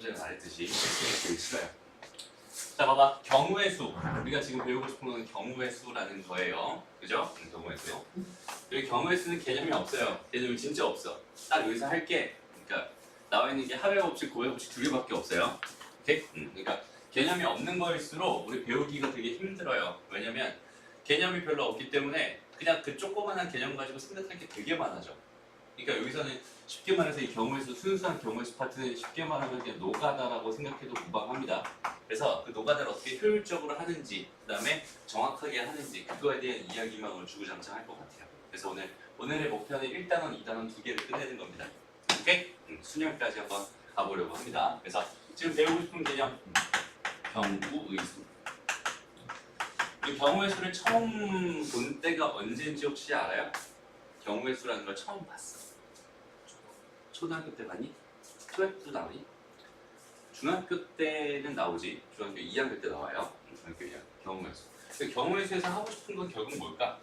전에 말했듯이 되게 싫어요. 자, 봐봐. 경우의 수. 우리가 지금 배우고 싶은 건 경우의 수라는 거예요. 그죠? 경우의 수. 여기 경우의 수는 개념이 없어요. 개념이 진짜 없어. 딱 여기서 할 게, 그러니까 나와 있는 게 하회 법칙, 고해 법칙 두 개밖에 없어요. 오케이? 그러니까 개념이 없는 거일수록 우리 배우기가 되게 힘들어요. 왜냐면 개념이 별로 없기 때문에 그냥 그 조그만한 개념 가지고 생각할 게 되게 많아져. 그러니까 여기서는 쉽게 말해서 이 경우의 수, 순수한 경우의 수 파트는 쉽게 말하면 그냥 노가다라고 생각해도 무방합니다. 그래서 그 노가다를 어떻게 효율적으로 하는지, 그 다음에 정확하게 하는지 그거에 대한 이야기만 오늘 주구장창 할 것 같아요. 그래서 오늘의 목표는 1단원, 2단원 두 개를 끝내는 겁니다. 오케이? 수능까지 한번 가보려고 합니다. 그래서 지금 배우고 싶은 개념, 경우의 수. 이 경우의 수를 처음 본 때가 언제인지 혹시 알아요? 경우의 수라는 걸 처음 봤어. 초등학교 때 봤니? 초등학교 때 나오니? 중학교 때는 나오지. 중학교 2학년 때 나와요. 중학교 2학년. 경우의 수. 경우의 수에서 하고 싶은 건 결국 뭘까?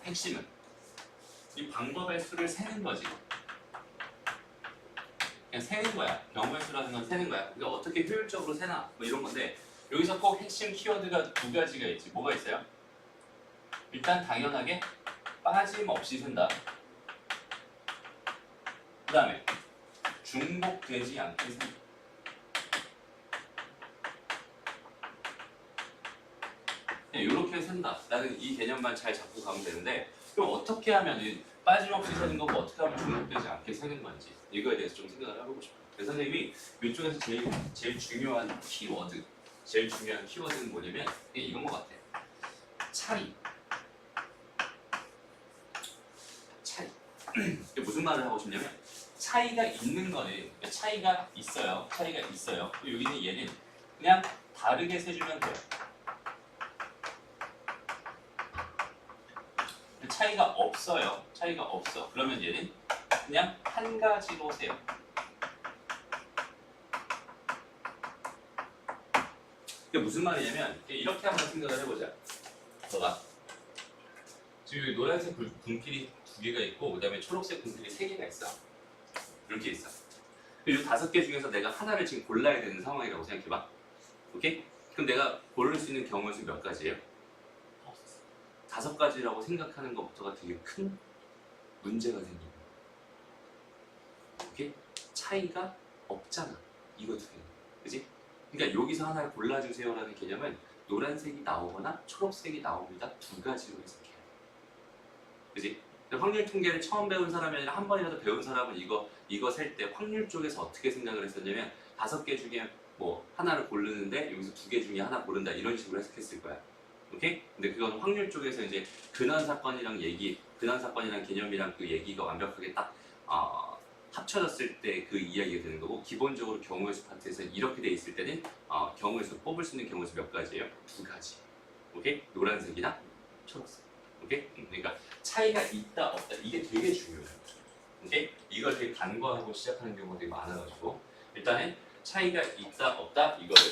핵심은 이 방법의 수를 세는 거지. 그냥 세는 거야. 경우의 수라는 건 세는 거야. 그러니까 어떻게 효율적으로 세나 뭐 이런 건데 여기서 꼭 핵심 키워드가 두 가지가 있지. 뭐가 있어요? 일단 당연하게 빠짐없이 센다. 그 다음에 중복되지 않게 센다. 이렇게 센다. 나는 이 개념만 잘 잡고 가면 되는데 그럼 어떻게 하면 빠짐없이 세는 거고 어떻게 하면 중복되지 않게 세는 건지 이거에 대해서 좀 생각을 해보고 싶어요. 그래서 선생님이 이쪽에서 제일 중요한 키워드는 뭐냐면 이건 것 같아. 차이. 이게 무슨 말을 하고 싶냐면 차이가 있는 거는 차이가 있어요. 여기는 얘는 그냥 다르게 세주면 돼요. 차이가 없어요. 그러면 얘는 그냥 한 가지로 세요. 이게 무슨 말이냐면 이렇게 한번 생각을 해보자. 봐봐. 지금 여기 노란색 분필이 두 개가 있고 그 다음에 초록색 분필이 세 개가 있어. 이렇게 있어. 이 5개 중에서 내가 하나를 지금 골라야 되는 상황이라고 생각해봐. 오케이? 그럼 내가 고를 수 있는 경우의 수 몇 가지예요? 5가지라고 생각하는 것부터가 되게 큰 문제가 생기는 거야. 오케이? 차이가 없잖아. 이거 두 개. 그지? 그러니까 여기서 하나를 골라주세요라는 개념은 노란색이 나오거나 초록색이 나옵니다. 두 가지로 해석해요. 그지? 확률 통계를 처음 배운 사람이 아니라 한 번이라도 배운 사람은 이거 셀 때 확률 쪽에서 어떻게 생각을 했었냐면 5개 중에 뭐 하나를 고르는데 여기서 2개 중에 하나 고른다 이런 식으로 해석했을 거야. 오케이? 근데 그건 확률 쪽에서 이제 근원 사건이랑 개념이랑 그 얘기가 완벽하게 딱 합쳐졌을 때 그 이야기가 되는 거고 기본적으로 경우의 수 파트에서는 이렇게 돼 있을 때는 경우의 수 뽑을 수 있는 경우의 수 몇 가지예요? 2가지. 오케이? 노란색이나 초록색. 오케이? 그러니까 차이가 있다 없다 이게 되게 중요해요. 오케이? 이걸 되게 간과하고 시작하는 경우가 되게 많아가지고 일단은 차이가 있다 없다 이거를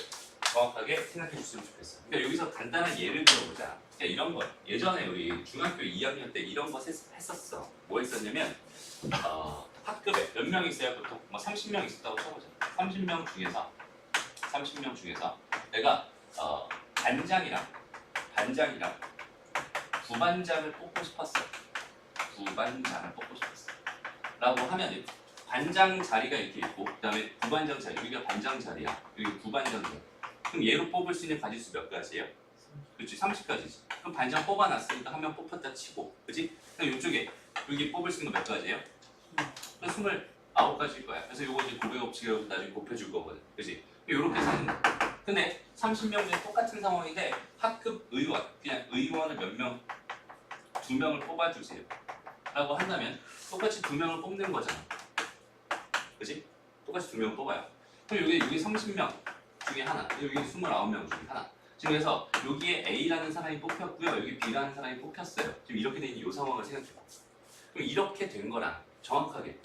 정확하게 생각해 줬으면 좋겠어. 그러니까 여기서 간단한 예를 들어보자. 그러니까 이런 거 예전에 우리 중학교 2학년 때 이런 거 했었어. 뭐 했었냐면 학급에 몇 명 있어요? 보통 뭐 30명 있었다고 쳐보자. 30명 중에서 내가 반장이랑 부반장을 뽑고 싶었어. 라고 하면 반장 자리가 이렇게 있고 그 다음에 부반장 자리, 여기가 반장 자리야. 여기 부반장 자리. 그럼 얘로 뽑을 수 있는 가지수 몇 가지예요? 그렇지, 30가지지. 그럼 반장 뽑아놨으니까 한 명 뽑혔다 치고, 그렇지? 그럼 이쪽에 여기 뽑을 수 있는 거 몇 가지예요? 29가지일 거야. 그래서 요거 이제 고백 법칙으로 나중에 곱해줄 거거든, 그렇지? 이렇게 사는 거야. 근데 30명 중에 똑같은 상황인데 학급 의원, 그냥 의원을 몇 명, 2명을 뽑아주세요. 라고 한다면 똑같이 2명을 뽑는 거잖아. 그치? 똑같이 2명을 뽑아요. 그럼 여기 30명 중에 하나, 여기 29명 중에 하나. 지금 그래서 여기에 A라는 사람이 뽑혔고요. 여기 B라는 사람이 뽑혔어요. 지금 이렇게 된 이 상황을 생각해봐. 그럼 이렇게 된 거랑 정확하게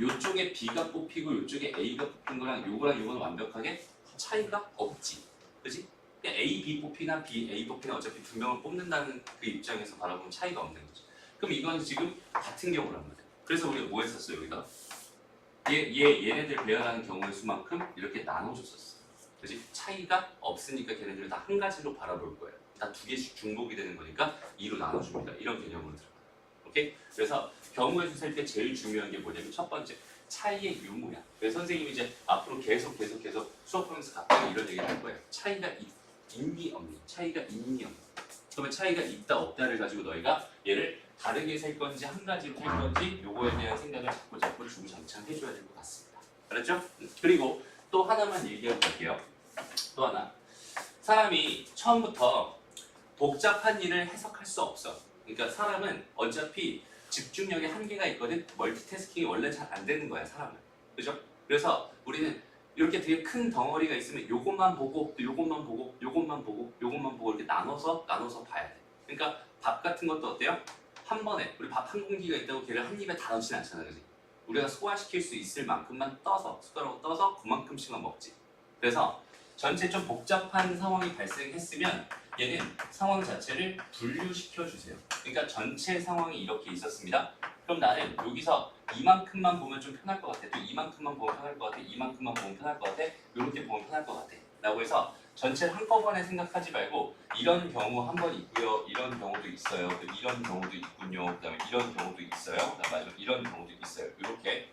요쪽에 B가 뽑히고 요쪽에 A가 뽑힌 거랑 요거는 완벽하게 차이가 없지. 그치? A, B 뽑히나 B, A 뽑히나 어차피 2명을 뽑는다는 그 입장에서 바라보면 차이가 없는 거지. 그럼 이건 지금 같은 경우란 말이야. 그래서 우리가 뭐 했었어요, 여기다? 얘네들 배열하는 경우의 수만큼 이렇게 나눠줬었어. 그지? 차이가 없으니까 걔네들 다 한 가지로 바라볼 거예요. 다 두 개씩 중복이 되는 거니까 2로 나눠줍니다. 이런 개념으로 들어가. 오케이? 그래서 경우의 수 셀 때 제일 중요한 게 뭐냐면 첫 번째 차이의 유무야. 그래서 선생님이 이제 앞으로 계속 수업하면서 갑자기 이런 얘기를 할 거예요. 차이가 있니 없니? 차이가 있니 없니? 그러면 차이가 있다 없다를 가지고 너희가 얘를 다르게 셀 건지 한 가지로 셀 건지 요거에 대한 생각을 자꾸 주구장창 해줘야 될 것 같습니다. 알았죠? 그리고 또 하나만 얘기해 볼게요. 또 하나. 사람이 처음부터 복잡한 일을 해석할 수 없어. 그러니까 사람은 어차피 집중력에 한계가 있거든. 멀티태스킹이 원래 잘 안 되는 거야, 사람은. 그죠? 그래서 우리는 이렇게 되게 큰 덩어리가 있으면 요것만 보고 또 요것만 보고 요것만 보고 요것만 보고 이렇게 나눠서 봐야 돼. 그러니까 밥 같은 것도 어때요? 한 번에 우리 밥 한 공기가 있다고 걔를 한 입에 다 넣지는 않잖아, 그지? 우리가 소화시킬 수 있을 만큼만 떠서 숟가락으로 떠서 그만큼씩만 먹지. 그래서 전체 좀 복잡한 상황이 발생했으면 얘는 상황 자체를 분류시켜 주세요. 그러니까 전체 상황이 이렇게 있었습니다. 그럼 나는 여기서 이만큼만 보면 좀 편할 것 같아. 또 이만큼만 보면 편할 것 같아. 이만큼만 보면 편할 것 같아. 이렇게 보면 편할 것 같아. 라고 해서 전체를 한꺼번에 생각하지 말고 이런 경우 한 번 있고요. 이런 경우도 있어요. 이런 경우도 있군요. 그 다음에 이런 경우도 있어요. 그 다음에 이런 경우도 있어요. 이렇게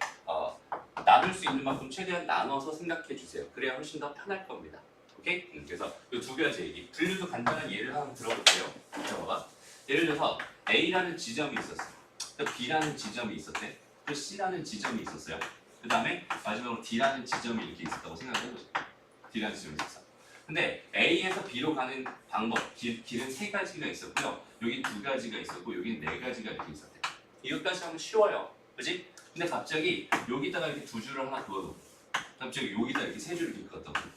나눌 수 있는 만큼 최대한 나눠서 생각해 주세요. 그래야 훨씬 더 편할 겁니다. 오케이? 그래서 이 두 가지 얘기. 분류도 간단한 예를 하나 들어볼게요. 봐봐. 예를 들어서 A라는 지점이 있었어. 또 B라는 지점이 있었대. 또 C라는 지점이 있었어요. 그 다음에 마지막으로 D라는 지점이 이렇게 있었다고 생각해보세요. D라는 지점이 있었어. 근데 A에서 B로 가는 방법, 길은 세 가지가 있었고요. 여기 두 가지가 있었고 여기 네 가지가 이렇게 있었대. 이것까지 하면 쉬워요. 그지? 근데 갑자기 여기다가 이렇게 두 줄을 하나 그어놓고 갑자기 여기다 이렇게 세 줄을 이렇게 그었다고.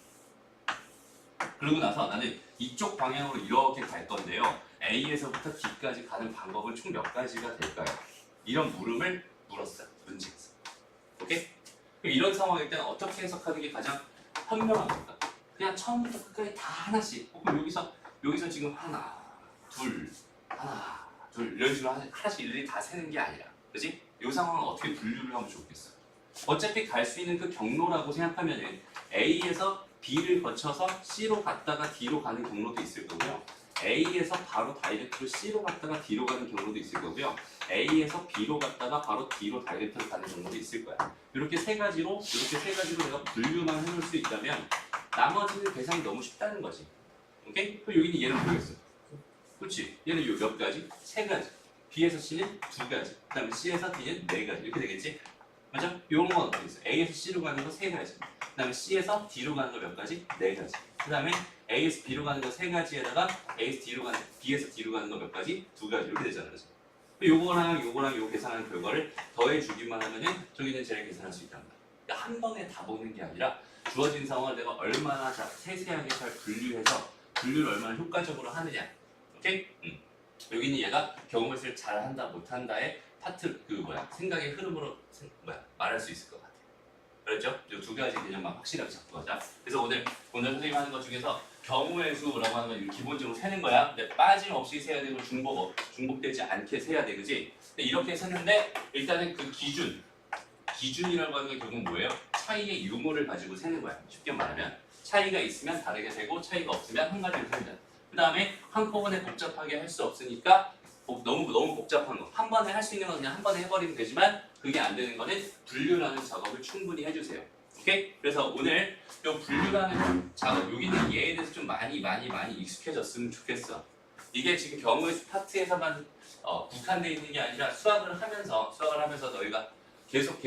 그러고 나서 나는 이쪽 방향으로 이렇게 갈 건데요. A에서부터 D까지 가는 방법은 총 몇 가지가 될까요? 이런 물음을 물었어요. 문제에서. 오케이? 그럼 이런 상황일 때는 어떻게 해석하는 게 가장 현명한 걸까? 그냥 처음부터 끝까지 다 하나씩. 그럼 여기서 지금 하나, 둘 이런 식으로 하나씩 일일이 다 세는 게 아니라, 그렇지? 이 상황은 어떻게 분류를 하면 좋겠어? 어차피 갈 수 있는 그 경로라고 생각하면은 A에서 B를 거쳐서 C로 갔다가 D로 가는 경로도 있을 거고요. A에서 바로 다이렉트로 C로 갔다가 D로 가는 경로도 있을 거고요. A에서 B로 갔다가 바로 D로 다이렉트로 가는 경로도 있을 거야. 이렇게 세 가지로 내가 분류만 해놓을 수 있다면 나머지는 계산이 너무 쉽다는 거지. 오케이? 그럼 여기는 얘는 뭐겠어? 그렇지? 얘는 요 몇 가지? 세 가지. B에서 C는 두 가지. 그 다음에 C에서 D는 네 가지. 이렇게 되겠지? 맞아? 요런 건 어떻게 있어? A에서 C로 가는 거 세 가지. 그 다음에 C에서 D로 가는 거 몇 가지? 네 가지. 그 다음에 A에서 B로 가는 거 세 가지에다가 B에서 D로 가는 거 몇 가지? 두 가지. 이렇게 되잖아. 그래서 요거랑 요 계산하는 결과를 더해주기만 하면은 저기는 쟤를 계산할 수 있다는 거야. 그러니까 한 번에 다 보는 게 아니라 주어진 상황을 내가 얼마나 세세하게 잘 분류해서 분류를 얼마나 효과적으로 하느냐. 오케이? 여기는 얘가 경험을 잘 한다 못한다의 파트 생각의 흐름으로 말할 수 있을 것 같아요. 그렇죠? 이 두 가지 개념만 확실하게 잡고 가자. 그래서 오늘 선생님 하는 것 중에서 경우의 수라고 하는 건 기본적으로 세는 거야. 근데 빠짐없이 세야 되고 중복되지 않게 세야 돼, 그지? 근데 이렇게 세는데 일단은 그 기준이라고 하는 게 결국은 뭐예요? 차이의 유무를 가지고 세는 거야. 쉽게 말하면 차이가 있으면 다르게 세고 차이가 없으면 한 가지로 세는. 그 다음에 한꺼번에 복잡하게 할 수 없으니까 너무 복잡한 거 한 번에 할 수 있는 건 그냥 한 번에 해버리면 되지만 그게 안 되는 거는 분류라는 작업을 충분히 해주세요. 오케이? 그래서 오늘 이 분류라는 작업 여기는 얘에 대해서 좀 많이 익숙해졌으면 좋겠어. 이게 지금 경우의 수 파트에서만 국한되어 있는 게 아니라 수학을 하면서 너희가 계속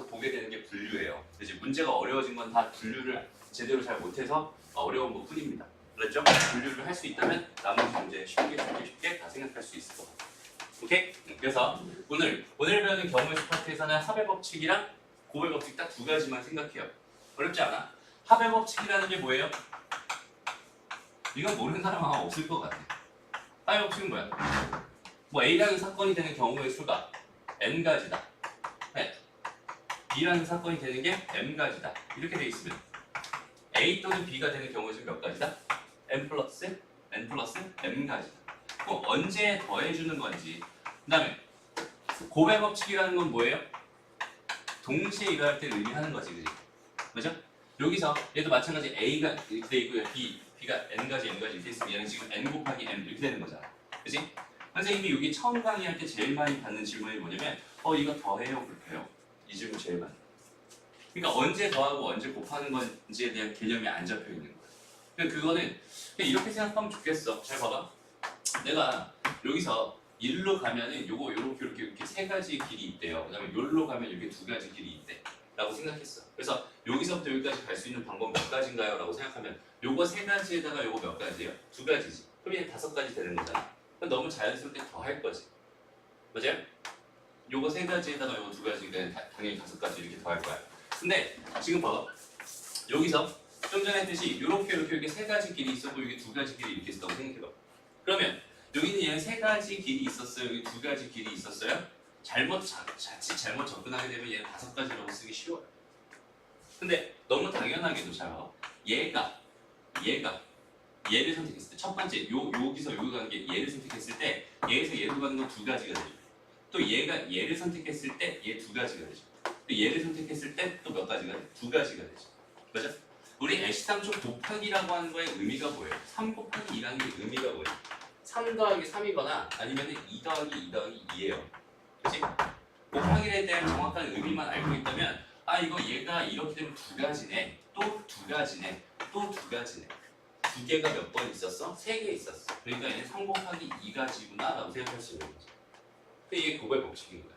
보게 되는 게 분류예요. 이제 문제가 어려워진 건 다 분류를 제대로 잘 못해서 어려운 것 뿐입니다. 그렇죠? 분류를 할 수 있다면 나머지 문제 쉽게 다 생각할 수 있을 것 같아요. 오케이? 그래서 오늘 배우는 경우의 수 파트에서는 합의 법칙이랑 고의 법칙 딱 두 가지만 생각해요. 어렵지 않아? 합의 법칙이라는 게 뭐예요? 이건 모르는 사람 아마 없을 것 같아. 합의 법칙은 뭐야? A라는 사건이 되는 경우의 수가 n가지다. 네. B라는 사건이 되는 게 m가지다. 이렇게 돼 있으면 A 또는 B가 되는 경우의 수 몇 가지다? n 플러스 m가지다. 그럼 언제 더해주는 건지. 그 다음에 곱의 법칙이라는 건 뭐예요? 동시에 일어날 때 의미하는 거지, 그지? 그죠? 여기서 얘도 마찬가지 A가 이렇게 돼 있고요. B가 N까지 이렇게 있으면 얘는 지금 N 곱하기 M 이렇게 되는 거잖아. 그지? 선생님이 여기 처음 강의할 때 제일 많이 받는 질문이 뭐냐면 이거 더해요, 곱해요? 이 질문 제일 많이. 그러니까 언제 더하고 언제 곱하는 건지에 대한 개념이 안 잡혀 있는 거야. 그러니까 그거는 그냥 이렇게 생각하면 좋겠어. 잘 봐봐. 내가 여기서 1로 가면은 요거 이렇게 세 가지 길이 있대요. 그다음에 요로 가면 이렇게 두 가지 길이 있대. 라고 생각했어. 그래서 여기서부터 여기까지 갈 수 있는 방법 몇 가지인가요? 라고 생각하면 요거 세 가지에다가 요거 몇 가지예요? 두 가지지. 그럼 얘 다섯 가지 되는 거잖아. 그럼 너무 자연스럽게 더 할 거지. 맞아요? 요거 세 가지에다가 요거 두 가지가 당연히 다섯 가지 이렇게 더 할 거야. 근데 지금 봐봐. 여기서 좀 전에 했듯이 이렇게 세 가지 길이 있었고 여기 두 가지 길이 이렇게 있었다고 생각해봐. 그러면 여기는 얘는 세 가지 길이 있었어요. 여기 두 가지 길이 있었어요. 자칫 잘못 접근하게 되면 얘는 다섯 가지라고 쓰기 쉬워요. 근데 너무 당연하게도 잘 봐봐. 얘가 얘를 선택했을 때 첫 번째 여기서 여기 가는 게 얘를 선택했을 때 얘에서 얘로 가는 건 두 가지가 되죠. 또 얘가 얘를 선택했을 때 얘 두 가지가 되죠. 또 얘를 선택했을 때 또 몇 가지가 돼? 두 가지가 되죠. 맞아? 우리 애시당초 곱하기라고 하는 거의 의미가 뭐예요? 3 곱하기 2라는 게 의미가 뭐예요? 3 더하기 3이거나 아니면 2 더하기 2 더하기 2예요. 그치? 곱하기에 대한 정확한 의미만 알고 있다면 이거 얘가 이렇게 되면 두 가지네. 또 두 가지네. 또 두 가지네. 두 개가 몇 번 있었어? 세 개 있었어. 그러니까 얘는 3 곱하기 2가지구나 라고 생각할 수 있는 거죠. 근데 이게 고백 법칙인 거야.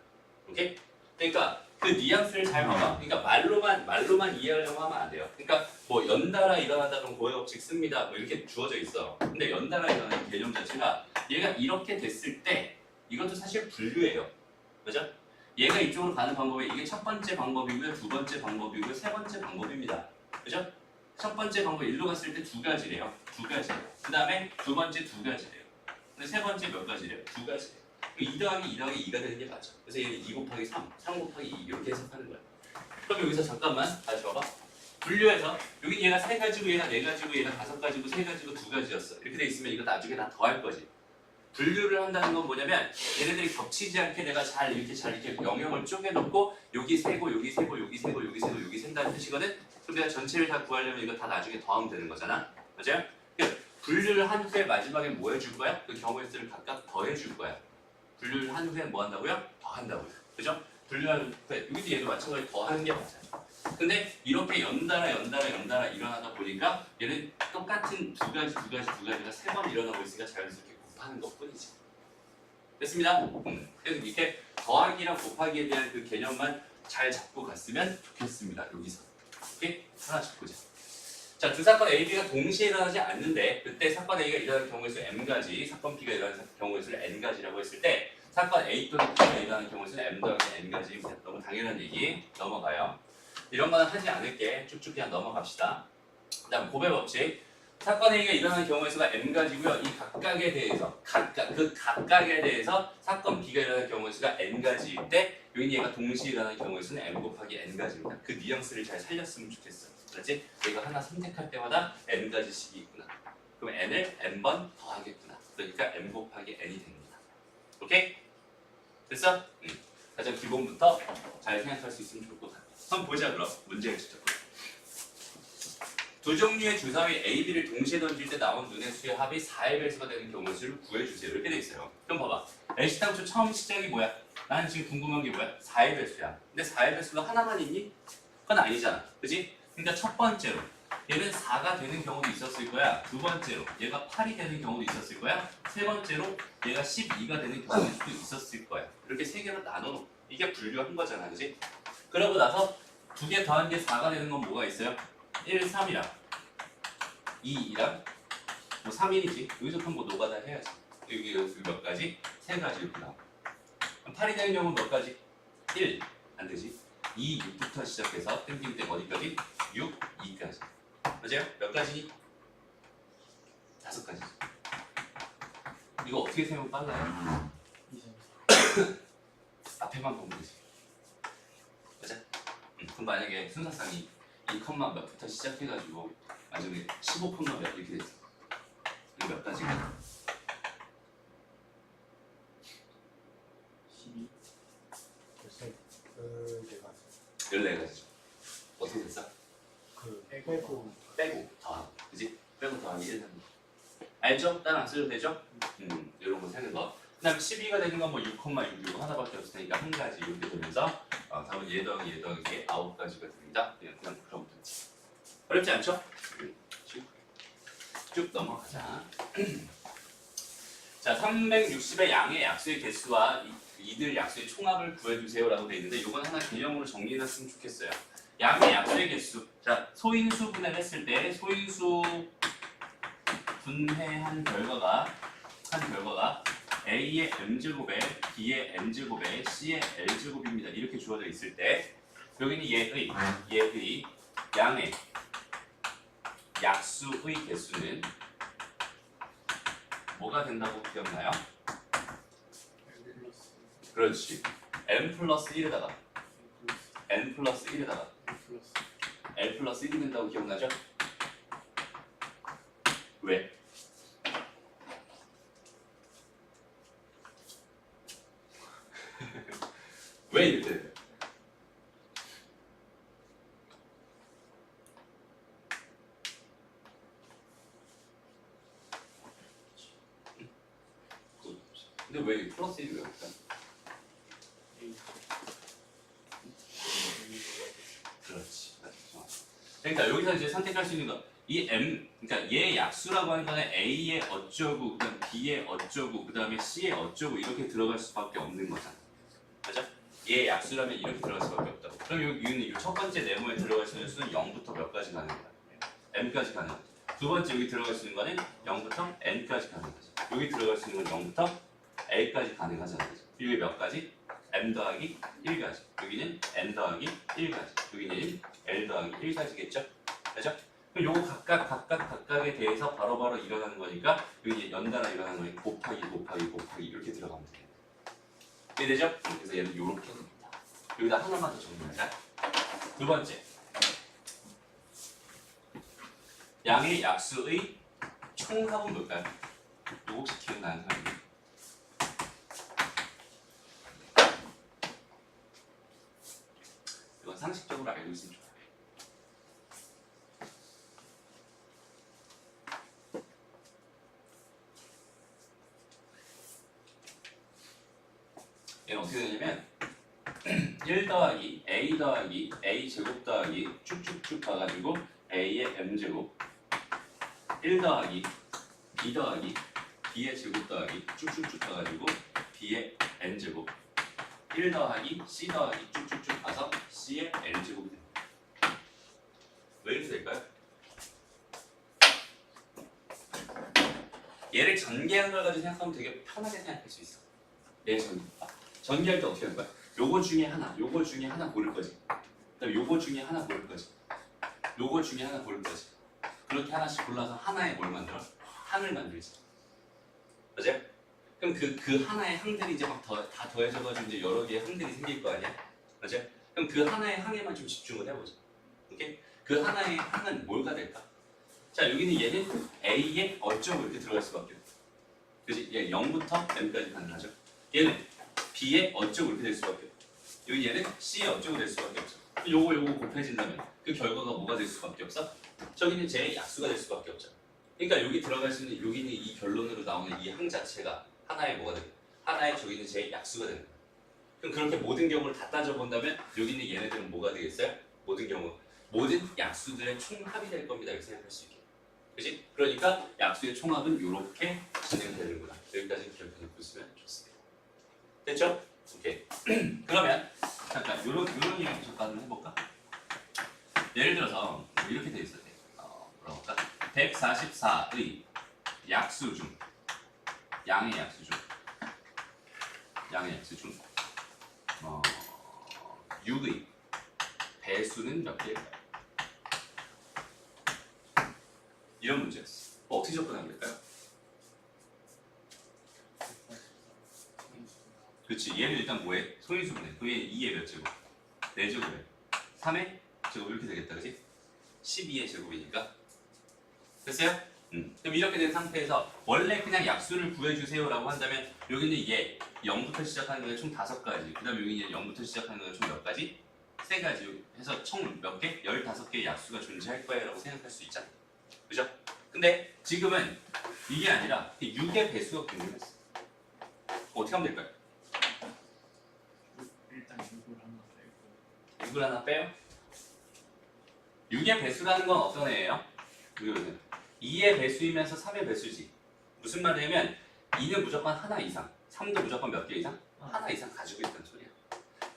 오케이? 그러니까 그 뉘앙스를 잘 봐봐. 그러니까 말로만 이해하려고 하면 안 돼요. 그러니까 뭐 연달아 일어나다 그러면 고백 법칙 씁니다. 뭐 이렇게 주어져 있어. 근데 연달아 일어나는 개념 자체가 얘가 이렇게 됐을 때 이것도 사실 분류예요. 그죠? 얘가 이쪽으로 가는 방법이 이게 첫 번째 방법이고요, 두 번째 방법이고요, 세 번째 방법입니다. 그죠? 첫 번째 방법 1로 갔을 때 두 가지래요. 두 가지. 그 다음에 두 번째 두 가지래요. 근데 세 번째 몇 가지래요? 두 가지래요. 2 더하기 2 더하기 2가 되는 게 맞죠. 그래서 얘는 2 곱하기 3, 3 곱하기 2 이렇게 해석하는 거야. 그럼 여기서 잠깐만 다시 봐봐. 분류해서 여기 얘가 세 가지고 얘가 네 가지고 얘가 다섯 가지고 세 가지고 두 가지였어. 이렇게 돼 있으면 이거 나중에 다 더할 거지. 분류를 한다는 건 뭐냐면 얘네들이 겹치지 않게 내가 잘 이렇게 영역을 쪼개놓고 여기 세고 여기 세고 여기 세고 여기 세고 여기 센다는 뜻이거든. 그럼 내가 전체를 다 구하려면 이거 다 나중에 더하면 되는 거잖아. 맞아요? 분류를 한 후에 마지막에 뭐 해줄 거야? 그 경우의 수를 각각 더해줄 거야. 분류를 한 후에 뭐 한다고요? 더한다고요. 그죠? 분류하는 후에 여기도 얘도 마찬가지로 더하는 게 맞아요. 근데 이렇게 연달아 일어나다 보니까 얘는 똑같은 두 가지가 세 번 일어나고 있으니까 자연스럽게 곱하는 것뿐이지. 됐습니다? 그래서 이렇게 더하기랑 곱하기에 대한 그 개념만 잘 잡고 갔으면 좋겠습니다. 여기서. 오케이? 하나씩 보자. 자, 두 사건 A, B가 동시에 일어나지 않는데 그때 사건 A가 일어나는 경우의 수 M가지, 사건 B가 일어나는 경우의 수를 N가지라고 했을 때 사건 A 또는 B가 일어나는 경우의 수는 M 더하기 N가지. 너무 당연한 얘기 넘어가요. 이런 거는 하지 않을게. 쭉쭉 그냥 넘어갑시다. 그 다음 고백 법칙. 사건 A가 일어나는 경우의 수가 M가지고요. 이 각각에 대해서 각각에 대해서 사건 B가 일어나는 경우의 수가 N가지일 때 여기 얘가 동시에 일어나는 경우의 수는 M 곱하기 N가지입니다. 그 뉘앙스를 잘 살렸으면 좋겠어. 그렇지? 얘가 하나 선택할 때마다 N가지씩이 있구나. 그럼 N을 N번 더하겠구나. 그러니까 M 곱하기 N이 됩니다. 오케이? 됐어? 가장 기본부터 잘 생각할 수 있으면 좋을 것 같아. 한번 보자 그럼. 문제를 주자. 두 종류의 주사위 A, B를 동시에 던질 때 나온 눈의 수의 합이 4의 배수가 되는 경우의 수를 구해주세요. 이렇게 돼 있어요. 그럼 봐봐. 애시당초 처음 시작이 뭐야? 나는 지금 궁금한 게 뭐야? 4의 배수야. 근데 4의 배수가 하나만 있니? 그건 아니잖아. 그치? 그러니까 첫 번째로 얘는 4가 되는 경우도 있었을 거야. 두 번째로 얘가 8이 되는 경우도 있었을 거야. 세 번째로 얘가 12가 되는 경우일 수도 있었을 거야. 이렇게 세 개로 나눠. 이게 분류한 거잖아. 그치? 그러고 나서 두 개 더한 게 4가 되는 건 뭐가 있어요? 1, 3이랑 2, 2랑 뭐 3인이지. 여기서 뭐 노가다 해야지. 여기 몇 가지? 세 가지 이렇게 나와. 8이 되는 경우는 몇 가지? 1, 안 되지. 2, 6부터 시작해서 땡길 때 어디까지? 6, 2까지. 맞아요? 몇 가지? 5가지. 이거 어떻게 세면 빨라요? 앞에만 보면 되지. 맞아? 그럼 만약에 순서상이 이 컴마 몇부터 시작해가지고 나중에 15컴마 몇 이렇게 됐어. 이거 몇 가지가? 12 벌써 그게 맞아. 14가지죠. 어떻게 됐어? 빼고 더하기. 그지? 빼고 더하기 1 하는 거. 알죠? 따라 안 써도 되죠? 이런 거 세는 거. 그 다음에 12가 되는 건 뭐 6,66 하나밖에 없으니까 한 가지 이렇게 되면서 답은 얘 더하기 9가지가 됩니다. 그냥 그럼 되지. 어렵지 않죠? 쭉 넘어가자. 자, 360의 양의 약수의 개수와 이들 약수의 총합을 구해주세요라고 되어 있는데 이건 하나 개념으로 정리해놨으면 좋겠어요. 양의 약수의 개수. 자, 소인수 분해했을 때 소인수 분해한 결과가 A의 m제곱에 B의 n제곱에 C의 l제곱입니다. 이렇게 주어져 있을 때 여기는 얘의 양의 약수의 개수는 뭐가 된다고 기억나요? 그렇지. n 플러스 1에다가 n 플러스 1에다가 l 플러스 1이 된다고 기억나죠? 왜? 왜 이렇게 돼요? 근데 왜 플러스 1이 왜 없어요? 그렇지. 그러니까 여기서 이제 선택할 수 있는 거, 이 m, 그러니까 얘 약수라고 하는 거는 A의 어쩌고, 그다음 B의 어쩌고, 그다음에 C의 어쩌고 이렇게 들어갈 수밖에 없는 거잖아. 맞아? 얘 약수라면 이렇게 들어갈 수밖에 없다고. 그럼 여기는 첫 번째 네모에 들어갈 수 있는 수는 0부터 몇 가지 가는 거야? m까지 가는 거지. 두 번째 여기 들어갈 수 있는 거는 0부터 n까지 가는 거지. 여기 들어갈 수 있는 건 0부터 l까지 가능하잖아. 이게 몇 가지? m 더하기 1가지. 여기는 n 더하기 1가지. 여기는 l 더하기 1가지겠죠? 그죠? 그럼 요거 각각에 대해서 바로바로 일어나는 거니까 여기 연달아 일어나는 거니까 곱하기 이렇게 들어가면 돼요. 이해되죠? 그래서 얘는 요렇게 됩니다. 여기다 하나만 더 정리하자. 두 번째, 양의 약수의 총합은 뭘까요? 요거 혹시 기억나는 사람 있나요? 이건 상식적으로 알고 있으면 좋아요. 얘는 어떻게 되냐면 1 더하기 A 더하기 A 제곱 더하기 쭉쭉쭉 가가지고 A의 m제곱 1 더하기 B 더하기 B의 제곱 더하기 쭉쭉쭉 가가지고 B의 n제곱 1 더하기 C 더하기 쭉쭉쭉 가서 C의 n제곱이 됩니다. 왜 이렇게 될까요? 얘를 전개한 걸 가지고 생각하면 되게 편하게 생각할 수 있어. 얘 전개할 때 어떻게 할 거야? 요거 중에 하나 고를 거지. 그다음에 요거 중에 하나 고를 거지. 요거 중에 하나 고를 거지. 그렇게 하나씩 골라서 하나에 뭘 만들어? 항을 만들지. 맞아요? 그럼 그 하나의 항들이 이제 막 다 더해져가지고 이제 여러 개의 항들이 생길 거 아니야? 맞아요? 그럼 그 하나의 항에만 좀 집중을 해보자. 오케이? 그 하나의 항은 뭐가 될까? 자, 여기는 얘는 A의 어쩌고 이렇게 들어갈 수밖에 없어. 그지? 얘 0부터 M까지 가능하죠? 얘는 B의 어쩌고 이렇게 될 수밖에 없어. 여기 얘는 C의 어쩌고 될 수밖에 없어. 요거 곱해진다면 그 결과가 뭐가 될 수밖에 없어? 저기는 제 약수가 될 수밖에 없잖아. 그러니까 여기 들어갈 수 있는 여기는 이 결론으로 나오는 이 항 자체가 하나의 뭐가 되고 하나의 저기는 제 약수가 되는 거야. 그럼 그렇게 모든 경우를 다 따져본다면 여기 있는 얘네들은 뭐가 되겠어요? 모든 약수들의 총합이 될 겁니다. 이렇게 생각할 수 있게. 그렇지? 그러니까 약수의 총합은 이렇게 진행되는구나. 여기까지 기억해 보시면 좋습니다. 됐죠? 오케이. 그러면 잠깐 요런 얘기 잠깐 해볼까? 예를 들어서 이렇게 돼 있어야 돼. 뭐라고 할까? 144의 약수 중 양의 약수 중 6의 배수는 몇 개일까요? 이런 문제였어. 어떻게 접근하면 될까요? 그렇지. 얘는 일단 뭐해? 소인수분해. 그럼 얘는 2의 몇 제곱? 4제곱에 3의 제곱 이렇게 되겠다. 그치? 12의 제곱이니까. 됐어요? 그럼 이렇게 된 상태에서 원래 그냥 약수를 구해주세요 라고 한다면 여기는 얘 0부터 시작하는 거에 총 5가지, 그 다음에 여기는 얘 0부터 시작하는 거에 총 몇 가지? 세 가지 해서 총 몇 개? 15개의 약수가 존재할 거야 라고 생각할 수 있잖아. 그죠? 근데 지금은 이게 아니라 6의 배수가 궁금했어. 어떻게 하면 될까요? 일단 6을 하나 빼고 6을 하나 빼요? 6의 배수라는 건 어떤 애예요? 2의 배수이면서 3의 배수지. 무슨 말이냐면 2는 무조건 하나 이상, 3도 무조건 몇 개 이상? 하나 이상 가지고 있다는 소리야.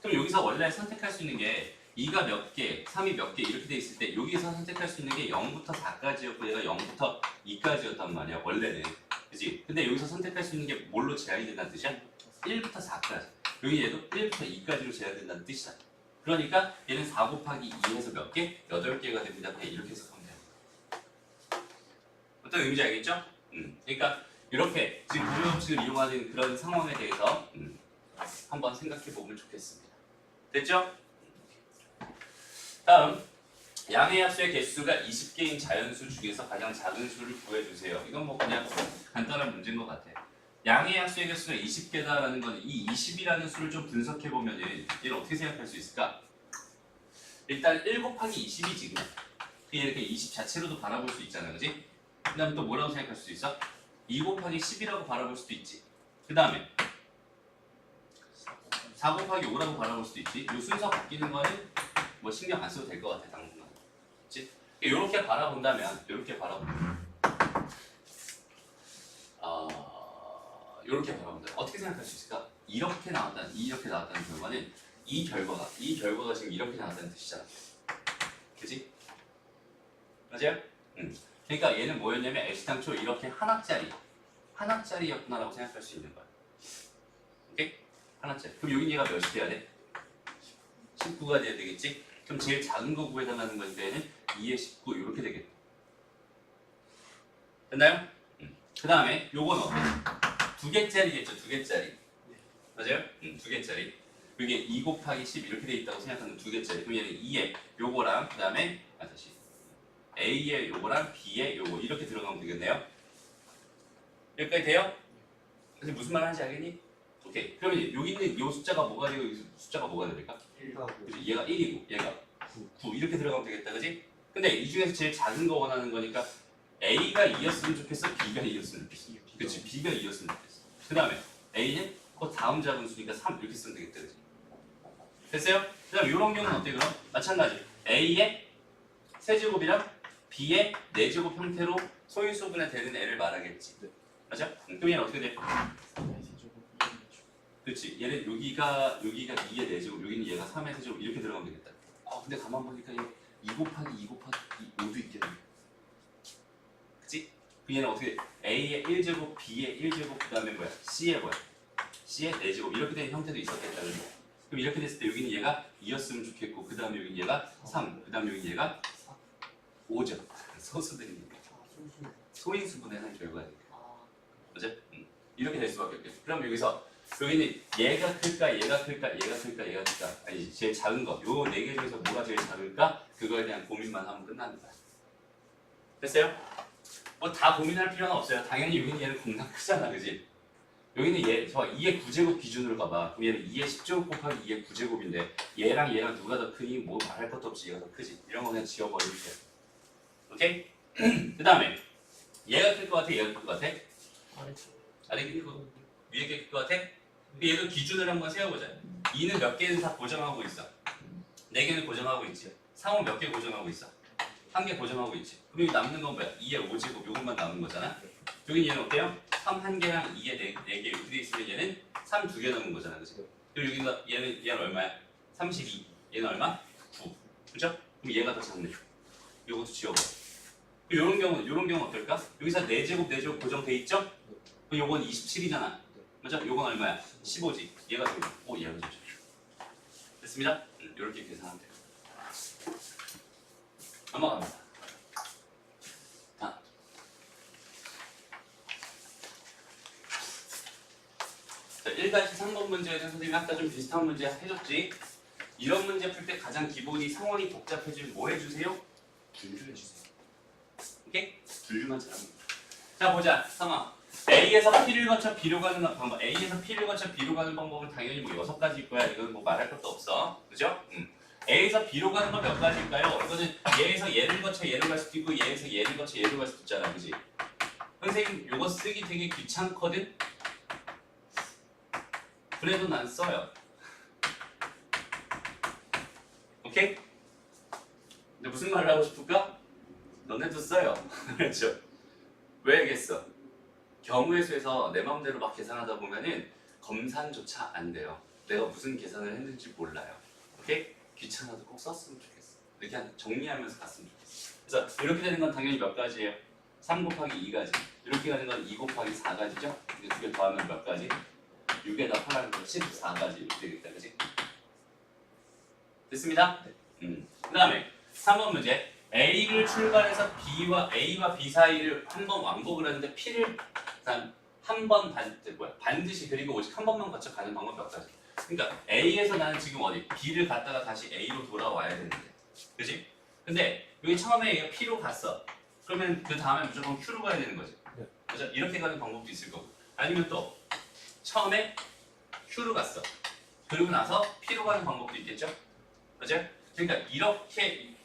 그럼 여기서 원래 선택할 수 있는 게 2가 몇 개, 3이 몇 개 이렇게 돼 있을 때 여기서 선택할 수 있는 게 0부터 4까지였고 얘가 0부터 2까지였단 말이야 원래는. 그치? 근데 여기서 선택할 수 있는 게 뭘로 제한이 된다는 뜻이야? 1부터 4까지. 여기 얘도 1부터 2까지로 제한된다는 뜻이야. 그러니까 얘는 4 곱하기 2 해서 몇 개? 8개가 됩니다. 그냥 이렇게 해석하면 돼요. 어떤 의미인지 알겠죠? 그러니까 이렇게 지금 부호 법칙을 이용하는 그런 상황에 대해서 한번 생각해 보면 좋겠습니다. 됐죠? 다음 양의 합수의 개수가 20개인 자연수 중에서 가장 작은 수를 구해주세요. 이건 뭐 그냥 간단한 문제인 것 같아요. 양의 합수의 개수가 20개다라는 건 이 20이라는 수를 좀 분석해 보면은 얘를 어떻게 생각할 수 있을까? 일단 1 곱하기 20이지 그냥. 이렇게 20 자체로도 바라볼 수 있잖아, 그지? 그 다음에 또 뭐라고 생각할 수 있어? 2 곱하기 10이라고 바라볼 수도 있지. 그 다음에 4 곱하기 5라고 바라볼 수도 있지. 이 순서 바뀌는 거는 뭐 신경 안 써도 될 것 같아, 당분간. 그치? 이렇게 바라본다면, 이렇게 바라본다면, 이렇게 바라본다면 어떻게 생각할 수 있을까? 이렇게 나왔다는 결과는 이 결과가 지금 이렇게 나왔다는 뜻이잖아. 그치? 맞아요? 그러니까 얘는 뭐였냐면 애시당초 이렇게 한 학짜리였구나라고 생각할 수 있는 거야. 오케이? 하나짜리. 그럼 여긴 얘가 몇이 돼야 돼? 19가 돼야 되겠지? 그럼 제일 작은 거 구해달라는 건데 얘는 2에 19 이렇게 되겠다. 됐나요? 그 다음에 요건 어때? 2개짜리겠죠? 2개짜리. 맞아요? 2개짜리. 이게 2 곱하기 10 이렇게 돼 있다고 생각하는 2개짜리. 그럼 얘는 2에 요거랑 그 다음에 다시 A에 요거랑 B에 요거 이렇게 들어가면 되겠네요. 여기까지 돼요? 그래서 무슨 말 하는지 알겠니? 오케이. 그러면 여기 있는 요 숫자가 뭐가 되고 이 숫자가 뭐가 될까? 1하고 그치? 얘가 1이고 얘가 9 이렇게 들어가면 되겠다, 그지? 근데 이 중에서 제일 작은 거 원하는 거니까 A가 2였으면 좋겠어, B가 2였으면 좋겠어. 그치? B가 2였으면 좋겠어. 그 다음에 A는 그 다음 작은 수니까 3 이렇게 쓰면 되겠다, 그지? 됐어요? 그 다음 요런 경우는 어때 그럼? 마찬가지. A의 세제곱이랑 B의 4제곱 형태로 소인수분해 되는 애를 말하겠지. 맞아? 그럼 얘는 어떻게 돼? 4제곱 2의 그렇지. 얘는 여기가 2의 4제곱, 여기는 얘가 3의 세제곱 이렇게 들어가면 되겠다. 근데 가만 보니까 얘 2 곱하기 2 곱하기 5도 있겠네. 그치? 그럼 얘는 어떻게 돼? A의 1제곱, B의 1제곱, 그 다음에 뭐야? C의 뭐야? C의 4제곱 이렇게 된 형태도 있었겠다. 그럼 이렇게 됐을 때 여기는 얘가 2였으면 좋겠고 그 다음에 여기는 얘가 3, 그 다음에 여기는 얘가 5죠. 소수들이니까. 소인수분해한 결과니까. 맞아? 이렇게 될 수밖에 없겠죠. 그럼 여기서 여기는 얘가 클까, 얘가 클까, 얘가 클까, 얘가 클까. 아니 제일 작은 거. 요 4개 중에서 뭐가 제일 작을까? 그거에 대한 고민만 하면 끝나는 거야. 됐어요? 뭐 다 고민할 필요는 없어요. 당연히 여기는 얘는 공간 크잖아, 그지? 여기는 얘, 저 2의 9제곱 기준으로 가봐. 그럼 얘는 2의 10제곱 곱하기 2의 9제곱인데 얘랑 얘랑 누가 더 크니? 뭐 말할 것도 없이 얘가 더 크지. 이런 거 그냥 지워버리면 돼. 오케이? 그 다음에 얘가 클 것 같아? 얘가 클 것 같아? 아래 클 거, 위에 클 것 같아? 얘도 기준을 한번 세워보자. 2는 몇 개는 다 고정하고 있어. 4개는 고정하고 있지. 3은 몇 개 고정하고 있어? 1개 고정하고 있지. 그럼 여기 남는 건 뭐야? 2의 5제곱 요것만 남은 거잖아. 여기 얘는 어때요? 3 1개랑 2의 4개 이렇게 돼 있으면 얘는 3 2개 남은 거잖아, 그치? 그리고 여기 얘는 얼마야? 32. 얘는 얼마? 9. 그죠? 그럼 얘가 더 작네. 요것도 지워봐. 요런 경우는 어떨까? 여기서 4제곱 고정돼 있죠? 그럼 요건 27이잖아. 맞죠? 요건 얼마야? 15지. 얘가 더 얘가 더 작죠. 됐습니다? 요렇게 계산하면 돼요. 넘어갑니다. 자, 1-3번 문제에는 선생님이 아까 좀 비슷한 문제 해줬지? 이런 문제 풀 때 가장 기본이 상황이 복잡해지면 뭐 해주세요? 분류해주세요. 오케이? 분류만 잘하면 돼. 자 보자, 상황. A에서 P를 거쳐 B로 가는 방법. A에서 P를 거쳐 B로 가는 방법은 당연히 뭐 6가지일 거야. 이건 뭐 말할 것도 없어. 그죠? A에서 B로 가는 건 몇 가지일까요? 이거는 얘에서 얘를 거쳐 얘를 갈 수도 있고 얘에서 얘를 거쳐 얘를 갈 수도 있잖아, 그지? 선생님 요거 쓰기 되게 귀찮거든? 그래도 난 써요. 오케이? 근데 무슨 말을 하고 싶을까? 너네도 써요. 그렇죠? 왜 알겠어? 경우의 수에서 내 마음대로 막 계산하다 보면은 검산조차 안 돼요. 내가 무슨 계산을 했는지 몰라요. 오케이? 귀찮아도 꼭 썼으면 좋겠어. 이렇게 정리하면서 갔으면 좋겠어. 그래서 이렇게 되는 건 당연히 몇 가지예요? 3 곱하기 2가지. 이렇게 가는 건 2 곱하기 4가지죠? 이제 두 개 더하면 몇 가지? 6에다 8하는 건 14가지 이렇게 되겠다, 그치? 됐습니다? 그 다음에 3번 문제. A를 출발해서 A와 B 사이를 한번 왕복을 하는데 P를 한번 반드시 그리고 오직 한 번만 거쳐 가는 방법 몇 가지. 그러니까 A에서 나는 지금 어디 B를 갔다가 다시 A로 돌아와야 되는데, 그렇지? 근데 여기 처음에 얘가 P로 갔어. 그러면 그 다음에 무조건 Q로 가야 되는 거지. 그렇죠? 이렇게 가는 방법도 있을 거고. 아니면 또 처음에 Q로 갔어. 그리고 나서 P로 가는 방법도 있겠죠. 그렇죠? 그러니까 이렇게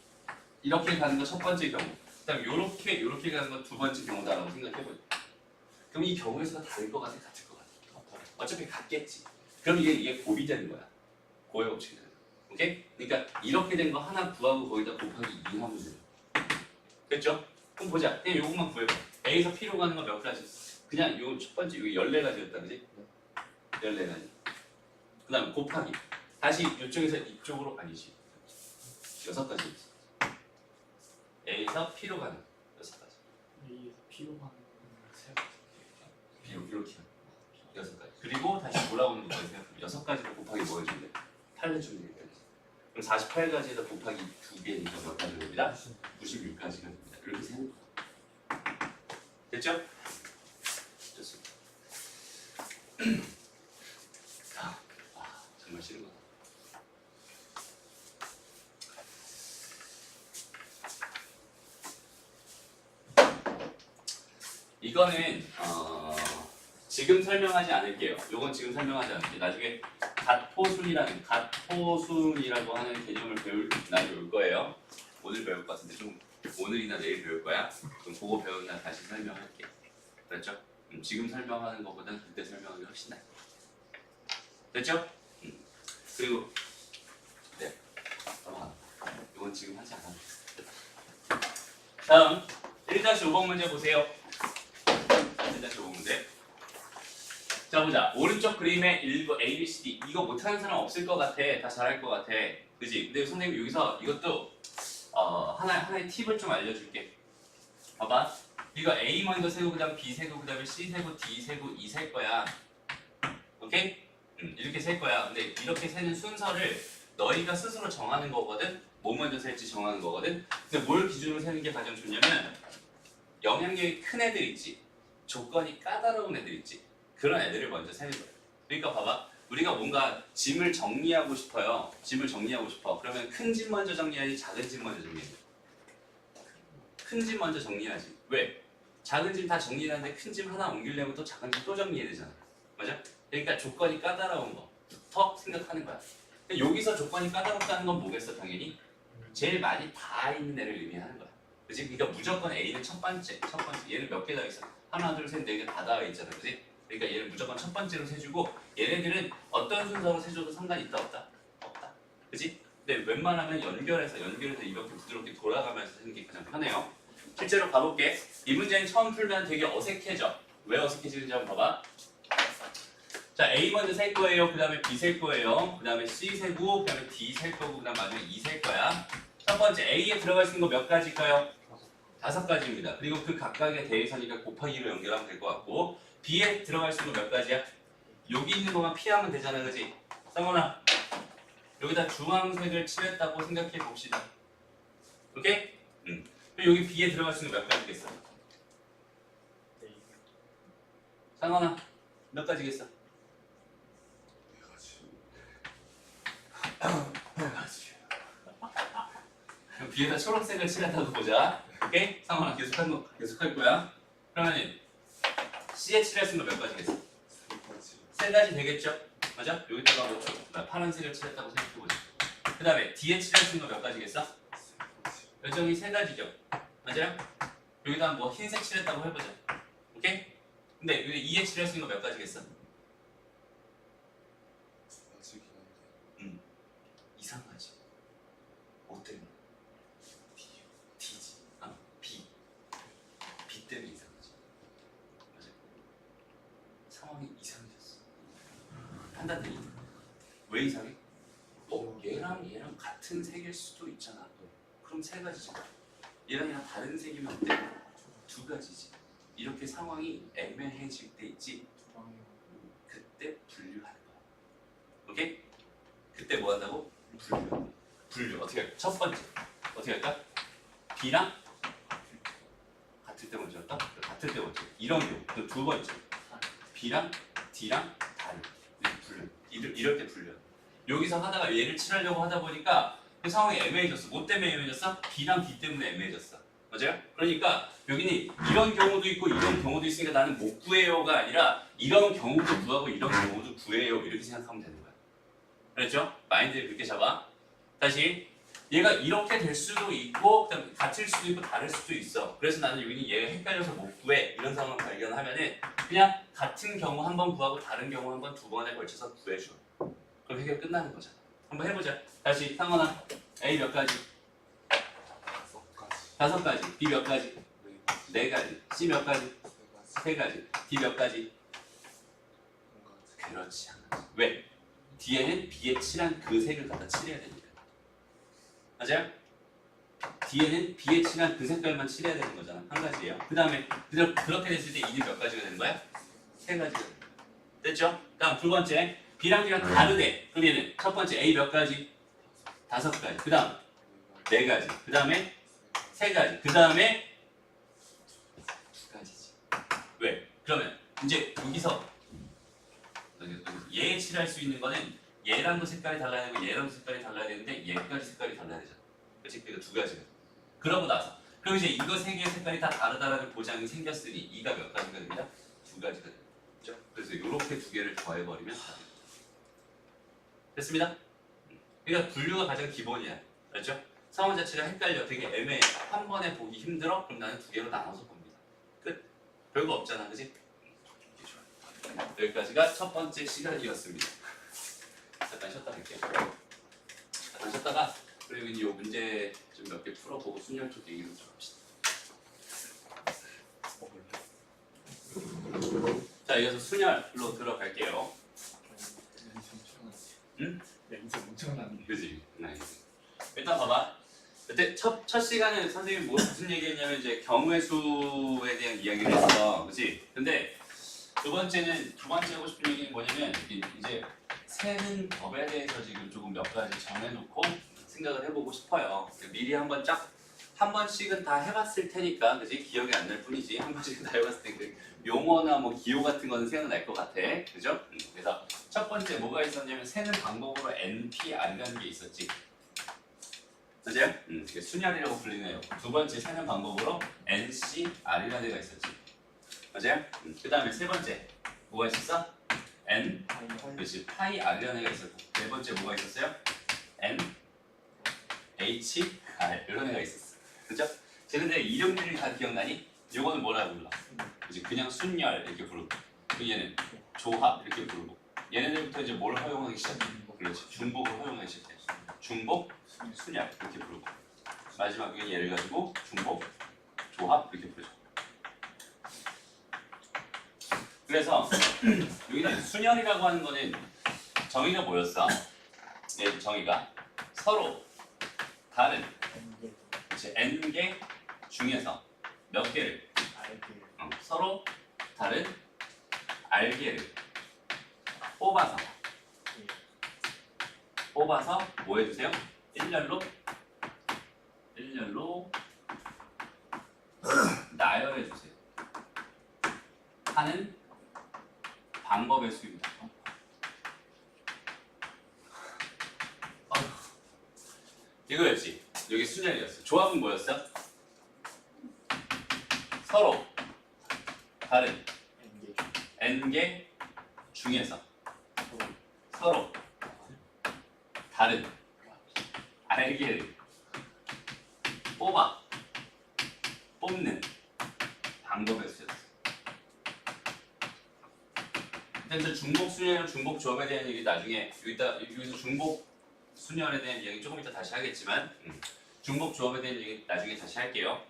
가는 건 첫 번째 경우. 그다음 이렇게 가는 건 두 번째 경우다라고 생각해보죠. 그럼 이 경우의 수가 다를 것 같아, 같을 것 같아? 어차피 같겠지. 그럼 이게 곱이 되는 거야. 고의 법칙이 되는 거야. 오케이? 그러니까 이렇게 된 거 하나 구하고 거기다 곱하기 2 하면 돼요. 됐죠? 그럼 보자. 그냥 요것만 구해봐. A에서 P로 가는 건 몇 가지? 그냥 요 첫 번째 여기 14가지였다, 그지? 14가지. 그 다음 곱하기. 다시 이쪽에서 이쪽으로 아니지. 6가지 있어. A에서 P로 가는 6가지. A에서 P로 가는 거는 세 가지. B로 이렇게 하는 6가지. 그리고 다시 올라오는 것까지 생각하면 6가지를 곱하기 뭐 해주면 돼? 8 해주면 되겠다. 그럼 48가지에다 곱하기 2개니까 몇 가지가 됩니다? 96가지가 됩니다. 이렇게 세는 거야. 됐죠? 좋습니다. 정말 싫은 거다. 이거는 지금 설명하지 않을게요. 이건 지금 설명하지 않을게요. 나중에 갓포순이라고 하는 개념을 배울 날이 올 거예요. 오늘 배울 것 같은데 좀 오늘이나 내일 배울 거야. 그럼 그거 배우는 날 다시 설명할게. 그렇죠? 지금 설명하는 것보다는 그때 설명하는 게 훨씬 나아요. 됐죠? 그리고 네, 이건 지금 하지 않아도 돼. 다음 1-5번 문제 보세요. 1-5번 문제. 자 보자. 오른쪽 그림에 1번 A, B, C, D 이거 못하는 사람 없을 것 같아. 다 잘할 것 같아. 그지? 근데 선생님 여기서 이것도 하나의 팁을 좀 알려줄게. 봐봐. 이거 A 먼저 세고 그다음 B 세고 그다음에 C 세고 D 세고 E 셀 거야. 오케이? 이렇게 셀 거야. 근데 이렇게 세는 순서를 너희가 스스로 정하는 거거든. 뭐 먼저 셀지 정하는 거거든. 근데 뭘 기준으로 세는 게 가장 좋냐면 영향력이 큰 애들 있지. 조건이 까다로운 애들 있지. 그런 애들을 먼저 세는 거야. 그러니까 봐봐. 우리가 뭔가 짐을 정리하고 싶어요. 짐을 정리하고 싶어. 그러면 큰 짐 먼저 정리하지 작은 짐 먼저 정리하지. 큰 짐 먼저 정리하지. 왜? 작은 짐 다 정리하는데 큰 짐 하나 옮기려면 또 작은 짐 또 정리해야 되잖아. 맞아? 그러니까 조건이 까다로운 거부터 생각하는 거야. 여기서 조건이 까다롭다는 건 뭐겠어? 당연히 제일 많이 다 있는 애를 의미하는 거야. 그치? 그러니까 무조건 A는 첫 번째. 얘는 몇 개 다 있어? 하나, 둘, 셋, 네 개 다 닿아 있잖아. 그치? 그러니까 얘는 무조건 첫 번째로 세주고 얘네들은 어떤 순서로 세줘도 상관이 있다 없다? 없다. 그치? 근데 웬만하면 연결해서 이렇게 부드럽게 돌아가면서 세는 게 가장 편해요. 실제로 가볼게. 이 문제는 처음 풀면 되게 어색해져. 왜 어색해지는지 한번 봐봐. 자, A 먼저 셀 거예요. 그 다음에 B 셀 거예요. 그 다음에 C 세고, 그 다음에 D 셀 거고, 그 다음 마지막에 E 셀 거야. 첫 번째 A에 들어갈 수 있는 거 몇 가지일까요? 5가지입니다. 그리고 그 각각에 대해서니까 곱하기로 연결하면 될 것 같고, B에 들어갈 수 있는 거 몇 가지야? 여기 있는 것만 피하면 되잖아, 그지? 상원아, 여기다 주황색을 칠했다고 생각해 봅시다. 오케이? 그럼 여기 B에 들어갈 수 있는 거 몇 가지겠어? 상원아, 몇 가지겠어? 4가지. 그럼 B에다 초록색을 칠했다고 보자. 오케이? 상원아, 계속할 거야. 그러면 C에 칠했으면 몇 가지겠어? 3가지 되겠죠? 맞아? 여기다가 뭐 파란색을 칠했다고 생각해보자. 그 다음에 뒤에 칠할 수 있는 거 몇 가지겠어? 여정이 세 가지죠. 맞아요? 여기다 뭐 흰색 칠했다고 해보자. 오케이? 근데 여기 2에 칠할 수 있는 거 몇 가지겠어? 이상하지. 뭐 때문에? D지. B. B 때문에 이상하지. 맞아. 상황이 이상해졌어. 판단되니? 왜 이상해? 얘랑 같은 색일 수도 있잖아. 그럼 세 가지잖아. 얘랑 다른 색이면 어때? 두 가지지. 이렇게 상황이 애매해질 때 있지. 그때 분류하는 거야. 오케이? 그때 뭐 한다고? 분류. 어떻게 할까? 첫 번째 어떻게 할까? B랑 같을 때 먼저 할까? 같을 때 먼저. 이런 경우. 두 번째 B랑 D랑 다른. 이럴 때 분류. 여기서 하다가 얘를 칠하려고 하다 보니까 그 상황이 애매해졌어. 뭐 때문에 애매해졌어? B랑 B 때문에 애매해졌어. 맞아요? 그러니까 여기는 이런 경우도 있고 이런 경우도 있으니까 나는 못 구해요가 아니라 이런 경우도 구하고 이런 경우도 구해요. 이렇게 생각하면 되는 거야. 그렇죠? 마인드를 그렇게 잡아. 다시 얘가 이렇게 될 수도 있고 그다음에 같을 수도 있고 다를 수도 있어. 그래서 나는 여기는 얘가 헷갈려서 못 구해. 이런 상황을 발견하면은 그냥 같은 경우 한 번 구하고 다른 경우 한 번 두 번에 걸쳐서 구해줘. 그럼 해결 끝나는 거잖아. 한번 해보자. 다시 상원아. A 몇 가지? 5가지. B 몇 가지? 4가지. C 몇 가지? 3가지. D 몇 가지? 그렇지 않아. 왜? D에는 B에 칠한 그 색을 갖다 칠해야 되니까. 맞아요? D에는 B에 칠한 그 색깔만 칠해야 되는 거잖아. 한 가지예요. 그 다음에 그렇게 됐을 때 E는 몇 가지가 되는 거야? 3가지가. 됐죠? 다음 두 번째 B랑 D랑 다르대. 그럼 얘는 첫 번째 A 몇 가지? 5가지. 그 다음 4가지. 그 다음에 3가지. 그 다음에 2가지지. 왜? 그러면 이제 여기서 얘에 칠할 수 있는 거는 얘랑도 색깔이 달라야 되고 얘랑도 색깔이 달라야 되는데 얘까지 색깔이 달라야 되잖아. 그렇지? 그러니까 2가지가. 그러고 나서 그럼 이제 이거 3개의 색깔이 다 다르다라는 보장이 생겼으니 2가 몇 가지가 됩니다? 2가지가 됩니다. 그렇죠? 그래서 이렇게 2개를 더해버리면 다 됩니다. 됐습니다? 그러니까 분류가 가장 기본이야. 그렇죠? 상호 자체가 헷갈려. 되게 애매해. 한 번에 보기 힘들어? 그럼 나는 2개로 나눠서 봅니다. 끝. 별거 없잖아. 그치? 여기까지가 첫 번째 시간이었습니다. 잠깐 쉬었다 할게요. 잠깐 쉬었다가 그리고 이 문제 좀 몇 개 풀어보고 순열 쪽 얘기로 들어갑시다. 자, 이어서 순열로 들어갈게요. 응? 인생 엄청나네. 그지? 일단 봐봐. 그때 첫 시간에 선생님이 무슨 얘기했냐면 이제 경우의 수에 대한 이야기를 했어. 그지? 근데 두 번째 하고 싶은 얘기는 뭐냐면 이제 세는 법에 대해서 지금 조금 몇 가지 정해놓고 생각을 해보고 싶어요. 미리 한 번씩은 다 해봤을 테니까, 그지? 기억이 안 날 뿐이지. 한 번씩은 다 해봤을 테니까 용어나 뭐 기호 같은 거는 생각날 것 같아. 그죠? 그래서 첫 번째 뭐가 있었냐면 세는 방법으로 NPR이라는 게 있었지. 맞아요? 그게 순열이라고 불리네요. 두 번째 세는 방법으로 NCR이라는 데가 있었지. 맞아요? 그 다음에 세 번째 뭐가 있었어? N 그렇지 파이 R이라는 애가 있었고 네 번째 뭐가 있었어요? N H R 이런 애가 있었어. 그죠? 근데 이름들이 다 기억나니? 요거는 뭐라고 불러? 그치? 그냥 순열 이렇게 부르고 얘는 조합 이렇게 부르고 얘네들부터 이제 뭘 허용하기 시작해? 그렇지 중복을 허용하기 시작해. 중복, 순열 이렇게 부르고 마지막에 얘를 가지고 중복, 조합 이렇게 부르죠. 그래서 여기는 순열이라고 하는 거는 정의가 뭐였어? 네, 정의가 서로 다른 n개 중에서 몇 개를 서로 다른 r개를 뽑아서 뭐 해주세요? 일렬로 나열해 주세요. 하는 방법의 수입니다. 이거였지. 여기 순열이었어. 조합은 뭐였어? 서로 다른 n개 중에서 서로 다른 알게를 뽑는 방법의 수였어. 일단 중복 순열이랑 중복 조합에 대한 얘기 나중에 여기서 중복 순열에 대한 얘기 조금 이따 다시 하겠지만 중복 조합에 대한 얘기 나중에 다시 할게요.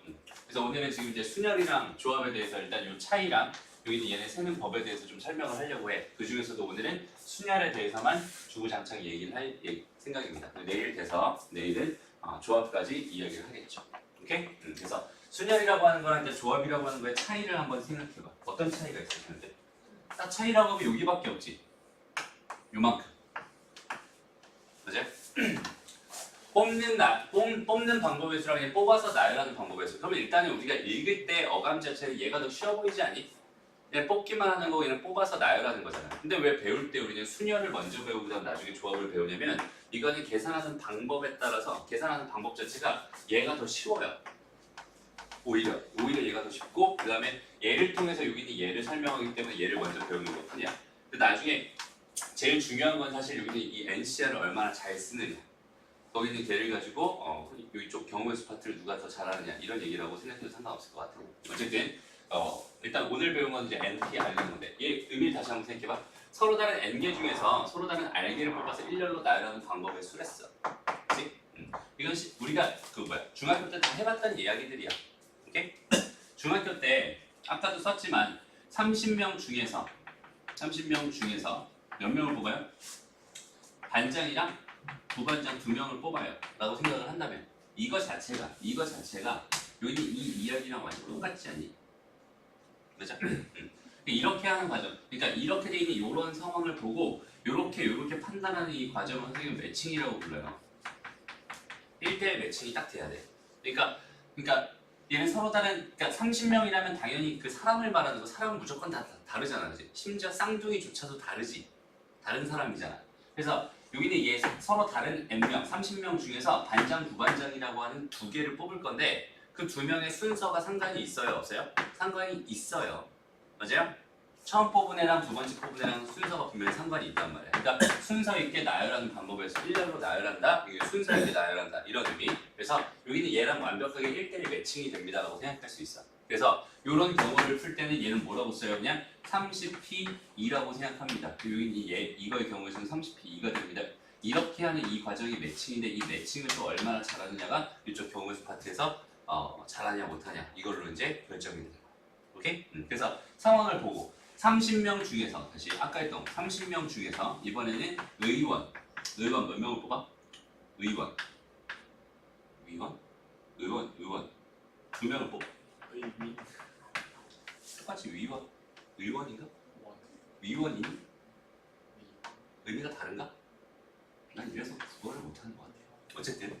그래서 오늘은 지금 이제 순열이랑 조합에 대해서 일단 이 차이랑 여기 얘네 세는 법에 대해서 좀 설명을 하려고 해. 그 중에서도 오늘은 순열에 대해서만 주구장창 얘기를 할 생각입니다. 내일 돼서 내일은 조합까지 이야기를 하겠죠. 오케이? 그래서 순열이라고 하는 거랑 이제 조합이라고 하는 거의 차이를 한번 생각해봐. 어떤 차이가 있을 텐데? 딱 차이라고 하면 여기밖에 없지. 요만큼. 맞아요? 뽑는 방법의 수랑 그냥 뽑아서 나열하는 방법의 수. 그러면 일단은 우리가 읽을 때 어감 자체는 얘가 더 쉬워 보이지 않니? 그냥 뽑기만 하는 거 그냥 뽑아서 나열하는 거잖아. 근데 왜 배울 때 우리는 순열을 먼저 배우고 그다음 나중에 조합을 배우냐면 이거는 계산하는 방법에 따라서 계산하는 방법 자체가 얘가 더 쉬워요. 오히려 얘가 더 쉽고 그 다음에 얘를 통해서 여기는 얘를 설명하기 때문에 얘를 먼저 배우는 것 뿐이야. 근데 나중에 제일 중요한 건 사실 여기는 이 NCR을 얼마나 잘 쓰느냐. 거기는 걔를 가지고 이쪽 경우의 수 파트를 누가 더 잘하느냐 이런 얘기라고 생각해도 상관없을 것 같아요. 어쨌든 일단 오늘 배운 건 이제 NP, R인 건데 얘 의미를 다시 한번 생각해봐. 서로 다른 N개 중에서 서로 다른 R개를 뽑아서 일렬로 나열하는 방법의 수랬어. 그치? 이건 우리가 중학교 때 다 해봤던 이야기들이야. 오케이? 중학교 때 아까도 썼지만 30명 중에서 몇 명을 뽑아요? 반장이랑 부반장 2명을 뽑아요 라고 생각을 한다면 이거 자체가 여기 이 이야기랑 완전 똑같지 않니? 그죠? 이렇게 하는 과정, 그러니까 이렇게 돼 있는 이런 상황을 보고 요렇게 판단하는 이 과정을 선생님 매칭이라고 불러요. 1대1 매칭이 딱 돼야 돼. 그러니까 얘는 서로 다른, 그러니까 30명이라면 당연히 그 사람을 말하는 거 사람은 무조건 다 다르잖아, 그지? 심지어 쌍둥이조차도 다르지. 다른 사람이잖아. 그래서 여기는 얘 서로 다른 n명, 30명 중에서 반장, 부반장이라고 하는 2개를 뽑을 건데 그 2명의 순서가 상관이 있어요, 없어요? 상관이 있어요. 맞아요? 처음 뽑은 애랑 두 번째 뽑은 애랑 순서가 분명히 상관이 있단 말이야. 그러니까 순서 있게 나열하는 방법에서 1렬로 나열한다, 이게 순서 있게 나열한다 이런 의미. 그래서 여기는 얘랑 완벽하게 1대1 매칭이 됩니다라고 생각할 수 있어. 그래서 이런 경우를 풀 때는 얘는 뭐라고 써요? 그냥 30P2라고 생각합니다. 여기는 이거의 경우에서는 30P2가 됩니다. 이렇게 하는 이 과정이 매칭인데 이 매칭을 또 얼마나 잘하느냐가 이쪽 경우수 파트에서 잘하냐 못하냐 이걸로 이제 결정이 됩니다. 오케이? 그래서 상황을 보고 30명 중에서 다시 아까 했던 30명 중에서 이번에는 의원 몇 명을 뽑아? 의원 2명을 뽑아. 의미 똑같이 의원인가? 원 위원이니? 위 의미가 다른가? 난 이래서 그거를 못하는 것 같아요. 어쨌든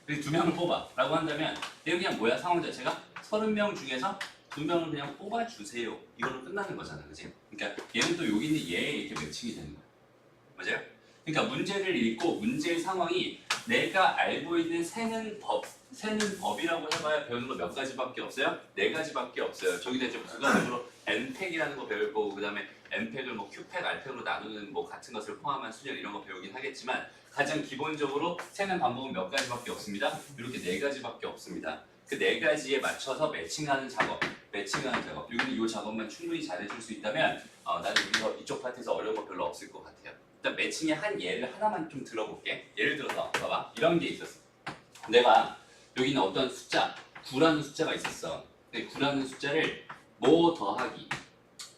그래서 2명을 뽑아 라고 한다면 얘는 그냥 뭐야 상황 자체가 30명 중에서 2명을 그냥 뽑아주세요 이걸로 끝나는 거잖아, 그치? 그러니까 얘는 또 여기 있는 얘에 이렇게 매칭이 되는 거야. 맞아요? 그러니까 문제를 읽고 문제의 상황이 내가 알고 있는 세는 법이라고 해봐야 배우는 거 몇 가지밖에 없어요? 4가지밖에 없어요. 저기다 이제 부가적으로 n팩이라는 거 배울 거고 그 다음에 n팩을 뭐 q팩, r팩으로 나누는 뭐 같은 것을 포함한 수열 이런 거 배우긴 하겠지만 가장 기본적으로 세는 방법은 몇 가지밖에 없습니다. 이렇게 4가지밖에 없습니다. 그 4가지에 맞춰서 매칭하는 작업. 여기는 이 작업만 충분히 잘해줄 수 있다면 나는 여기서 이쪽 파트에서 어려운 거 별로 없을 것 같아요. 일단 매칭의 한 예를 하나만 좀 들어볼게. 예를 들어서 봐봐. 이런 게 있었어. 내가 여기는 어떤 숫자 9라는 숫자가 있었어. 근데 9라는 숫자를 뭐 더하기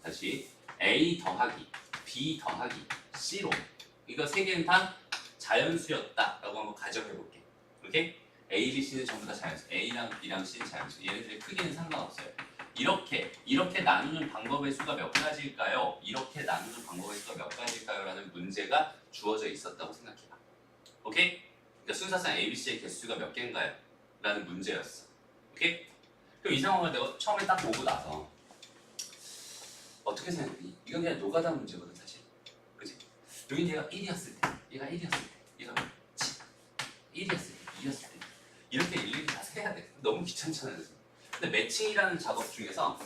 다시 A 더하기 B 더하기 C로 이거 3개는 다 자연수였다 라고 한번 가정해볼게. 오케이? A, B, C는 전부 다 자연수. A랑 B랑 C는 자연수. 얘네들의 크기는 상관없어요. 이렇게 나누는 방법의 수가 몇 가지일까요? 이렇게 나누는 방법의 수가 몇 가지일까요? 라는 문제가 주어져 있었다고 생각해봐. 오케이? 그러니까 순서상 A, B, C의 개수가 몇 개인가요? 라는 문제였어. 오케이? 그럼 이 상황을 내가 처음에 딱 보고 나서 어떻게 생각해? 이건 그냥 노가다 문제거든 사실. 그치? 여긴 얘가 1이었을 때, 얘가 1이었을 때, 얘가 1이었을 때, 2였을 때 이렇게 일일이 다 세야 돼. 너무 귀찮잖아요. 근데 매칭이라는 작업 중에서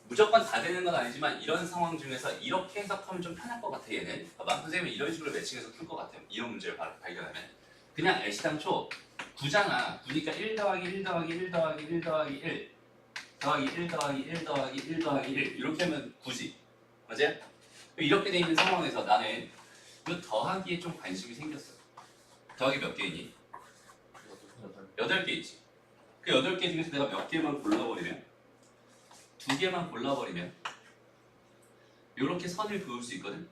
무조건 다 되는 건 아니지만 이런 상황 중에서 이렇게 해석하면 좀 편할 것 같아 얘는. 봐봐. 선생님은 이런 식으로 매칭해서 풀 것 같아요. 이런 문제를 발견하면. 그냥 애시당초 9잖아. 9니까 1 더하기 1 더하기 1 더하기 1 더하기 1 더하기 1 더하기 1 더하기 1 더하기 1 이렇게 하면 9지. 맞아요? 이렇게 돼 있는 상황에서 나는 이 더하기에 좀 관심이 생겼어. 더하기 몇 개이니? 8개 있지. 그 8개 중에서 내가 몇 개만 골라버리면 2개만 골라버리면 이렇게 선을 그을 수 있거든?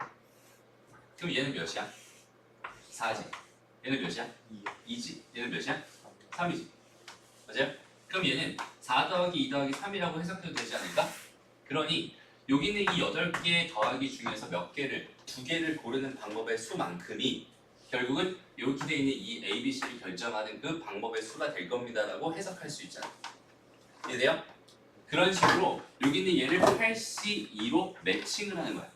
그럼 얘는 몇이야? 4지. 얘는 몇이야? 2지. 얘는 몇이야? 3이지. 맞아요? 그럼 얘는 4 더하기 2 더하기 3이라고 해석해도 되지 않을까? 그러니 여기 있는 이 8개 더하기 중에서 몇 개를 2개를 고르는 방법의 수만큼이 결국은 이렇게 돼 있는 이 A, B, C를 결정하는 그 방법의 수가 될 겁니다라고 해석할 수 있잖아. 이해돼요? 그런 식으로 여기 있는 얘를 8C2로 매칭을 하는 거야.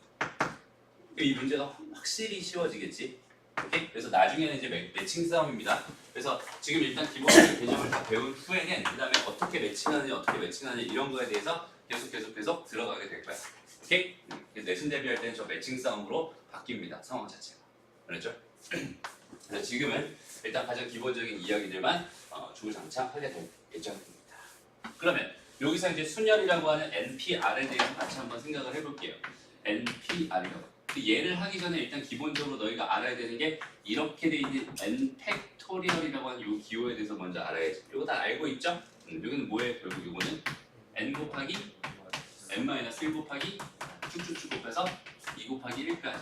이 문제가 확실히 쉬워지겠지. 오케이? 그래서 나중에는 이제 매칭 싸움입니다. 그래서 지금 일단 기본적인 개념을 다 배운 후에는 그 다음에 어떻게 매칭하느냐 이런 거에 대해서 계속 들어가게 될 거야. 오케이? 내신 대비할 때는 저 매칭 싸움으로 바뀝니다. 상황 자체가. 그렇죠? 그래서 지금은 일단 가장 기본적인 이야기들만 주구장창 하게 될 예정입니다. 그러면 여기서 이제 순열이라고 하는 NPR에 대해서 같이 한번 생각을 해볼게요. NPR이라고. 얘를 하기 전에 일단 기본적으로 너희가 알아야 되는 게 이렇게 돼 있는 n 팩토리얼이라고 하는 이 기호에 대해서 먼저 알아야지. 이거 다 알고 있죠? 여기는 뭐예요? 결국 이거는 n 곱하기 n-1 곱하기 쭉쭉쭉 곱해서 2 곱하기 1까지.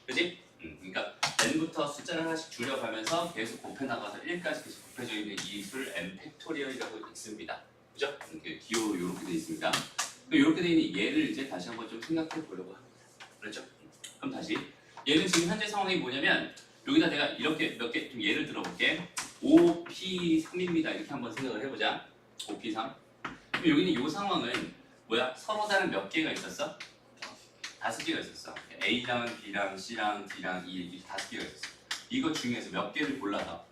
그지? 그러니까 n부터 숫자를 하나씩 줄여가면서 계속 곱해나가서 1까지 계속 곱해져 있는 이 수를 n 팩토리얼이라고 읽습니다. 그죠? 기호로 이렇게 돼 있습니다. 이렇게 돼 있는 얘를 이제 다시 한번 좀 생각해 보려고 합니다. 그렇죠? 그럼 다시 얘는 지금 현재 상황이 뭐냐면 여기다 내가 이렇게 몇 개 좀 예를 들어볼게. 5P3입니다. 이렇게 한번 생각을 해보자. 5P3. 그럼 여기는 이 상황은 뭐야? 서로 다른 몇 개가 있었어? 5개가 있었어. A랑 B랑 C랑 D랑 E 이렇게 5개가 있었어. 이거 중에서 몇 개를 골라서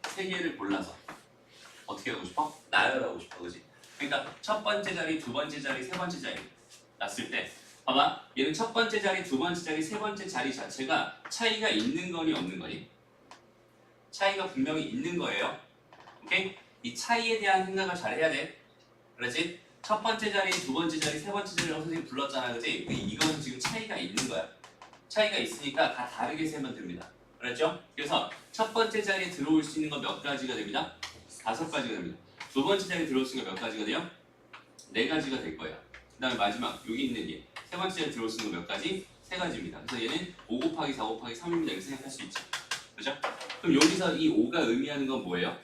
3개를 골라서 어떻게 하고 싶어? 나열하고 싶어, 그지? 그러니까 첫 번째 자리, 두 번째 자리, 세 번째 자리 놨을 때 봐봐, 얘는 첫 번째 자리, 두 번째 자리, 세 번째 자리 자체가 차이가 있는 거니 없는 거니? 차이가 분명히 있는 거예요. 오케이? 이 차이에 대한 생각을 잘 해야 돼. 그렇지? 첫 번째 자리, 두 번째 자리, 세 번째 자리라고 선생님 불렀잖아, 그지? 이거는 지금 차이가 있는 거야. 차이가 있으니까 다 다르게 세면 됩니다. 그렇죠? 그래서 첫 번째 자리에 들어올 수 있는 건 몇 가지가 됩니다? 5가지가 됩니다. 두 번째 자리에 들어올 수 있는 건 몇 가지가 돼요? 4가지가 될 거예요. 그 다음에 마지막 여기 있는 얘 세 번째 자리에 들어올 수 있는 건 몇 가지? 3가지입니다. 그래서 얘는 5 곱하기 4 곱하기 3입니다. 이렇게 생각할 수 있죠. 그렇죠? 그럼 여기서 이 5가 의미하는 건 뭐예요?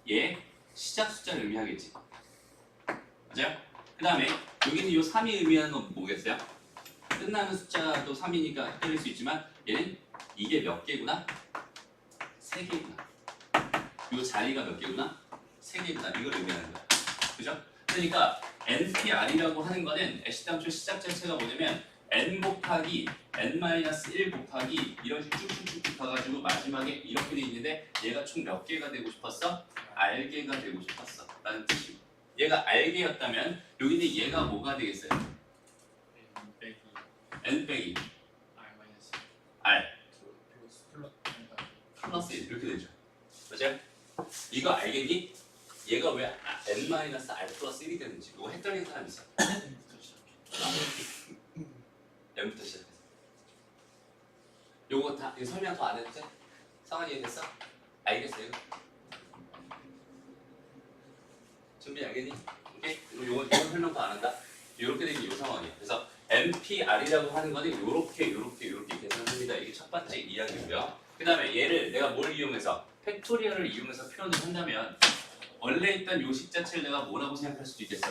얘 시작 숫자를 의미하겠지. 맞아요? 그 다음에 여기는 이 3이 의미하는 건 뭐겠어요? 끝나는 숫자도 3이니까 헷갈릴 수 있지만 얘는 이게 몇 개구나? 3개구나. 이 자리가 몇 개구나? 3개구나. 이걸 의미하는 거야. 그죠? 그러니까 NPR이라고 하는 거는 애시당초 시작 자체가 뭐냐면 n 곱하기 n-1 곱하기 이런 식으로 쭉쭉쭉 가가지고 마지막에 이렇게 돼 있는데 얘가 총 몇 개가 되고 싶었어? R개가 되고 싶었어 라는 뜻이고, 얘가 R개였다면 여기는 얘가 뭐가 되겠어요? n 빼기 R 플러스 1 이렇게 되죠. 맞아요? 이거 알겠니? 얘가 왜 n-r 플러스 1이 되는지 이거 헷갈리는 사람 있어? n부터 시작해서 요거 다 이거 설명 더 안 해도 돼? 상황이 이해됐어? 알겠어요? 준비 알겠니? 오케이? 요거 설명 더 안 한다? 요렇게 되면 요 상황이야. 그래서 NPR이라고 하는 거는 요렇게 계산합니다. 이게 첫 번째 이야기고요. 그 다음에 얘를 내가 뭘 이용해서 팩토리얼을 이용해서 표현을 한다면 원래 있던 요식 자체를 내가 뭐라고 생각할 수도 있겠어.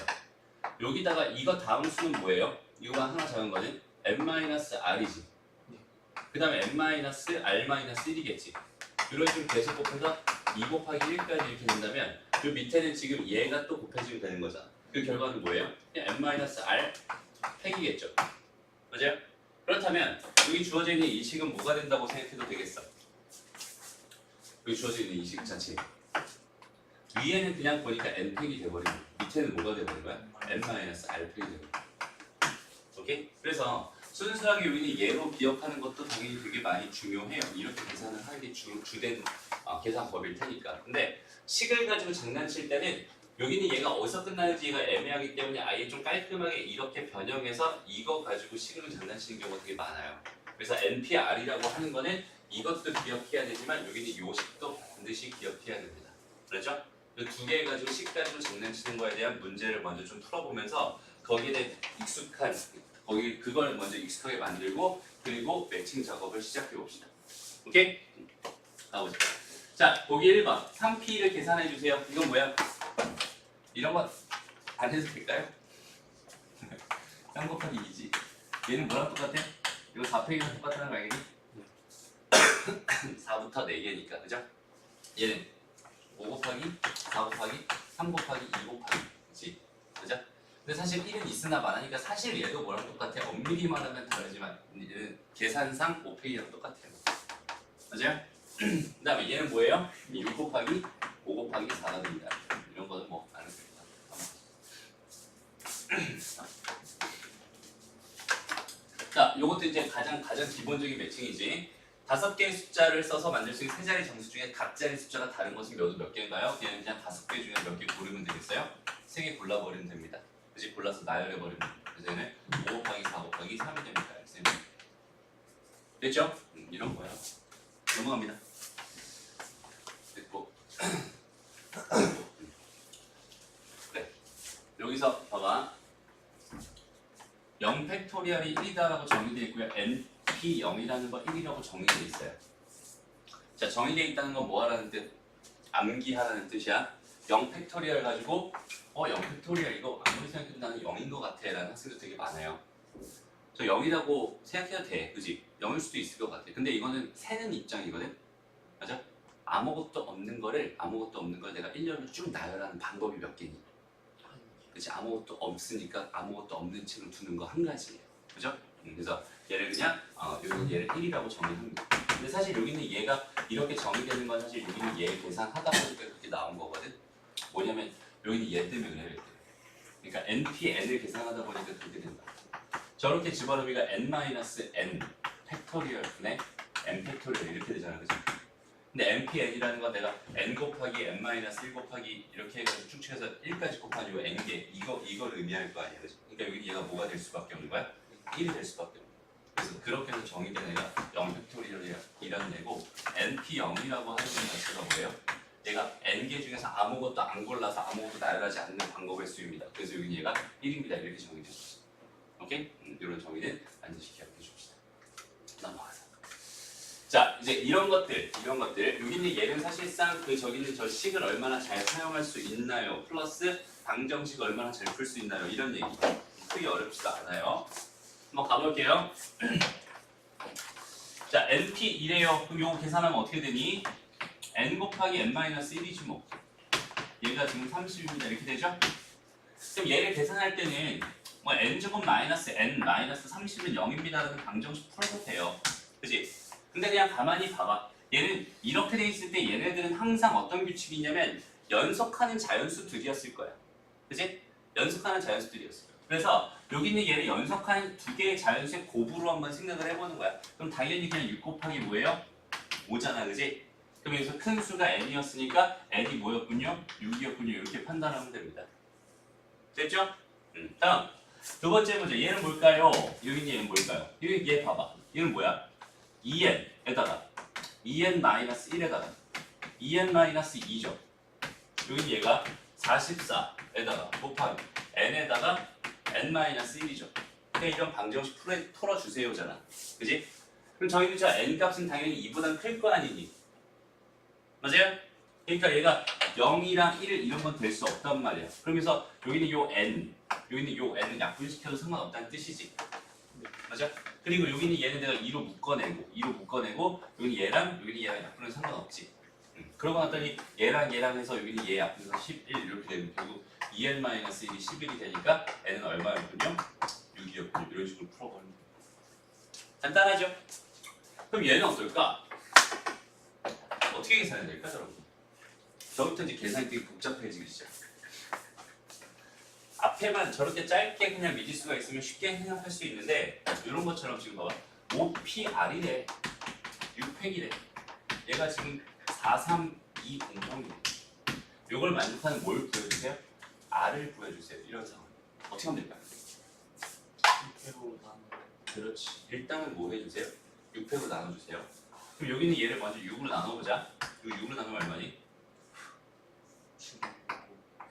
여기다가 이거 다음 수는 뭐예요? 이거가 하나 작은 거는 n-r이지. 그 다음에 n-r-1이겠지. 이런 식으로 계속 곱해서 2 곱하기 1까지 이렇게 된다면 이 밑에는 지금 얘가 또 곱해지면 되는 거잖아. 그 결과는 뭐예요? 그냥 n-r 팩이겠죠. 맞아요? 그렇다면 여기 주어져 있는 이 식은 뭐가 된다고 생각해도 되겠어. 여기 주어져 있는 이 식 자체 위에는 그냥 보니까 n팩이 돼버리고 밑에는 뭐가 돼버린 거야? n-r팩이 돼버린 거야. 오케이? 그래서 순수하게 여기는 얘로 기억하는 것도 당연히 되게 많이 중요해요. 이렇게 계산을 하는 게 주된 계산법일 테니까. 근데 식을 가지고 장난칠 때는 여기는 얘가 어디서 끝나는지가 애매하기 때문에 아예 좀 깔끔하게 이렇게 변형해서 이거 가지고 식으로 장난치는 경우가 되게 많아요. 그래서 NPR이라고 하는 거는 이것도 기억해야 되지만 여기는 요식도 반드시 기억해야 됩니다. 그렇죠? 이 두 개 가지고 식 가지고 장난치는 거에 대한 문제를 먼저 좀 풀어보면서 거기에 대해 익숙한 그걸 먼저 익숙하게 만들고 그리고 매칭 작업을 시작해 봅시다. 오케이? 가보자. 자, 보기 1번 3P를 계산해 주세요. 이건 뭐야? 이런 거 안 해도 될까요? 3 곱하기 2지. 얘는 뭐랑 똑같아? 이거 4팩이랑 똑같다는 거 알겠니? 4부터 4개니까, 그죠? 얘는 5 곱하기 4 곱하기 3 곱하기 2 곱하기 그치? 그죠? 근데 사실 1은 있으나 마나니까 사실 얘도 뭐랑 똑같아? 엄밀히만 하면 다르지만 얘는 계산상 5팩이랑 똑같아요. 맞아요? 그 다음에 얘는 뭐예요? 6 곱하기 5 곱하기 4가 됩니다. 이런 거는 뭐 안 해도 됩니다. 자, 요것도 이제 가장 기본적인 매칭이지. 5개의 숫자를 써서 만들 수 있는 세 자리 정수 중에 각 자리 숫자가 다른 것은 몇 개인가요? 얘는 그냥 5개 중에 몇 개 고르면 되겠어요? 3개 골라버리면 됩니다. 그치? 골라서 나열해버리면 됩니다. 그래서 얘는 5 곱하기 4 곱하기 3이 됩니다. 됐죠? 이런 거야. 넘어갑니다. 됐고. 그래. 여기서 봐봐. 0 팩토리얼이 1이다라고 정의되어 있고요. NP0이라는 거 1이라고 정의되어 있어요. 자, 정의되어 있다는 건 뭐 하라는 뜻? 암기하라는 뜻이야. 0 팩토리얼 가지고 0 팩토리얼 이거 아무리 생각해도 나는 0인 것 같아 라는 학생도 되게 많아요. 저 0이라고 생각해도 돼. 그지? 0일 수도 있을 것 같아. 근데 이거는 세는 입장이거든? 맞아? 아무것도 없는 걸 내가 1년을 쭉 나열하는 방법이 몇 개니? 그치? 아무것도 없으니까 아무것도 없는 층을 두는 거 한 가지예요. 그죠? 그래서 얘를 그냥 여기는 얘를 1이라고 정의합니다. 근데 사실 여기는 얘가 이렇게 정의되는 건 사실 여기는 얘 계산하다 보니까 그렇게 나온 거거든. 뭐냐면 여기는 얘 때문에 그래. 그러니까 NPN을 계산하다 보니까 그렇게 된다. 저렇게 집어넣으니까 n-n 팩토리얼 분의 n 팩토리얼 이렇게 되잖아. 그죠? 근데 NPN이라는 건 내가 n 곱하기 n-1 곱하기 이렇게 해가지고 쭉쭉해서 1까지 곱하니 요 n개 이걸 의미할 거 아니야. 그죠? 그러니까 여기 얘가 뭐가 될 수밖에 없는 거야? 1이 될 수밖에 없는 거야. 그래서 그렇게 해서 정의된 애가 0 팩토리얼이라는 애고 NP0이라고 하는 것 자체가 뭐예요? 얘가 n개 중에서 아무것도 안 골라서 아무것도 나열하지 않는 방법의 수입니다. 그래서 여기는 얘가 1입니다. 이렇게 정의됐어. 오케이? 이런 정의는 반드시 기억해 줍시다. 넘어가서. 자, 이제 이런 것들 여기 있는 얘는 사실상 저기 있는 저 식을 얼마나 잘 사용할 수 있나요? 플러스 방정식을 얼마나 잘 풀 수 있나요? 이런 얘기. 크게 어렵지도 않아요. 한번 가볼게요. 자, NP2래요. 그럼 요거 계산하면 어떻게 되니? n 곱하기 n-1이지 뭐. 얘가 지금 30입니다. 이렇게 되죠? 그럼 얘를 계산할 때는 뭐 n제곱 마이너스 n 마이너스 30은 0입니다라는 방정식 풀어도 돼요. 그치? 근데 그냥 가만히 봐봐. 얘는 이렇게 돼 있을 때 얘네들은 항상 어떤 규칙이 있냐면 연속하는 자연수들이었을 거야. 그치? 연속하는 자연수들이었을 거야. 그래서 여기 있는 얘를 연속하는 두 개의 자연수의 곱으로 한번 생각을 해보는 거야. 그럼 당연히 그냥 6 곱하기 뭐예요? 5잖아. 그치? 그럼 여기서 큰 수가 n이었으니까 n이 뭐였군요? 6이었군요. 이렇게 판단하면 됩니다. 됐죠? 다음 두 번째 문제. 얘는 뭘까요? 여기 있는 얘는 뭘까요? 얘 봐봐. 얘는 뭐야? 2n에다가 2n-1에다가 2n-2죠. 여기 얘가 44에다가 곱하기 n에다가 n-1이죠. 그러니까 이런 방정식 풀어주세요잖아. 그지? 그럼 저희는 저 n 값은 당연히 2보다 클 거 아니니? 맞아요? 그러니까 얘가 0이랑 1 이런 건 될 수 없단 말이야. 그러면서 여기는 요 n은 약분시켜도 상관없다는 뜻이지. 맞아? 그리고 여기는 얘는 내가 2로 묶어내고 여기는 얘랑 약분은 상관없지. 그러고 났더니 얘랑 해서 여기는 얘 약분해서 11 이렇게 되면 결국 2n-1이 11이 되니까 n은 얼마였군요? 6이었군요. 이런 식으로 풀어버리면 간단하죠? 그럼 얘는 어떨까? 어떻게 계산해야 될까, 여러분? 저부터 이제 계산이 되게 복잡해지기 시작. 앞에만 저렇게 짧게 그냥 미지수가 있으면 쉽게 생각할 수 있는데 이런 것처럼 지금 봐봐. 5PR이래. 6팩이래. 얘가 지금 4320 요걸 만족하는 뭘 구해주세요? R을 구해주세요. 이런 상황 어떻게 하면 될까요? 6회로 나눠. 그렇지. 일단은 뭐 해주세요? 600으로 나눠주세요. 그럼 여기는 얘를 먼저 6으로 나눠보자. 이거 6으로 나누면 얼마니?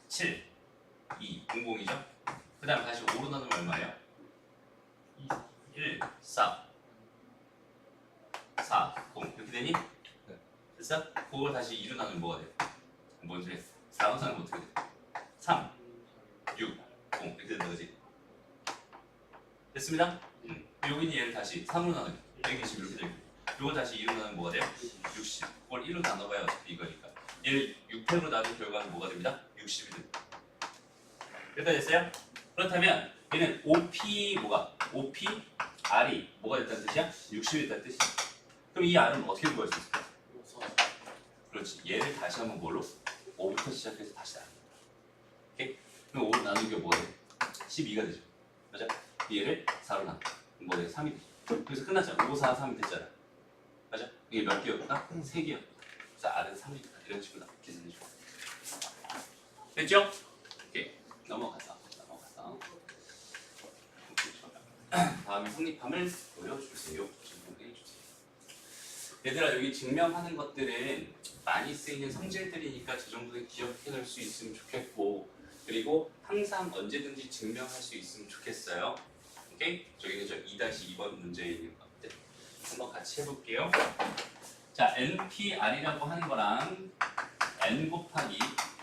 7 2 00이죠? 그 다음 다시 5로 나누면 얼마예요? 2, 4. 1 4 4 0 이렇게 되니? 됐어? 그걸 다시 2로 나누면 뭐가 돼? 뭔 소리야? 4로 나누면 어떻게 돼? 3 6 0 이렇게 된다 그지? 됐습니다? 여기는 얘를 다시 3으로 나누면 120 이렇게 되고 이거 다시 2로 나누면 뭐가 돼요? 60 그걸 1로 나눠봐야 어차피 이거니까 얘를 6팩으로 나눈 결과는 뭐가 됩니다? 60이 됩니다. 여기까지 됐어요? 그렇다면 얘는 OP 뭐가? OP R이 뭐가 됐다는 뜻이야? 60이 됐다는 뜻이야. 그럼 이 R은 어떻게 구할 수 있을까? 그렇지. 얘를 다시 한번 뭘로? 5부터 시작해서 다시 나누는 거야. 오케이? 그럼 5로 나누는 게 뭐가 돼? 12가 되죠. 맞아? 얘를 4로 나누 뭐 돼? 3이 되죠. 그래서 끝났잖아. 5, 4, 3이 됐잖아. 맞아? 이게 몇 개였다? 3개였다. 그래서 R은 3이다. 이런 식으로 계산해 줘. 됐죠? 오케이. 넘어가서. 다음에 성립함을 보여주세요. 증명해 주세요. 얘들아 여기 증명하는 것들은 많이 쓰이는 성질들이니까 저 정도는 기억해 놓을 수 있으면 좋겠고 그리고 항상 언제든지 증명할 수 있으면 좋겠어요. 오케이? 저기는 저 2-2번 문제에 있는 것들 한번 같이 해볼게요. 자, NPR이라고 하는 거랑 N 곱하기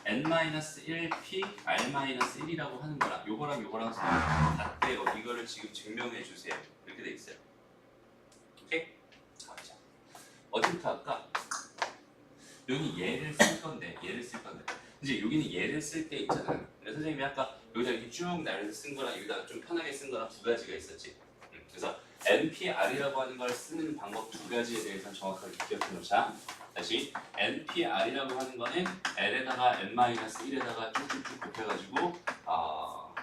N-1P R-1이라고 하는 거랑 요거랑 같대요. 이거를 지금 증명해 주세요. 이렇게 돼 있어요. 오케이? 가보자. 어디부터 할까? 여기 얘를 쓸 건데 이제 여기는 얘를 쓸 때 있잖아. 근데 선생님이 아까 여기다 이렇게 쭉 나열해서 쓴 거랑 여기다가 좀 편하게 쓴 거랑 두 가지가 있었지. 그래서 NPR이라고 하는 걸 쓰는 방법 두 가지에 대해서 정확하게 기억해 놓자. 다시 NPR이라고 하는 거는 L에다가 N-1에다가 쭉쭉쭉 곱해가지고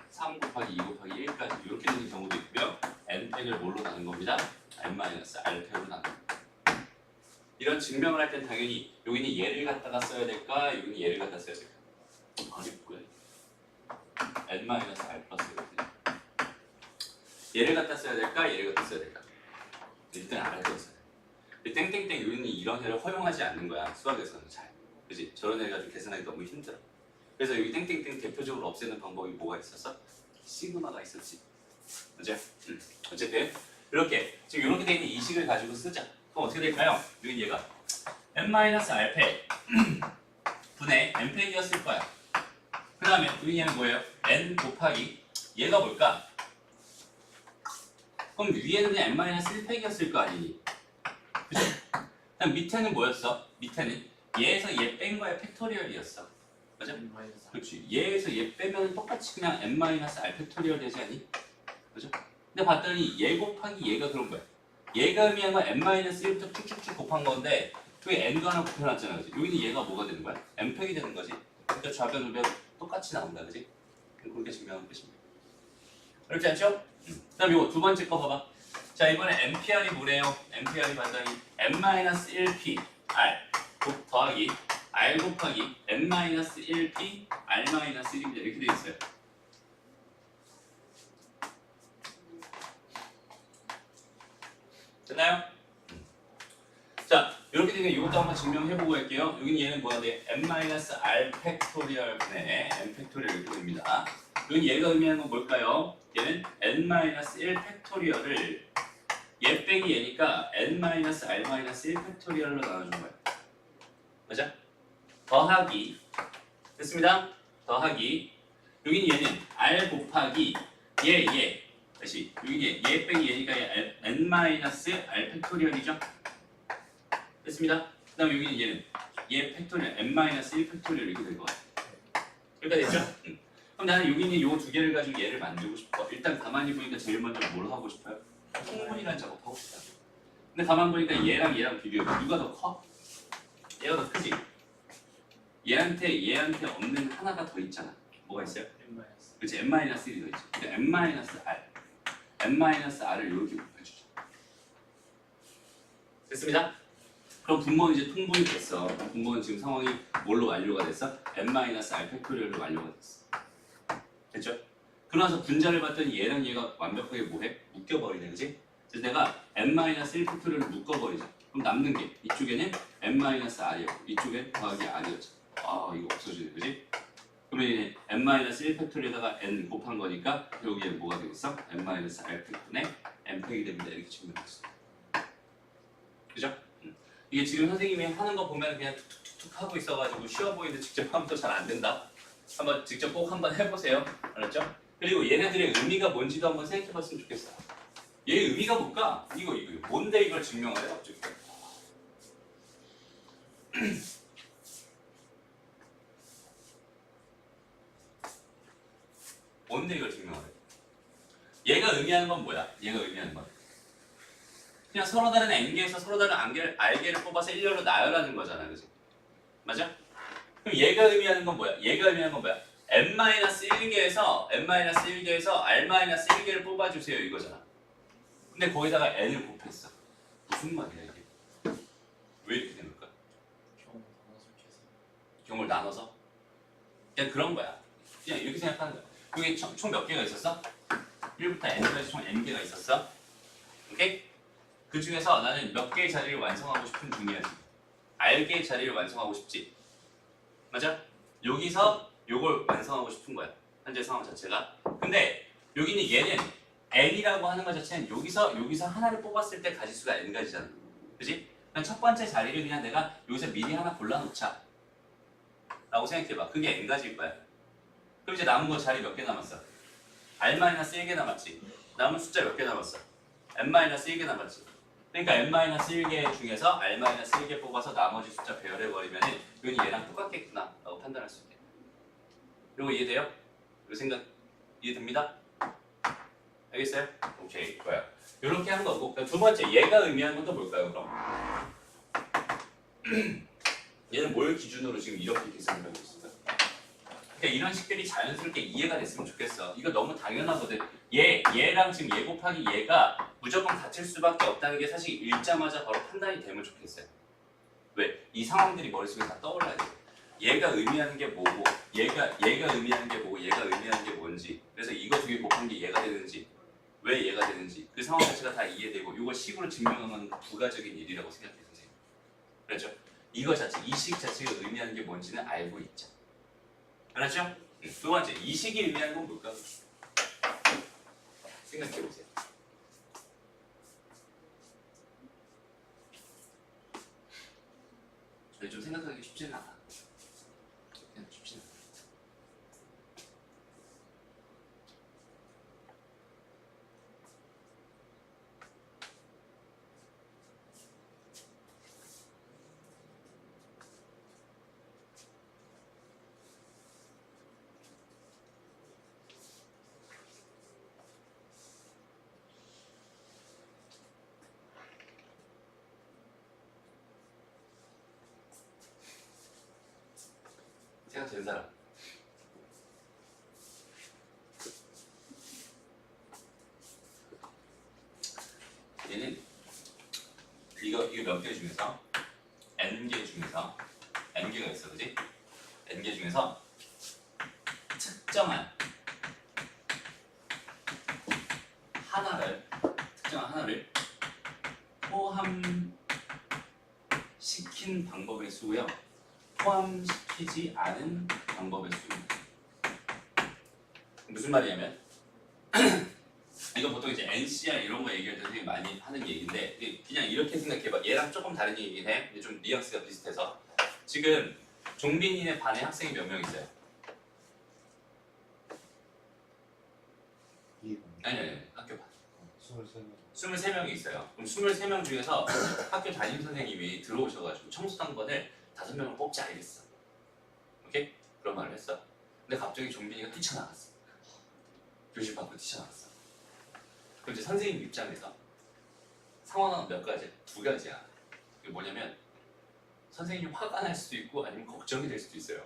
3 곱하기 2 곱하기 1까지 이렇게 되는 경우도 있고요. N팩을 뭘로 나눈 겁니다? N-R팩으로 나눈 겁니다. 이런 증명을 할 땐 당연히 여기는 얘를 갖다가 써야 될까? 여기는 얘를 갖다 써야 될까? 아니 뭐야? N-R 플러스 이거거든요. 얘를 갖다 써야 될까? 얘를 갖다 써야 될까? 일단 알아야 돼. 땡땡땡 여기는 이런 애를 허용하지 않는 거야. 수학에서는 잘. 그지? 저런 애가 좀 계산하기 너무 힘들어. 그래서 여기 땡땡땡 대표적으로 없애는 방법이 뭐가 있었어? 시그마가 있었지. 그죠? 어쨌든 이렇게 지금 이렇게 돼 있는 이 식을 가지고 쓰자. 그럼 어떻게 될까요? 여기 얘가 N-R팩 분의 N팩이었을 거야. 그 다음에 여기 얘는 뭐예요? N 곱하기 얘가 뭘까? 그럼 위에는 그냥 N-1팩이었을 거 아니니? 그죠? 그럼 밑에는 뭐였어? 밑에는 얘에서 얘 뺀 거야 팩토리얼이었어. 맞아? 그렇지. 얘에서 얘 빼면 똑같이 그냥 N-R 팩토리얼 되지 않니? 그죠? 근데 봤더니 얘 곱하기 얘가 그런 거야. 얘가 의미한 건 N-1부터 쭉쭉쭉 곱한 건데 그게 N도 하나 곱해놨잖아. 그지? 여기는 얘가 뭐가 되는 거야? N팩이 되는 거지. 그러니까 좌변 우변 똑같이 나온다. 그지? 그렇게 증명하는 것입니다. 그렇지 않죠? 그다음 이거 두 번째 거 봐봐. 자 이번에 NPR이 뭐래요? NPR이 반장이 N-1P R 더하기 R 곱하기 N-1P R-1입니다. 이렇게 돼 있어요. 됐나요? 자 이렇게 되면 이것도 한번 증명해보고 할게요. 여기는 얘는 뭐가 돼? N-R 팩토리얼 분의 N 팩토리얼 이렇게 됩니다. 여기 얘가 의미하는 건 뭘까요? 얘는 N-1 팩토리얼을 얘 빼기 얘니까 N-R-1 팩토리얼로 나눠준 거예요. 맞아? 더하기 됐습니다. 더하기 여기는 얘는 R 곱하기 얘 다시 여기 얘 빼기 얘니까 N-R 팩토리얼이죠. 됐습니다. 그 다음에 여기는 얘는 얘 팩토리얼 N-1 팩토리얼 이렇게 될 거예요. 여기까지 됐죠? 그럼 나는 여기는 요 두 개를 가지고 얘를 만들고 싶어. 일단 가만히 보니까 제일 먼저 뭘 하고 싶어요? 통분이라는 작업하고 싶다. 근데 가만 보니까 얘랑 비교해. 누가 더 커? 얘가 더 크지? 얘한테 없는 하나가 더 있잖아. 뭐가 있어요? 그렇지. N-1이 더 있지. 그러니까 N-R N-R을 이렇게 곱해주자. 됐습니다. 그럼 분모는 이제 통분이 됐어. 분모는 지금 상황이 뭘로 완료가 됐어? n-r 팩토리얼로 완료가 됐어. 됐죠? 그러나서 분자를 봤더니 얘랑 얘가 완벽하게 뭐해? 묶여버리네, 그지? 그래서 내가 n-1 팩토리얼을 묶어버리자. 그럼 남는 게 이쪽에는 n-r이었고 이쪽엔 더하기 r이었죠. 아, 이거 없어지네, 그지? 그러면 이제 n-1 팩토리에다가 n 곱한 거니까 여기에 뭐가 되겠어? n-r 팩분의 n팩이 됩니다. 이렇게 증명했어. 그죠? 이게 지금 선생님이 하는 거 보면 그냥 툭툭툭툭 하고 있어가지고 쉬워 보이는데 직접 하면 또 잘 안 된다. 한번 직접 꼭 한번 해보세요. 알았죠? 그리고 얘네들의 의미가 뭔지도 한번 생각해봤으면 좋겠어. 얘 의미가 뭘까? 이거 뭔데 이걸 증명하래 갑자기? 뭔데 이걸 증명하래? 얘가 의미하는 건 뭐야? 얘가 의미하는 건 그냥 서로 다른 n개에서 서로 다른 r개를 뽑아서 일렬로 나열하는 거잖아, 그지? 맞아? 그럼 얘가 의미하는 건 뭐야? 얘가 의미하는 건 뭐야? n-1개에서 r-1개를 뽑아주세요 이거잖아. 근데 거기다가 n을 곱했어. 무슨 말이야 이게? 왜 이렇게 된 걸까? 경우를 나눠서? 그냥 그런 거야. 그냥 이렇게 생각하는 거야. 여기 총 몇 개가 있었어? 1부터 n까지 총 n개가 있었어. 오케이? 그 중에서 나는 몇 개의 자리를 완성하고 싶은 중이야 지금. r개의 자리를 완성하고 싶지. 맞아? 여기서 요걸 완성하고 싶은 거야. 현재 상황 자체가. 근데 여기는 얘는 n이라고 하는 것 자체는 여기서 하나를 뽑았을 때 가지수가 n가지잖아. 그지? 그냥 첫 번째 자리를 그냥 내가 여기서 미리 하나 골라놓자 라고 생각해봐. 그게 n가지일 거야. 그럼 이제 남은 거 자리 몇 개 남았어? r-1개 남았지. 남은 숫자 몇 개 남았어? n-1개 남았지. 그러니까 n-1개 중에서 r-1개 뽑아서 나머지 숫자 배열해버리면 이건 얘랑 똑같겠구나 라고 판단할 수 있대. 이거 이해돼요? 이 생각 이해됩니다? 알겠어요? 오케이, 좋아요. 이렇게 한 거고. 두 번째, 얘가 의미하는 건 또 뭘까요, 그럼? 얘는 뭘 기준으로 지금 이렇게 계산을 하고 있을까? 그러니까 이런 식들이 자연스럽게 이해가 됐으면 좋겠어. 이거 너무 당연하거든. 얘랑 지금 얘 곱하기 얘가 무조건 같을 수밖에 없다는 게 사실 읽자마자 바로 판단이 되면 좋겠어요. 왜? 이 상황들이 머릿속에 다 떠올라야 돼. 얘가 의미하는 게 뭐고, 얘가 의미하는 게 뭐고, 얘가 의미하는 게 뭔지. 그래서 이거 두 개 곱한 게 얘가 되는지, 왜 얘가 되는지 그 상황 자체가 다 이해되고 이걸 식으로 증명하는 부가적인 일이라고 생각해 주세요. 그렇죠? 이거 자체, 이 식 자체가 의미하는 게 뭔지는 알고 있자. 알았죠? 두 번째, 이 식이 의미하는 건 뭘까? 생각해 보세요. 저희 좀 생각하기 쉽지는 않아. 그냥 쉽지는 않아. 생각되는 사람. 얘는 이거 몇 개 중에서 n개 중에서 n개가 있어, 그지? n개 중에서 특정한 하나를 포함시킨 방법의 수고요. 포함시키지 않은 방법의 수입니다. 무슨 말이냐면 이거 보통 이제 NCR 이런 거 얘기할 때 되게 많이 하는 얘기인데 그냥 이렇게 생각해봐. 얘랑 조금 다른 얘기긴 해. 근데 좀 뉘앙스가 비슷해서 지금 종빈이네 반에 학생이 몇 명 있어요? 아니 학교 반 23명이 있어요. 그럼 23명 중에서 학교 담임 선생님이 들어오셔가지고 청소당번을 5명을 뽑지 알겠어. 오케이? 그런 말을 했어. 근데 갑자기 종빈이가 뛰쳐나갔어. 교실 밖으로 뛰쳐나갔어. 그럼 이제 선생님 입장에서 상황은 몇 가지? 두 가지야. 그게 뭐냐면 선생님이 화가 날 수도 있고 아니면 걱정이 될 수도 있어요.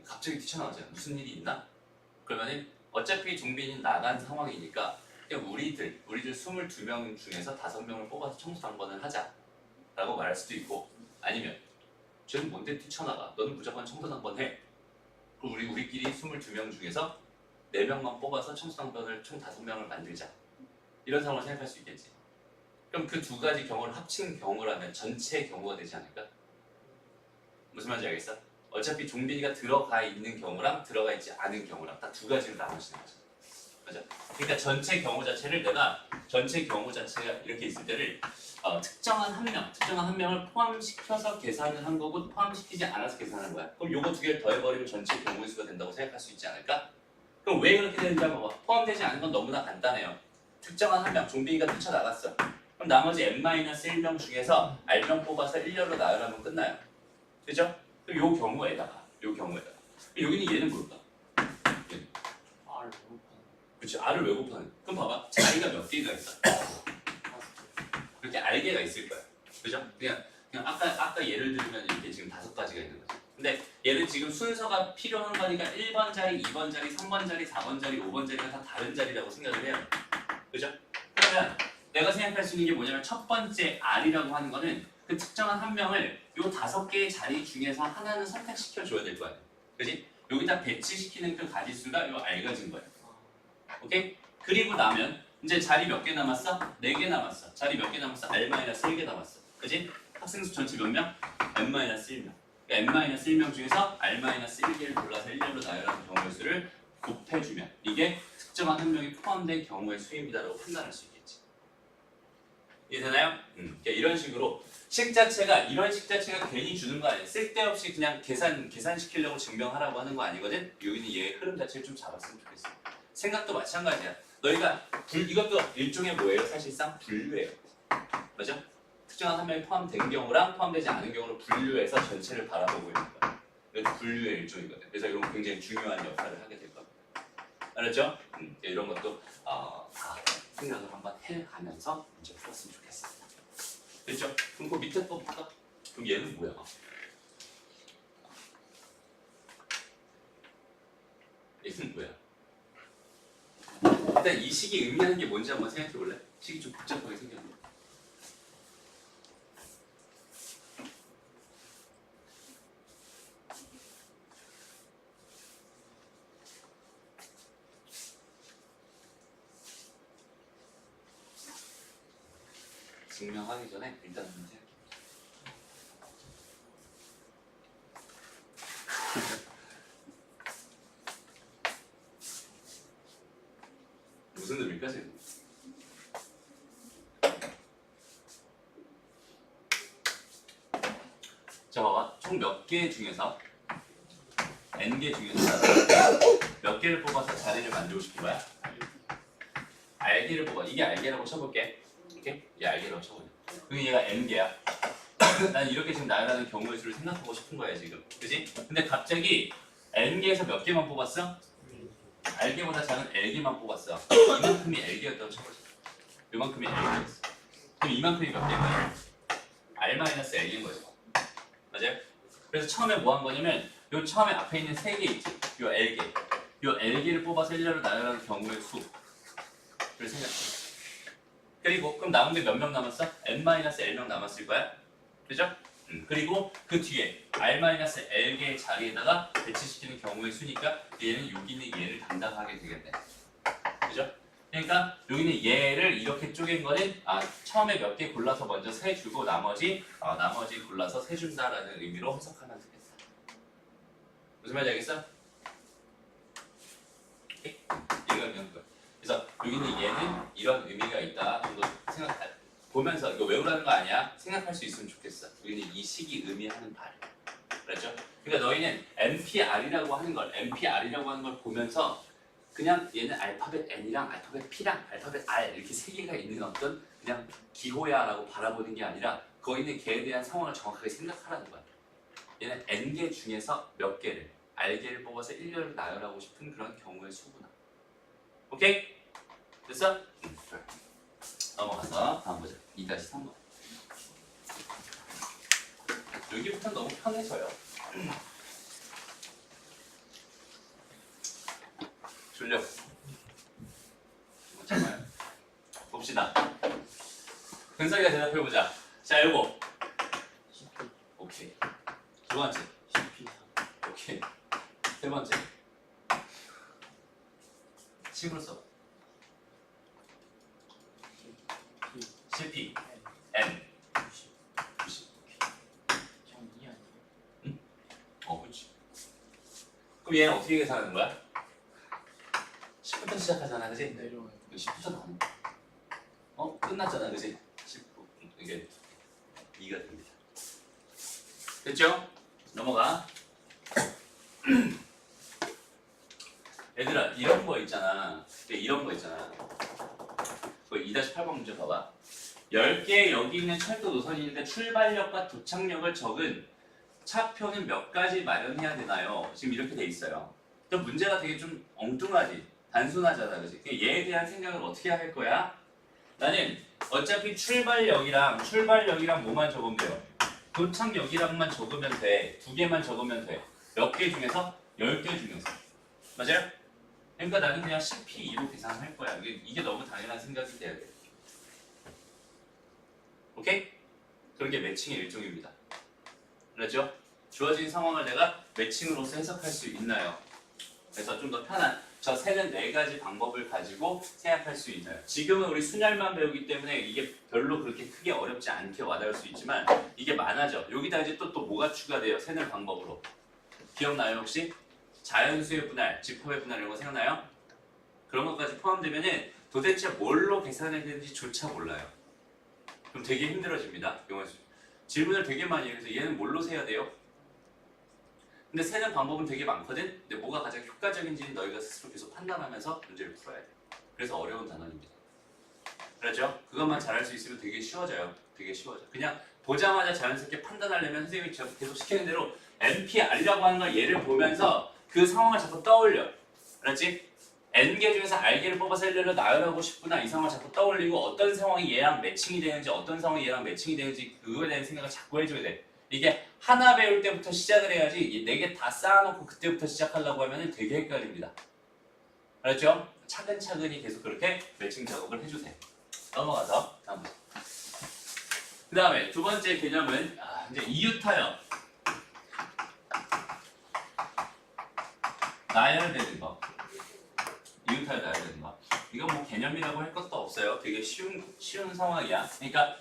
갑자기 뛰쳐나가잖아. 무슨 일이 있나? 그러면은 어차피 종빈이 나간 상황이니까 그냥 우리들 22명 중에서 5명을 뽑아서 청소 당번을 하자 라고 말할 수도 있고 아니면 쟤는 뭔데 뛰쳐나가. 너는 무조건 청소당번 해. 그럼 우리끼리 22명 중에서 4명만 뽑아서 청소당번을 총 5명을 만들자. 이런 상황을 생각할 수 있겠지. 그럼 그 두 가지 경우를 합친 경우라면 전체 경우가 되지 않을까? 무슨 말인지 알겠어? 어차피 종빈이가 들어가 있는 경우랑 들어가 있지 않은 경우랑 딱 두 가지로 나눠지는 거죠. 맞아? 그러니까 전체 경우 자체를 내가 전체 경우 자체가 이렇게 있을 때를 특정한 한 명을 포함시켜서 계산을 한 거고 포함시키지 않아서 계산한 거야. 그럼 요거 두 개를 더해버리면 전체 경우의 수가 된다고 생각할 수 있지 않을까? 그럼 왜 그렇게 되는지 한번 봐봐. 포함되지 않은 건 너무나 간단해요. 특정한 한 명, 종빈이가 뛰쳐나갔어. 그럼 나머지 n-1명 중에서 R명 뽑아서 1열로 나열하면 끝나요. 그죠? 그럼 요 경우에다가 여기는 얘는 뭘까? R을 곱하는 그렇지, R을 왜 곱하는? 그럼 봐봐, 자리가 몇 개가 있어? 5개. 그렇게 R개가 있을 거야. 그죠? 그냥 아까 예를 들면 이렇게 지금 5가지가 있는 거지. 근데 얘는 지금 순서가 필요한 거니까 1번 자리, 2번 자리, 3번 자리, 4번 자리, 5번 자리가 다 다른 자리라고 생각을 해요. 그죠? 그러면 내가 생각할 수 있는 게 뭐냐면 첫 번째 R이라고 하는 거는 그 특정한 한 명을 요 5개의 자리 중에서 하나는 선택시켜 줘야 될 거 아니야. 그지? 여기다 배치시키는 그 가지수가 요 R 가진 거야. 오케이? 그리고 나면 이제 자리 몇 개 남았어? 4개 남았어. 자리 몇 개 남았어? R-3개 남았어. 그지? 학생 수 전체 몇 명? n-1명. 그러니까 n-1명 중에서 R-1개를 골라서 1열로 나열하는 경우의 수를 곱해주면 이게 특정한 한 명이 포함된 경우의 수입니다라고 판단할 수 있겠지. 이해되나요? 그러니까 이런 식으로 이런 식 자체가 괜히 주는 거 아니야. 쓸데없이 그냥 계산시키려고 증명하라고 하는 거 아니거든. 여기는 얘의 흐름 자체를 좀 잡았으면 좋겠어. 생각도 마찬가지야. 너희가 이것도 일종의 뭐예요? 사실상 분류예요. 맞아? 특정한 한 명이 포함된 경우랑 포함되지 않은 경우를 분류해서 전체를 바라보고 있는 거야. 이것도 분류의 일종이거든. 그래서 이런 굉장히 중요한 역할을 하게 될 겁니다. 알았죠? 이런 것도 다 생각을 한번 해가면서 문제 풀었으면 좋겠습니다. 됐죠? 그럼 그 밑에 거 볼까? 그럼 얘는 뭐야? 얘는 뭐야? 일단 이 식이 의미하는 게 뭔지 한번 생각해 볼래? 식이 좀 복잡하게 생겼네. 증명하기 전에 일단 한번 생각해 무슨 의미일까 지금? 자 봐봐, 총 몇 개 중에서 n개 중에서 몇 개를 뽑아서 자리를 만들고 싶은 거야? R개를 뽑아. 이게 R개라고 쳐볼게. 오케이? 얘 R개라고 쳐보자. 그럼 얘가 n개야. 난 이렇게 지금 나열하는 경우의 수를 생각하고 싶은 거야 지금. 그지? 근데 갑자기 n개에서 몇 개만 뽑았어? R개보다 작은 L개만 뽑았어. 이만큼이 L개였다고 쳐보자. 이만큼이 L개였어. 그럼 이만큼이 몇 개인가요? R-L개인 거죠. 맞아요? 그래서 처음에 뭐 한 거냐면 요 처음에 앞에 있는 3개 있지? 요 L개. 요 L개를 뽑아서 1렬로 나열하는 경우의 수를 생각해. 그리고 그럼 남은 게 몇 명 남았어? n-l명 남았을 거야. 그죠? 그리고 그 뒤에 R-L개의 자리에다가 배치시키는 경우의 수니까 얘는 여기는 얘를 담당하게 되겠네. 그죠? 그러니까 여기는 얘를 이렇게 쪼갠 거는 처음에 몇 개 골라서 먼저 세주고 나머지 골라서 세준다라는 의미로 해석하면 되겠다. 무슨 말인지 알겠어? 오케이? 이해가 거야. 그래서 여기는 얘는 이런 의미가 있다 정도 보면서 이거 외우라는 거 아니야? 생각할 수 있으면 좋겠어. 여기는 이 식이 의미하는 바를. 그렇죠? 그러니까 너희는 NPR이라고 하는 걸 보면서 그냥 얘는 알파벳 N이랑 알파벳 P랑 알파벳 R 이렇게 3개가 있는 어떤 그냥 기호야라고 바라보는 게 아니라 거기 있는 개에 대한 상황을 정확하게 생각하라는 거야. 얘는 N개 중에서 몇 개를 R개를 뽑아서 1렬을 나열하고 싶은 그런 경우의 수구나. 오케이? 됐어? 넘어가서 다음 보자. 2-3번. 여기부터 너무 편해서요. 졸려. 정말. 봅시다. 근석이가 대답해보자. 자, 요거. 번째. CP 오케이. 세 번째. 식으로 써. CP N 90 90. 그냥 2 아니에요? 그렇지. 그럼 얘는 어떻게 계산하는 거야? 10부터 시작하잖아, 그지? 내려와요. 10부터 나오는 거야. 끝났잖아, 그지? 19. 이게 2가 됩니다. 됐죠? 넘어가. 얘들아, 이런 거 있잖아. 이런 거 있잖아. 그 2-8번 문제 봐봐. 10개 여기 있는 철도 노선이 있는데 출발역과 도착역을 적은 차표는 몇 가지 마련해야 되나요? 지금 이렇게 돼 있어요. 또 문제가 되게 좀 엉뚱하지? 단순하잖아, 그지? 얘에 대한 생각을 어떻게 할 거야? 나는 어차피 출발역이랑 뭐만 적으면 돼요? 도착역이랑만 적으면 돼. 2개만 적으면 돼. 몇 개 중에서? 10개 중에서. 맞아요? 그러니까 나는 그냥 CP2로 계산할 거야. 이게 너무 당연한 생각이 돼야 돼. 오케이? 그런 게 매칭의 일종입니다. 그렇죠? 주어진 상황을 내가 매칭으로서 해석할 수 있나요? 그래서 좀 더 편한 저 세는 4가지 방법을 가지고 생각할 수 있나요? 지금은 우리 순열만 배우기 때문에 이게 별로 그렇게 크게 어렵지 않게 와닿을 수 있지만 이게 많아져. 여기다 이제 또 뭐가 추가돼요? 세는 방법으로. 기억나요 혹시? 자연수의 분할, 집합의 분할 이런 거 생각나요? 그런 것까지 포함되면은 도대체 뭘로 계산해야 되는지조차 몰라요. 그럼 되게 힘들어집니다. 영어에서. 질문을 되게 많이 해요. 그래서 얘는 뭘로 세야 돼요? 근데 세는 방법은 되게 많거든? 근데 뭐가 가장 효과적인지는 너희가 스스로 계속 판단하면서 문제를 풀어야 돼. 그래서 어려운 단원입니다. 그렇죠? 그것만 잘할 수 있으면 되게 쉬워져요. 되게 쉬워져. 그냥 보자마자 자연스럽게 판단하려면 선생님이 계속 시키는 대로 NPR이라고 하는 걸 얘를 보면서 그 상황을 자꾸 떠올려. 그렇지? N개 중에서 R개를 뽑아서 L로 나열하고 싶구나. 이 상황을 자꾸 떠올리고 어떤 상황이 얘랑 매칭이 되는지 어떤 상황이 얘랑 매칭이 되는지 그거에 대한 생각을 자꾸 해줘야 돼. 이게 하나 배울 때부터 시작을 해야지 4개 다 쌓아놓고 그때부터 시작하려고 하면 되게 헷갈립니다. 알았죠? 차근차근히 계속 그렇게 매칭 작업을 해주세요. 넘어가서 다음 번. 그 다음에 두 번째 개념은 이제 이유타협. 나열되는 거. 이유타협 나열되는 거. 이거 뭐 개념이라고 할 것도 없어요. 되게 쉬운 상황이야. 그러니까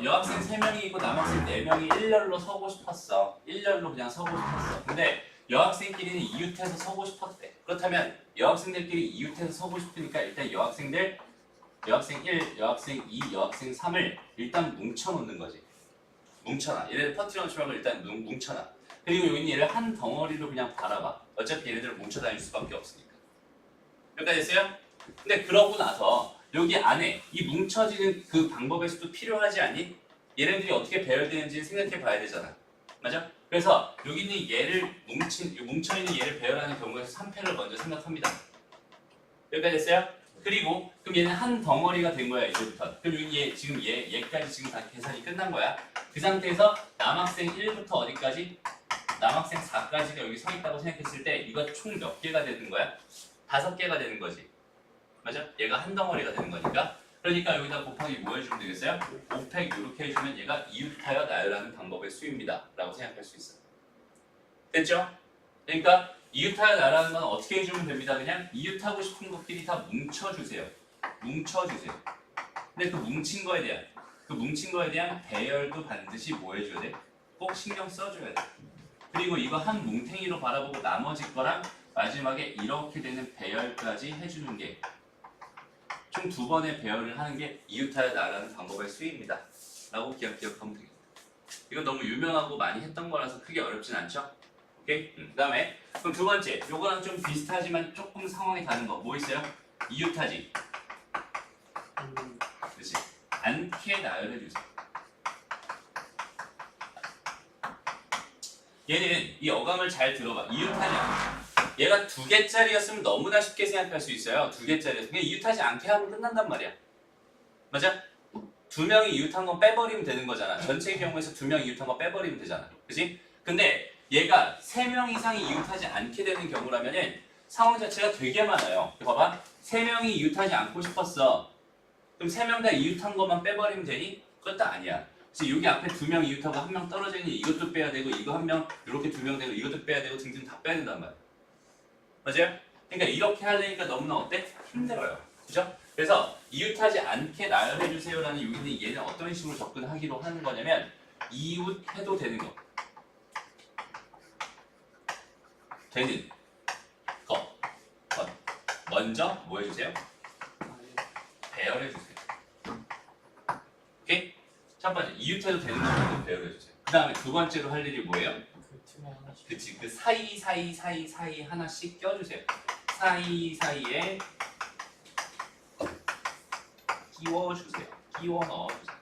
여학생 3명이 고 남학생 4명이 일렬로 서고 싶었어. 일렬로 그냥 서고 싶었어. 근데 여학생끼리는 이웃해서 서고 싶었대. 그렇다면 여학생들끼리 이웃해서 서고 싶으니까 일단 여학생 1, 여학생 2, 여학생 3을 일단 뭉쳐놓는 거지. 뭉쳐놔. 얘네들 퍼트려 놓지 말고 일단 뭉쳐놔. 그리고 여기는 얘를 한 덩어리로 그냥 바라봐. 어차피 얘네들을 뭉쳐다닐 수밖에 없으니까. 여기까지 됐어요? 근데 그러고 나서 여기 안에 이 뭉쳐지는 그 방법에서도 필요하지 않니? 얘네들이 어떻게 배열되는지 생각해 봐야 되잖아. 맞아? 그래서 여기 있는 얘를 뭉쳐있는 얘를 배열하는 경우에서 3패를 먼저 생각합니다. 여기까지 됐어요? 그리고 그럼 얘는 한 덩어리가 된 거야 이제부터. 그럼 여기 지금 얘까지 지금 다 계산이 끝난 거야. 그 상태에서 남학생 1부터 어디까지? 남학생 4까지가 여기 서 있다고 생각했을 때 이거 총 몇 개가 되는 거야? 5개가 되는 거지. 맞아? 얘가 한 덩어리가 되는 거니까. 그러니까 여기다 곱하기 뭐 해주면 되겠어요? 5팩 이렇게 해주면 얘가 이웃하여 나열하는 방법의 수입니다. 라고 생각할 수 있어요. 됐죠? 그러니까 이웃하여 나열하는 건 어떻게 해주면 됩니다. 그냥 이웃하고 싶은 것끼리 다 뭉쳐주세요. 뭉쳐주세요. 근데 그 뭉친 거에 대한 배열도 반드시 뭐 해줘야 돼? 꼭 신경 써줘야 돼. 그리고 이거 한 뭉탱이로 바라보고 나머지 거랑 마지막에 이렇게 되는 배열까지 해주는 게 총 2번의 배열을 하는 게 이웃하여 나가는 방법의 수입니다. 라고 기억하면 되겠다. 이건 너무 유명하고 많이 했던 거라서 크게 어렵진 않죠? 오케이? 그 다음에 그럼 두 번째, 요거랑 좀 비슷하지만 조금 상황이 다른 거 뭐 있어요? 이웃하지. 그렇지. 않게 나열해 주세요. 얘는 이 어감을 잘 들어봐. 이웃하지 않게. 얘가 2개짜리였으면 너무나 쉽게 생각할 수 있어요. 2개짜리였으면 그냥 이웃하지 않게 하면 끝난단 말이야. 맞아? 2명이 이웃한 건 빼버리면 되는 거잖아. 전체 경우에서 2명 이웃한 거 빼버리면 되잖아. 그치? 근데 얘가 3명 이상이 이웃하지 않게 되는 경우라면은 상황 자체가 되게 많아요. 봐봐. 3명이 이웃하지 않고 싶었어. 그럼 3명 다 이웃한 것만 빼버리면 되니? 그것도 아니야. 그래서 여기 앞에 2명 이웃하고 1명 떨어져 있는 이것도 빼야 되고 이거 1명 이렇게 2명 되고 이것도 빼야 되고 등등 다 빼야 된단 말이야. 맞아요? 그러니까 이렇게 하려니까 너무나 어때? 힘들어요. 그죠? 그래서 이웃하지 않게 나열해 주세요라는 여기는 얘는 어떤 식으로 접근하기로 하는 거냐면 이웃 해도 되는 거. 되는 거. 먼저 뭐 해주세요? 배열해 주세요. 오케이? 첫 번째 이웃해도 되는 거 배열해 주세요. 그 다음에 두 번째로 할 일이 뭐예요? 그 틈에 하나씩. 그치, 그 사이 하나씩 껴주세요. 사이에 끼워주세요. 끼워 넣어주세요.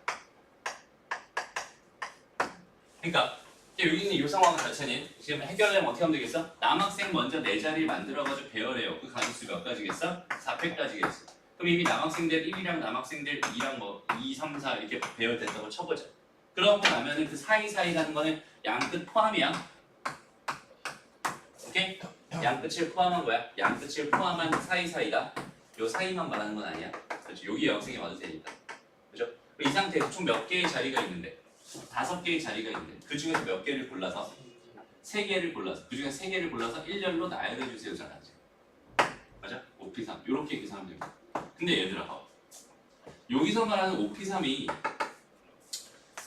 그러니까 여기는 이 상황 자체는 지금 해결하려면 어떻게 하면 되겠어? 남학생 먼저 네 자리 만들어가지고 배열해요. 그 가지수 몇 가지겠어? 4팩까지겠어. 그럼 이미 남학생들 1이랑 남학생들 2랑 뭐 2, 3, 4 이렇게 배열됐다고 쳐보자. 그러고 나면은 그 사이라는 거는 양끝 포함이야. 오케이? 양끝을 포함한 거야. 양끝을 포함한 사이다. 요 사이만 말하는 건 아니야. 그렇죠? 여기 여학생이 와도 되니까. 그죠? 이 상태에서 총 몇 개의 자리가 있는데 5개의 자리가 있는데 그 중에서 몇 개를 골라서 3개를 골라서 그 중에 3개를 골라서 일렬로 나열해 주세요. 잘하지. 맞아? 5P3 이렇게 계산하면 됩니다. 근데 얘들아 봐봐. 여기서 말하는 5P3이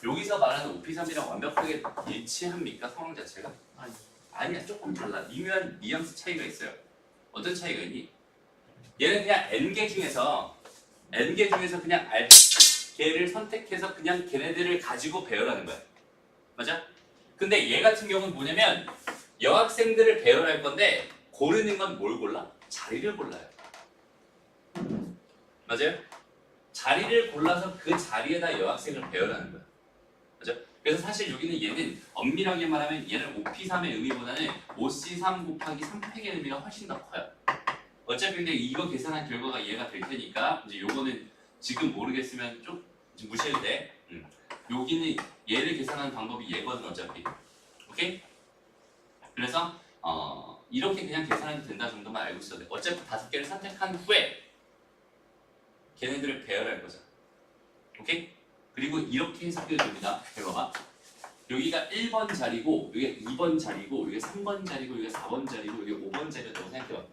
여기서 말하는 5P3이랑 완벽하게 일치합니까? 상황 자체가? 아니야. 조금 달라. 미묘한 뉘앙스 차이가 있어요. 어떤 차이가 있니? 얘는 그냥 N개 중에서 그냥 개를 선택해서 그냥 걔네들을 가지고 배열하는 거야. 맞아? 근데 얘 같은 경우는 뭐냐면 여학생들을 배열할 건데 고르는 건 뭘 골라? 자리를 골라요. 맞아요? 자리를 골라서 그 자리에다 여학생을 배열하는 거야. 맞아? 그래서 사실 여기는 얘는 엄밀하게 말하면 얘는 5P3의 의미보다는 5C3 곱하기 3팩의 의미가 훨씬 더 커요. 어차피 근데 이거 계산한 결과가 이해가 될 테니까 이제 요거는 지금 모르겠으면 좀 무시해도 돼. 여기는 얘를 계산하는 방법이 얘거든 어차피. 오케이? 그래서 이렇게 그냥 계산해도 된다 정도만 알고 있어도 돼. 어차피 5개를 선택한 후에 걔네들을 배열할 거잖아. 오케이? 그리고 이렇게 해석해도 됩니다. 해봐봐. 여기가 1번 자리고 여기가 2번 자리고 여기가 3번 자리고 여기가 4번 자리고 여기가 5번 자리라고 생각해봐.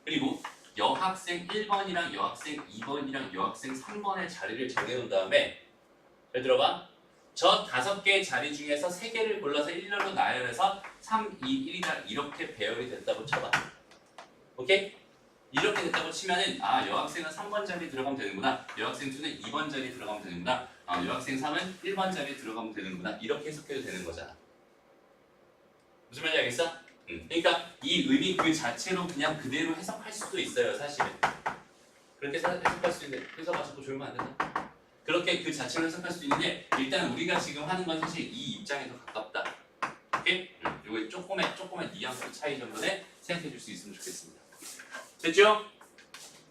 그리고 여학생 1번이랑 여학생 2번이랑 여학생 3번의 자리를 정해놓은 다음에 잘 들어봐. 저 5개의 자리 중에서 3개를 골라서 일렬로 나열해서 3, 2, 1이다 이렇게 배열이 됐다고 쳐봐. 오케이? 이렇게 됐다고 치면은 여학생은 3번 자리에 들어가면 되는구나. 여학생 2는 2번 자리에 들어가면 되는구나. 여학생 3은 1번 자리에 들어가면 되는구나. 이렇게 해석해도 되는 거잖아. 무슨 말인지 알겠어? 그러니까 이 의미 그 자체로 그냥 그대로 해석할 수도 있어요. 사실은. 그렇게 해석할 수 있는데 해석하셔도 졸면 안 된다. 그렇게 그 자체로 해석할 수도 있는데 일단 우리가 지금 하는 건 사실 이 입장에 더 가깝다. 오케이? 요거 조금의 뉘앙스 차이 정도에 생각해 줄 수 있으면 좋겠습니다. 됐죠?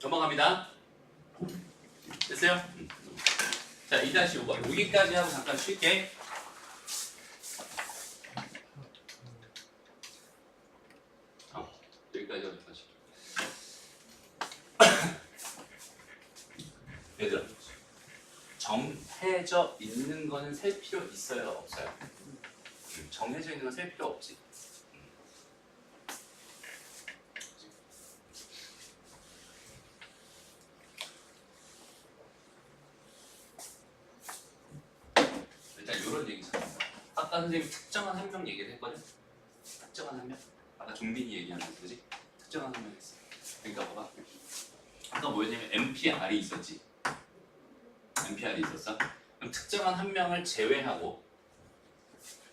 넘어갑니다. 됐어요? 자, 2-5번. 여기까지 하고 잠깐 쉴게. 여기까지 하고 잠깐 쉴게. 얘들아, 정해져 있는 거는 셀 필요 있어요? 없어요? 정해져 있는 건 셀 필요 없지. 일단 이런 얘기잖아. 아까 선생님이 특정한 한 명 얘기를 했거든? 특정한 한 명? 아까 종민이 얘기하는 거지? 특정한 한 명 했어. 그러니까 봐봐. 아까 뭐였냐면 MPR이 있었지? MPR이 있었어? 그럼 특정한 한 명을 제외하고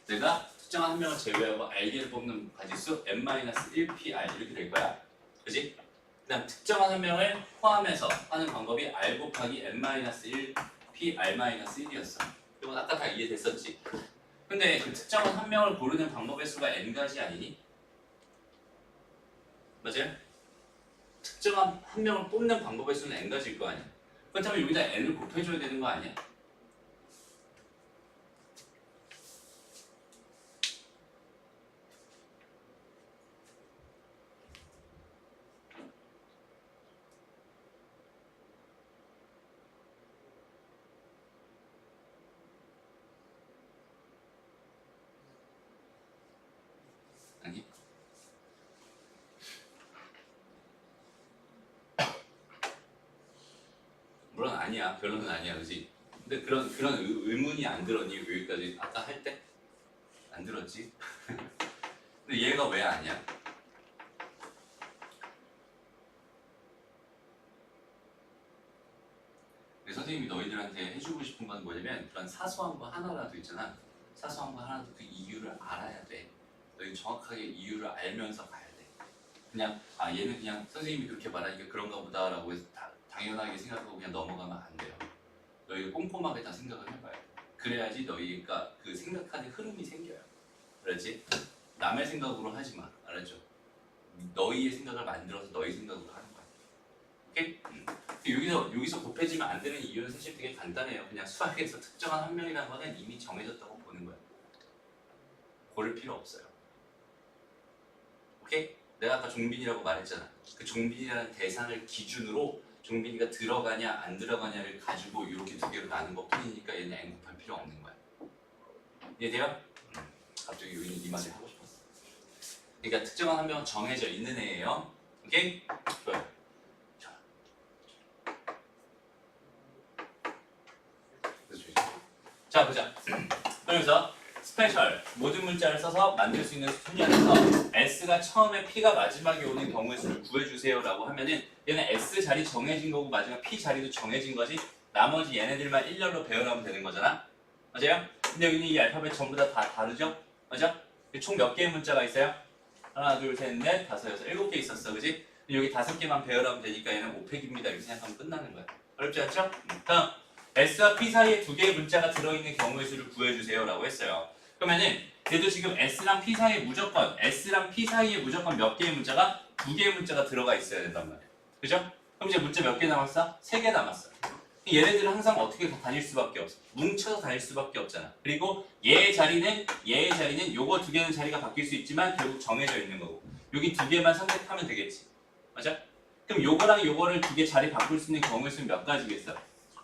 내가 특정한 한 명을 제외하고 R개를 뽑는 가지수 n-1pr 이렇게 될 거야. 그지? 그 다음 특정한 한 명을 포함해서 하는 방법이 R 곱하기 n-1pr-1이었어. 이건 아까 다 이해됐었지? 근데 그 특정한 한 명을 고르는 방법의 수가 n가지 아니니? 맞아요? 특정한 한 명을 뽑는 방법의 수는 n가지일 거 아니야? 그렇다면 여기다 n을 곱해줘야 되는 거 아니야? 물론 아니야. 결론은 아니야. 그지? 근데 그런 의문이 안 들었니? 여기까지 아까 할 때? 안 들었지? 근데 얘가 왜 아니야? 선생님이 너희들한테 해주고 싶은 건 뭐냐면 그런 사소한 거 하나라도 있잖아. 사소한 거 하나도 그 이유를 알아야 돼. 너희 정확하게 이유를 알면서 가야 돼. 그냥 얘는 그냥 선생님이 그렇게 말하니까 그런가 보다라고 해서 당연하게 생각하고 그냥 넘어가면 안 돼요. 너희가 꼼꼼하게 다 생각을 해봐야 돼. 그래야지 너희가 그 생각하는 흐름이 생겨요. 그렇지? 남의 생각으로 하지 마. 알았죠? 너희의 생각을 만들어서 너희 생각으로 하는 거야. 오케이? 여기서 곱해지면 안 되는 이유는 사실 되게 간단해요. 그냥 수학에서 특정한 한 명이라는 거는 이미 정해졌다고 보는 거야. 고를 필요 없어요. 오케이? 내가 아까 종빈이라고 말했잖아. 그 종빈이라는 대상을 기준으로 종빈이가 들어가냐 안 들어가냐를 가지고 이렇게 두 개로 나눈 것 뿐이니까 얘는 n 곱할 필요 없는 거야. 이해돼요? 갑자기 여기는 이 말을 하고 싶었어. 그러니까 특정한 한 명은 정해져 있는 애예요. 오케이? 좋아요. 자 보자. 그러면서 스페셜 모든 문자를 써서 만들 수 있는 순위에서 S가 처음에 P가 마지막에 오는 경우의 수를 구해주세요 라고 하면은 얘는 S 자리 정해진 거고 마지막 P 자리도 정해진 거지. 나머지 얘네들만 일렬로 배열하면 되는 거잖아. 맞아요? 근데 여기는 이 알파벳 전부 다 다르죠? 맞아? 총 몇 개의 문자가 있어요? 하나, 둘, 셋, 넷, 다섯, 여섯, 7개 있었어. 그지? 여기 5개만 배열하면 되니까 얘는 5팩입니다. 이렇게 생각하면 끝나는 거야. 어렵지 않죠? 다음 S와 P 사이에 2개의 문자가 들어있는 경우의 수를 구해주세요 라고 했어요. 그러면은 얘도 지금 S랑 P 사이에 무조건 몇 개의 문자가 2개의 문자가 들어가 있어야 된단 말이야. 그죠? 그럼 이제 문자 몇 개 남았어? 3개 남았어. 얘네들은 항상 어떻게 다닐 수밖에 없어. 뭉쳐서 다닐 수밖에 없잖아. 그리고 얘의 자리는 요거 2개는 자리가 바뀔 수 있지만 결국 정해져 있는 거고 여기 2개만 선택하면 되겠지. 맞아? 그럼 요거랑 요거를 2개 자리 바꿀 수 있는 경우의 수는 몇 가지겠어?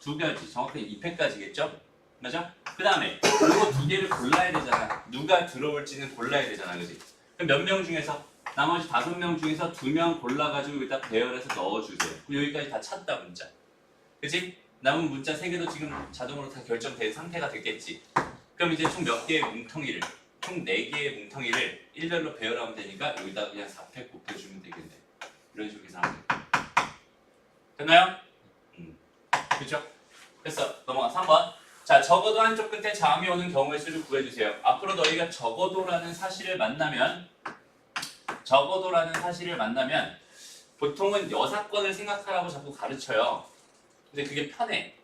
2가지, 정확히 2팩까지겠죠? 맞아? 그 다음에 이거 2개를 골라야 되잖아. 누가 들어올지는 골라야 되잖아. 그지? 그럼 몇 명 중에서 나머지 5명 중에서 2명 골라가지고 여기다 배열해서 넣어주세요. 여기까지 다 찼다 문자. 그지? 남은 문자 3개도 지금 자동으로 다 결정된 상태가 됐겠지. 그럼 이제 총 몇 개의 뭉텅이를 총 4개의 뭉텅이를 일별로 배열하면 되니까 여기다 그냥 4팩 곱해주면 되겠네. 이런 식으로 계산하면 돼. 됐나요? 그렇죠? 됐어. 넘어가. 3번. 자, 적어도 한쪽 끝에 자음이 오는 경우의 수를 구해주세요. 앞으로 너희가 적어도라는 사실을 만나면 보통은 여사건을 생각하라고 자꾸 가르쳐요. 근데 그게 편해.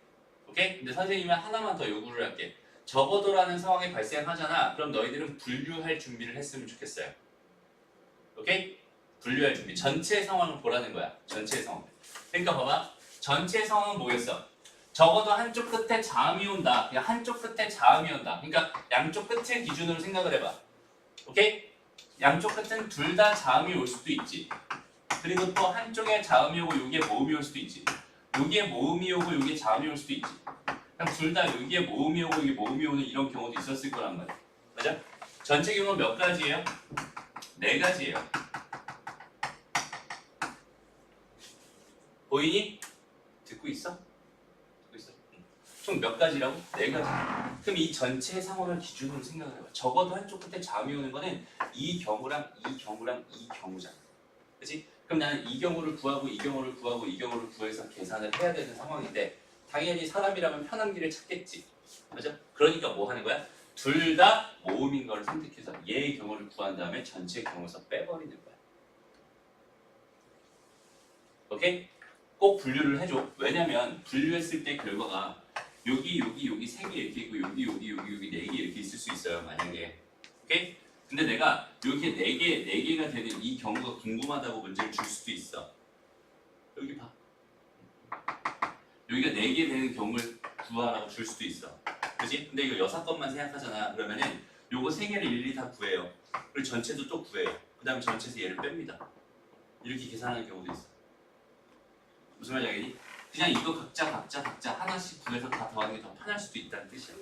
오케이? 근데 선생님이 하나만 더 요구를 할게. 적어도라는 상황이 발생하잖아. 그럼 너희들은 분류할 준비를 했으면 좋겠어요. 오케이? 분류할 준비. 전체 상황을 보라는 거야. 전체 상황. 그러니까 봐봐. 전체 상황은 뭐겠어? 적어도 한쪽 끝에 자음이 온다. 그냥 한쪽 끝에 자음이 온다. 그러니까 양쪽 끝을 기준으로 생각을 해봐. 오케이? 양쪽 끝은 둘 다 자음이 올 수도 있지. 그리고 또 한쪽에 자음이 오고 여기에 모음이 올 수도 있지. 여기에 모음이 오고 여기에 자음이 올 수도 있지. 그냥 둘 다 여기에 모음이 오고 여기에 모음이 오는 이런 경우도 있었을 거란 말이야. 맞아? 전체 경우 몇 가지예요? 4가지예요. 보이니? 듣고 있어? 총 몇 가지라고? 4가지. 그럼 이 전체 상황을 기준으로 생각을 해봐. 적어도 한쪽 끝에 자음이 오는 거는 이 경우랑 이 경우랑 이 경우잖아. 그치? 그럼 나는 이 경우를 구하고 이 경우를 구하고 이 경우를 구해서 계산을 해야 되는 상황인데 당연히 사람이라면 편한 길을 찾겠지. 맞아? 그러니까 뭐 하는 거야? 둘 다 모음인 걸 선택해서 얘의 경우를 구한 다음에 전체 경우에서 빼버리는 거야. 오케이? 꼭 분류를 해줘. 왜냐면 분류했을 때 결과가 여기 3개 이렇게 있고 여기 4개 이렇게 있을 수 있어요. 만약에. 오케이? 근데 내가 이렇게 4개가 되는 이 경우가 궁금하다고 문제를 줄 수도 있어. 여기 봐. 여기가 4개 되는 경우를 구하라고 줄 수도 있어. 그치? 근데 이거 여사건만 생각하잖아. 그러면은 요거 3개를 일일이 다 구해요. 그리고 전체도 또 구해요. 그 다음에 전체에서 얘를 뺍니다. 이렇게 계산하는 경우도 있어. 무슨 말인지 알겠니? 그냥 이거 각자 하나씩 구해서 다 더하는 게 더 편할 수도 있다는 뜻이야.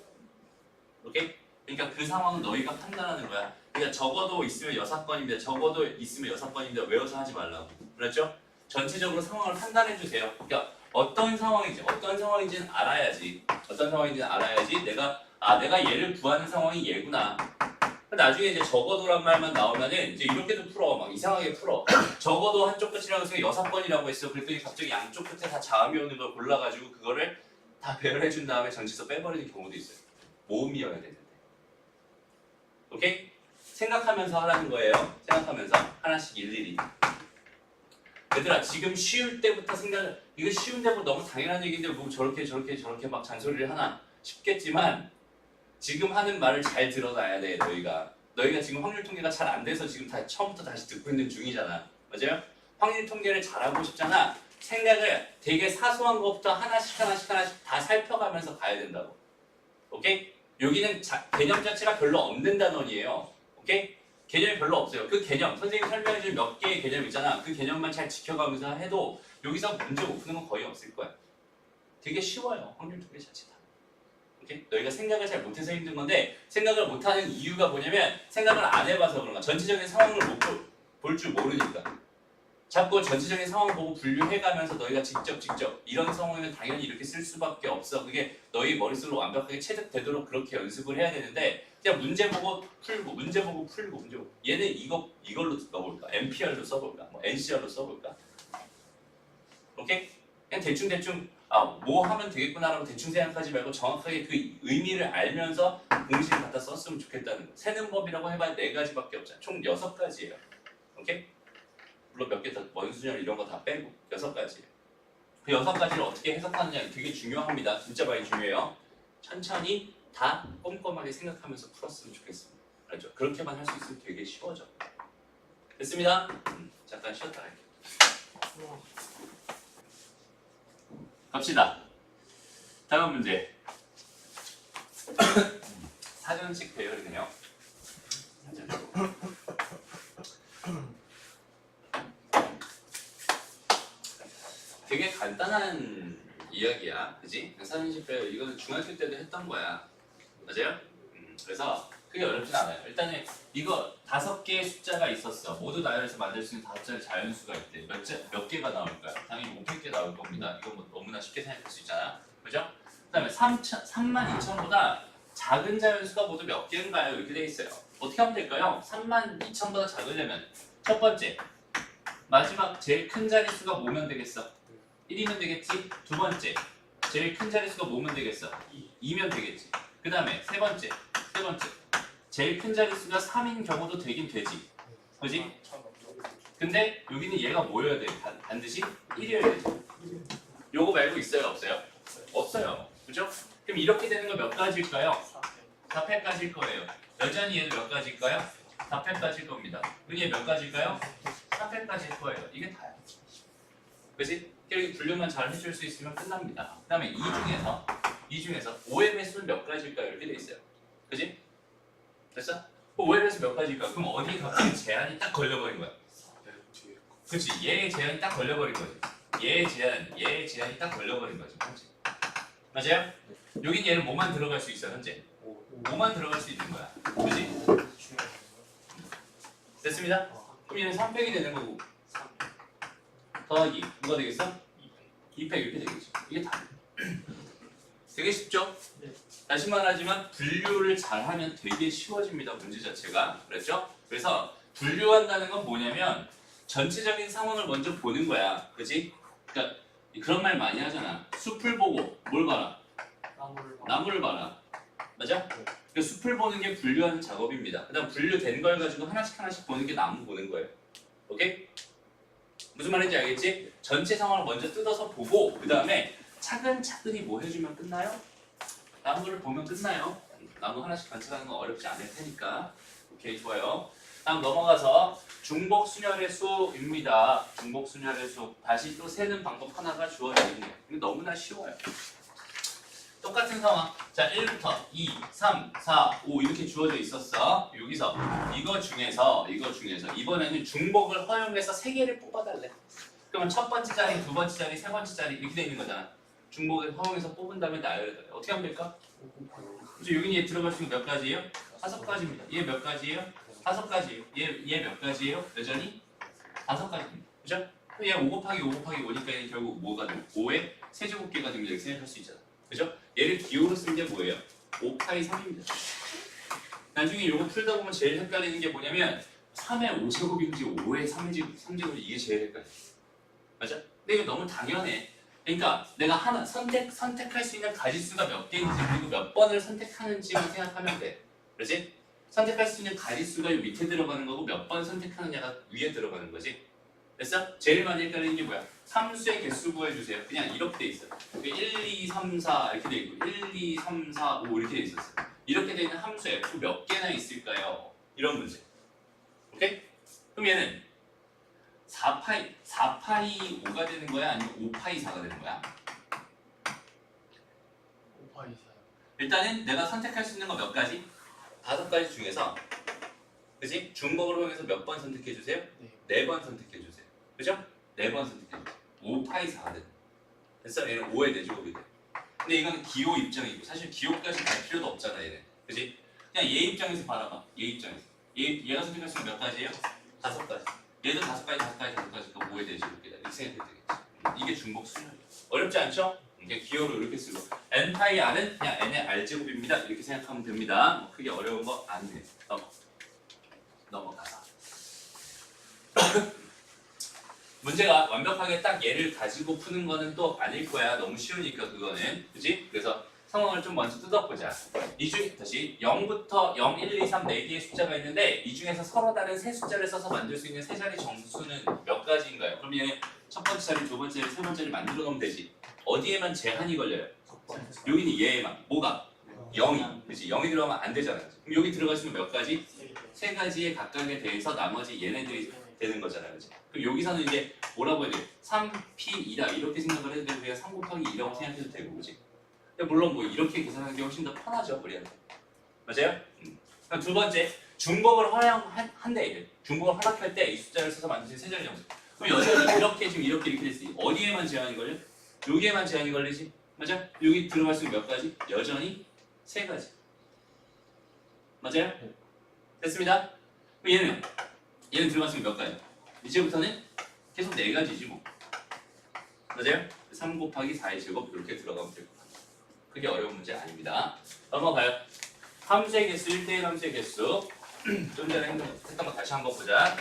오케이? 그러니까 그 상황은 너희가 판단하는 거야. 그러니까 적어도 있으면 여사건입니다. 적어도 있으면 여사건입니다. 외워서 하지 말라고. 그렇죠? 전체적으로 상황을 판단해 주세요. 그러니까 어떤 상황인지는 알아야지. 내가 얘를 구하는 상황이 얘구나. 나중에 이제 적어도란 말만 나오면은 이제 이렇게도 풀어. 막 이상하게 풀어. 적어도 한쪽 끝이라고 해서 6번이라고 했어. 그랬더니 갑자기 양쪽 끝에 다 자음이 오는 걸 골라가지고 그거를 다 배열해준 다음에 전치사 빼버리는 경우도 있어요. 모음이어야 되는데. 오케이? 생각하면서 하라는 거예요. 생각하면서 하나씩 일일이. 얘들아 지금 쉬울 때부터 이거 쉬운 데고 너무 당연한 얘기인데 뭐 저렇게 막 잔소리를 하나 싶겠지만 지금 하는 말을 잘 들어놔야 돼. 너희가 지금 확률 통계가 잘 안 돼서 지금 다 처음부터 다시 듣고 있는 중이잖아. 맞아요? 확률 통계를 잘하고 싶잖아. 생각을 되게 사소한 것부터 하나씩 다 살펴가면서 가야 된다고. 오케이? 여기는 개념 자체가 별로 없는 단원이에요. 오케이? 개념이 별로 없어요. 그 개념, 선생님이 설명해준 몇 개의 개념 있잖아. 그 개념만 잘 지켜가면서 해도 여기서 문제 못 푸는 건 거의 없을 거야. 되게 쉬워요. 확률 통계 자체가. 오케이? 너희가 생각을 잘 못해서 힘든 건데 생각을 못하는 이유가 뭐냐면 생각을 안 해봐서 그런가. 전체적인 상황을 볼 줄 모르니까. 자꾸 전체적인 상황 보고 분류해가면서 너희가 직접 이런 상황이면 당연히 이렇게 쓸 수밖에 없어. 그게 너희 머릿속으로 완벽하게 체득되도록 그렇게 연습을 해야 되는데 그냥 문제 보고 풀고 얘는 이걸로 넣어볼까? NPR로 써볼까? 뭐 NCR로 써볼까? 오케이? 그냥 대충 뭐 하면 되겠구나라고 대충 생각하지 말고 정확하게 그 의미를 알면서 공식을 갖다 썼으면 좋겠다는 거. 세는 법이라고 해봐야 4가지밖에 없잖아. 총 6가지예요. 오케이? 물론 몇 개 더 원수열 이런 거 다 빼고 6가지예요. 그 6가지를 어떻게 해석하느냐 되게 중요합니다. 진짜 많이 중요해요. 천천히 다 꼼꼼하게 생각하면서 풀었으면 좋겠습니다. 알죠? 그렇게만 할 수 있으면 되게 쉬워져. 됐습니다. 잠깐 쉬었다 할게요. 갑시다. 다음 문제. 사전식 배열이네요. 되게 간단한 이야기야, 그지? 사전식 배열 이거는 중학교 때도 했던 거야, 맞아요? 그래서 그게 어렵진 않아요. 일단은 이거 5개의 숫자가 있었어. 모두 나열해서 만들 수 있는 5자리 자연수가 있대. 몇 개가 나올까요? 당연히 500개 나올 겁니다. 이거 뭐 너무나 쉽게 생각할 수 있잖아, 그죠? 그다음에 32,000보다 작은 자연수가 모두 몇 개인가요? 이렇게 돼 있어요. 어떻게 하면 될까요? 32,000보다 작으려면 첫 번째, 마지막 제일 큰 자릿수가 뭐면 되겠어? 1이면 되겠지? 두 번째, 제일 큰 자릿수가 뭐면 되겠어? 2면 되겠지? 그 다음에 세 번째, 제일 큰 자릿수가 3인 경우도 되긴 되지, 그지? 근데 여기는 얘가 뭐여야 돼? 반드시 1이어야 돼. 요거 말고 있어요? 없어요? 없어요, 그죠? 그럼 이렇게 되는 거 몇 가지일까요? 4패까지일 거예요. 여전히 얘는 몇 가지일까요? 4패까지일 겁니다. 그럼 얘 몇 가지일까요? 3패까지일 거예요. 이게 다야, 그지? 이렇게 분류만 잘 해줄 수 있으면 끝납니다. 그 다음에 이 중에서 5의 배수는 몇 가지일까요? 이렇게 돼 있어요. 그지? 됐어? 5의 배수 몇 가지일까? 그럼 어디에 갑자기 제한이 딱 걸려버린 거야. 그치? 얘의 제한이 딱 걸려버린 거지. 얘의 제한이 딱 걸려버린 거지. 그치? 맞아요? 여긴 얘는 뭐만 들어갈 수 있어, 현재? 5만 들어갈 수 있는 거야. 그치? 됐습니다? 그럼 얘는 3팩이 되는 거고 더하기 뭐가 되겠어? 2팩 이렇게 되겠죠. 이게 다 되게 쉽죠? 네. 다시 말하지만 분류를 잘하면 되게 쉬워집니다. 문제 자체가. 그렇죠? 그래서 분류한다는 건 뭐냐면 전체적인 상황을 먼저 보는 거야. 그지? 그러니까 그런 말 많이 하잖아. 숲을 보고 뭘 봐라? 나무를 봐라. 맞아? 그 숲을 보는 게 분류하는 작업입니다. 그 다음 분류된 걸 가지고 하나씩 보는 게 나무 보는 거예요. 오케이? 무슨 말인지 알겠지? 전체 상황을 먼저 뜯어서 보고 그 다음에 차근차근히 뭐 해주면 끝나요? 나무를 보면 끝나요. 나무 하나씩 관찰하는 건 어렵지 않을 테니까. 오케이, 좋아요. 다음 넘어가서 중복순열의 수입니다. 중복순열의 수. 다시 또 세는 방법 하나가 주어져 있네요. 이거 너무나 쉬워요. 똑같은 상황. 자, 1부터 2, 3, 4, 5 이렇게 주어져 있었어. 여기서 이거 중에서 이번에는 중복을 허용해서 3개를 뽑아달래. 그러면 첫 번째 자리, 두 번째 자리, 세 번째 자리 이렇게 돼 있는 거잖아. 중복을 허용해서 뽑은 다음에 나열해달래. 어떻게 하면 될까? 그래서 여기는 얘 들어갈 수 있는 몇 가지예요? 5가지입니다. 얘 몇 가지예요? 5가지예요. 얘 몇 가지예요? 여전히 5가지입니다. 그죠? 얘 5 곱하기 5 곱하기 5니까 결국 뭐가 되면 5의 세제곱계가 됩니다. 이렇게 생각할 수 있잖아. 그죠? 얘를 기호로 쓴 게 뭐예요? 5파이 3입니다. 나중에 이거 풀다 보면 제일 헷갈리는 게 뭐냐면 3의 5제곱인지 5의 3제곱인지 이게 제일 헷갈려. 맞아? 근데 이거 너무 당연해. 그러니까 내가 하나 선택할 수 있는 가지수가 몇 개인지 그리고 몇 번을 선택하는지만 생각하면 돼. 그렇지? 선택할 수 있는 가지수가 밑에 들어가는 거고 몇 번 선택하느냐가 위에 들어가는 거지. 됐어? 제일 많이 헷갈리는 게 뭐야? 함수의 개수 구해주세요. 그냥 이렇게 돼 있어. 1, 2, 3, 4 이렇게 돼 있고 1, 2, 3, 4, 5 이렇게 돼 있었어. 이렇게 돼 있는 함수 F 몇 개나 있을까요? 이런 문제. 오케이? 그럼 얘는 4파이 5가 되는 거야? 아니면 5파이 4가 되는 거야? 5파이 4. 일단은 내가 선택할 수 있는 거 몇 가지? 5가지 중에서 그지? 중복으로 해서 몇 번 선택해 주세요? 네. 4번 선택해 주세요. 그죠? 4번 선택해 주세요. 5파이 4가 되는 됐어? 얘는 5의 내제곱이 돼. 근데 이건 기호 입장이고 사실 기호까지 갈 필요도 없잖아 얘는. 그지? 그냥 얘 입장에서 바라봐. 얘 입장에서. 얘가 선택할 수 있는 몇 가지예요? 5가지. 얘도 5가지, 5가지, 5가지. 그 5의 내제곱이다. 이렇게 생각해도 되겠지. 이게 중복 수열이야. 어렵지 않죠? 그냥 기호로 이렇게 쓰고 n파이 r은 그냥 n의 r제곱입니다. 이렇게 생각하면 됩니다. 뭐 크게 어려운 거 아니에요. 넘어가자. 문제가 완벽하게 딱 얘를 가지고 푸는 거는 또 아닐 거야. 너무 쉬우니까 그거는. 그지? 그래서 상황을 좀 먼저 뜯어보자. 이 중에 다시 0부터 0, 1, 2, 3, 4개의 숫자가 있는데 이 중에서 서로 다른 세 숫자를 써서 만들 수 있는 세 자리 정수는 몇 가지인가요? 그럼 얘는 첫 번째 자리, 두 번째 자리, 세 번째 자리 만들어 놓으면 되지. 어디에만 제한이 걸려요? 여기는 얘에만. 뭐가? 0이. 그치? 0이 들어가면 안 되잖아. 그럼 여기 들어가시면 몇 가지? 세 가지의 각각에 대해서 나머지 얘네들이 되는 거잖아. 그치? 그럼 여기서는 이제 뭐라고 해야 돼? 3P2다. 이렇게 생각을 해도 되고 그냥 3 곱하기 2라고 생각해도 되고. 그치? 근데 물론 뭐 이렇게 계산하는 게 훨씬 더 편하죠. 우리한테. 맞아요? 그럼 두 번째. 중복을 허용한대. 이제. 중복을 허락할 때 이 숫자를 써서 만드신 세 자리 정수. 그럼 여전히 이렇게 지금 이렇게 됐으니 어디에만 제한이 걸려? 여기에만 제한이 걸리지? 맞아? 여기 들어갈 수 있는 몇 가지? 여전히 세 가지. 맞아요? 됐습니다. 그럼 얘는 들어갈 수 있는 몇 가지? 이제부터는 계속 네 가지지 뭐. 맞아요? 3 곱하기 4의 제곱 이렇게 들어가면 될 것 같아요. 그게 어려운 문제 아닙니다. 넘어가요. 함수의 개수 1대1 함수의 개수. 좀 전에 했던 거 다시 한번 보자.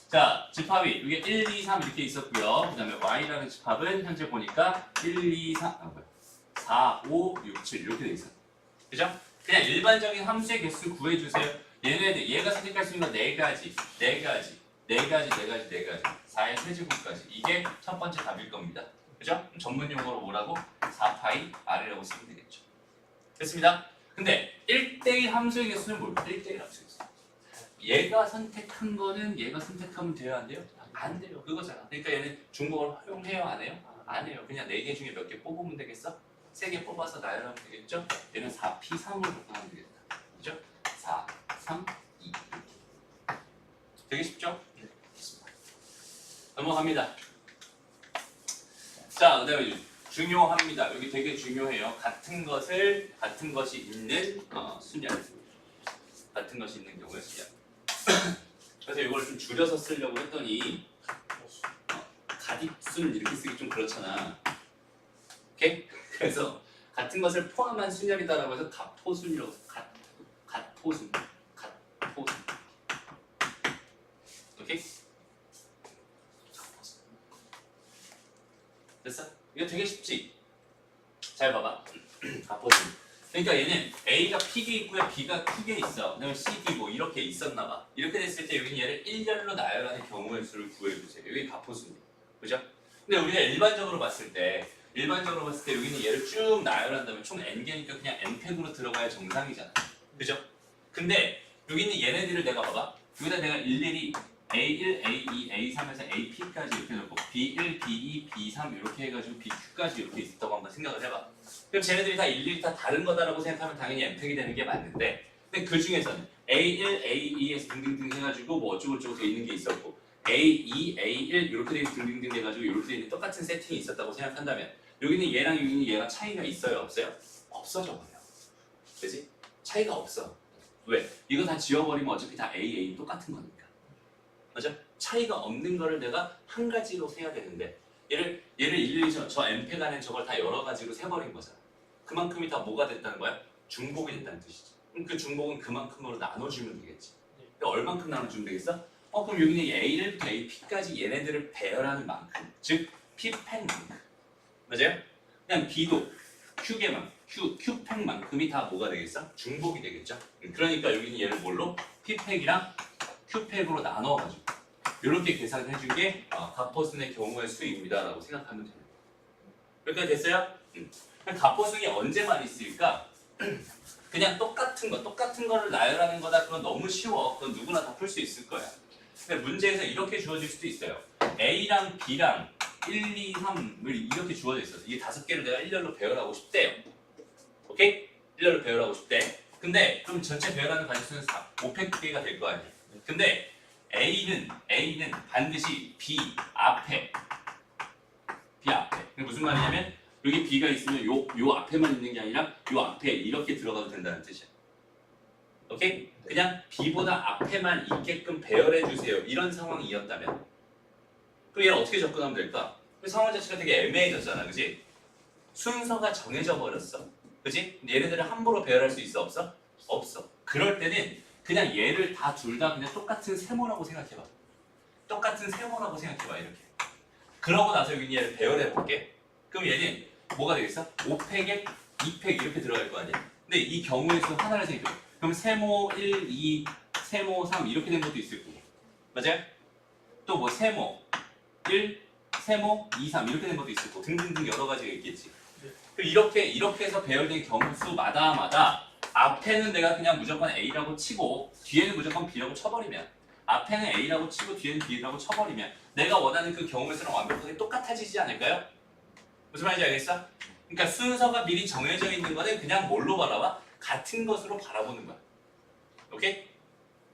자, 집합이 이게 1, 2, 3 이렇게 있었고요. 그 다음에 y라는 집합은 현재 보니까 1, 2, 3, 4, 5, 6, 7 이렇게 돼 있어요. 그죠? 그냥 일반적인 함수의 개수 구해주세요. 얘가 선택할 수 있는 건 4가지, 4의 세제곱까지. 이게 첫 번째 답일 겁니다. 그죠? 전문 용어로 뭐라고? 4파이 r이라고 쓰면 되겠죠. 됐습니다. 근데 1대1 함수의 개수는 뭘까? 1대1 함수의 개수. 얘가 선택한 거는 얘가 선택하면 돼요, 안 돼요? 안 돼요. 그거잖아. 그러니까 얘는 중복을 허용해요, 안 해요? 안 해요. 그냥 4개 중에 몇 개 뽑으면 되겠어? 3개 뽑아서 나열하면 되겠죠? 얘는 4P3으로 바꾸면 되겠다. 그죠? 4, 3, 2 되게 쉽죠? 네. 좋습니다. 넘어갑니다. 자, 그 다음에 중요합니다. 여기 되게 중요해요. 같은 것이 있는 순열. 같은 것이 있는 경우에 순열. 그래서 이걸 좀 줄여서 쓰려고 했더니 가딥순 이렇게 쓰기 좀 그렇잖아. 오케이? 그래서 같은 것을 포함한 순열이다라고 해서 갑포순이라고 해서 갓포순. 오케이? 됐어? 이거 되게 쉽지? 잘 봐봐. 갑포순. 그러니까 얘는 A가 P게 있고요, B가 Q게 있어. 그다음에 C, D 뭐 이렇게 있었나 봐. 이렇게 됐을 때 여기는 얘를 1열로 나열하는 경우의 수를 구해주세요. 여기 갑포순이에요. 그죠? 근데 우리가 일반적으로 봤을 때 여기는 얘를 쭉 나열한다면 총 n개니까 그냥 n팩으로 들어가야 정상이잖아. 그죠? 근데 여기 있는 얘네들을 내가 봐봐. 여기다 내가 일일이 A1, A2, A3에서 AP까지 이렇게 놓고 B1, B2, B3 이렇게 해가지고 BQ까지 이렇게 있었다고 한번 생각을 해봐. 그럼 쟤네들이 다 일일이 다 다른 거다라고 생각하면 당연히 n팩이 되는 게 맞는데 근데 그 중에서는 A1, A2에서 등등등 해가지고 뭐 어쩌고저쩌고 돼 있는 게 있었고 A2, A1 이렇게 돼 있는 등등등 해가지고 이렇게 돼 있는 똑같은 세팅이 있었다고 생각한다면 여기는 얘랑 여기는 얘가 차이가 있어요? 없어요? 없어져 버려요. 그지? 차이가 없어. 왜? 이거 다 지워버리면 어차피 다 A, A 똑같은 거니까. 맞아? 차이가 없는 거를 내가 한 가지로 세야 되는데 얘를 일일이 저 n팩 안에 저걸 다 여러 가지로 세버린 거잖아. 그만큼이 다 뭐가 됐다는 거야? 중복이 된다는 뜻이지. 그럼 그 중복은 그만큼으로 나눠주면 되겠지. 근데 얼만큼 나눠주면 되겠어? 그럼 여기는 A부터 AP까지 얘네들을 배열하는 만큼, 즉 P팩만큼. 맞아요? 그냥 B도 Q팩만큼이 다 뭐가 되겠어? 중복이 되겠죠? 그러니까 여기는 얘를 뭘로? P팩이랑 Q팩으로 나눠가지고 이렇게 계산해 준 게 가포순의 경우의 수입니다 라고 생각하면 됩니다. 여기까지 됐어요? 가포순이 언제 많이 쓰일까? 그냥 똑같은 거를 나열하는 거다. 그건 너무 쉬워. 그건 누구나 다 풀 수 있을 거야. 근데 문제에서 이렇게 주어질 수도 있어요. A랑 B랑 1, 2, 3을 이렇게 주어져 있어서 이게 5개를 내가 일렬로 배열하고 싶대요. 오케이? 일렬로 배열하고 싶대. 근데 그럼 전체 배열하는 가지수는 5팩개가 될 거 아니야. 근데 A는 반드시 B 앞에 그게 무슨 말이냐면 여기 B가 있으면 요 앞에만 있는 게 아니라 요 앞에 이렇게 들어가도 된다는 뜻이야. 오케이? 그냥 B보다 앞에만 있게끔 배열해 주세요. 이런 상황이었다면 그럼 얘를 어떻게 접근하면 될까? 상황 자체가 되게 애매해졌잖아. 그지? 순서가 정해져 버렸어. 그지? 얘네들을 함부로 배열할 수 있어? 없어? 없어. 그럴 때는 그냥 얘를 둘 다 그냥 똑같은 세모라고 생각해봐. 똑같은 세모라고 생각해봐. 이렇게. 그러고 나서 여기 얘를 배열해 볼게. 그럼 얘는 뭐가 되겠어? 5팩에 2팩 이렇게 들어갈 거 아니야. 근데 이 경우의 수 하나를 생각해. 그럼 세모 1, 2, 세모 3 이렇게 된 것도 있을 거고. 맞아요? 또 뭐 세모 1, 세모 2, 3 이렇게 된 것도 있을 거고 등등등 여러 가지가 있겠지. 이렇게 해서 배열된 경우 수마다 앞에는 내가 그냥 무조건 A라고 치고 뒤에는 무조건 B라고 쳐버리면 앞에는 A라고 치고 뒤에는 B라고 쳐버리면 내가 원하는 그 경우의 수랑 완벽하게 똑같아지지 않을까요? 무슨 말인지 알겠어? 그러니까 순서가 미리 정해져 있는 거는 그냥 뭘로 바라봐? 같은 것으로 바라보는 거야. 오케이?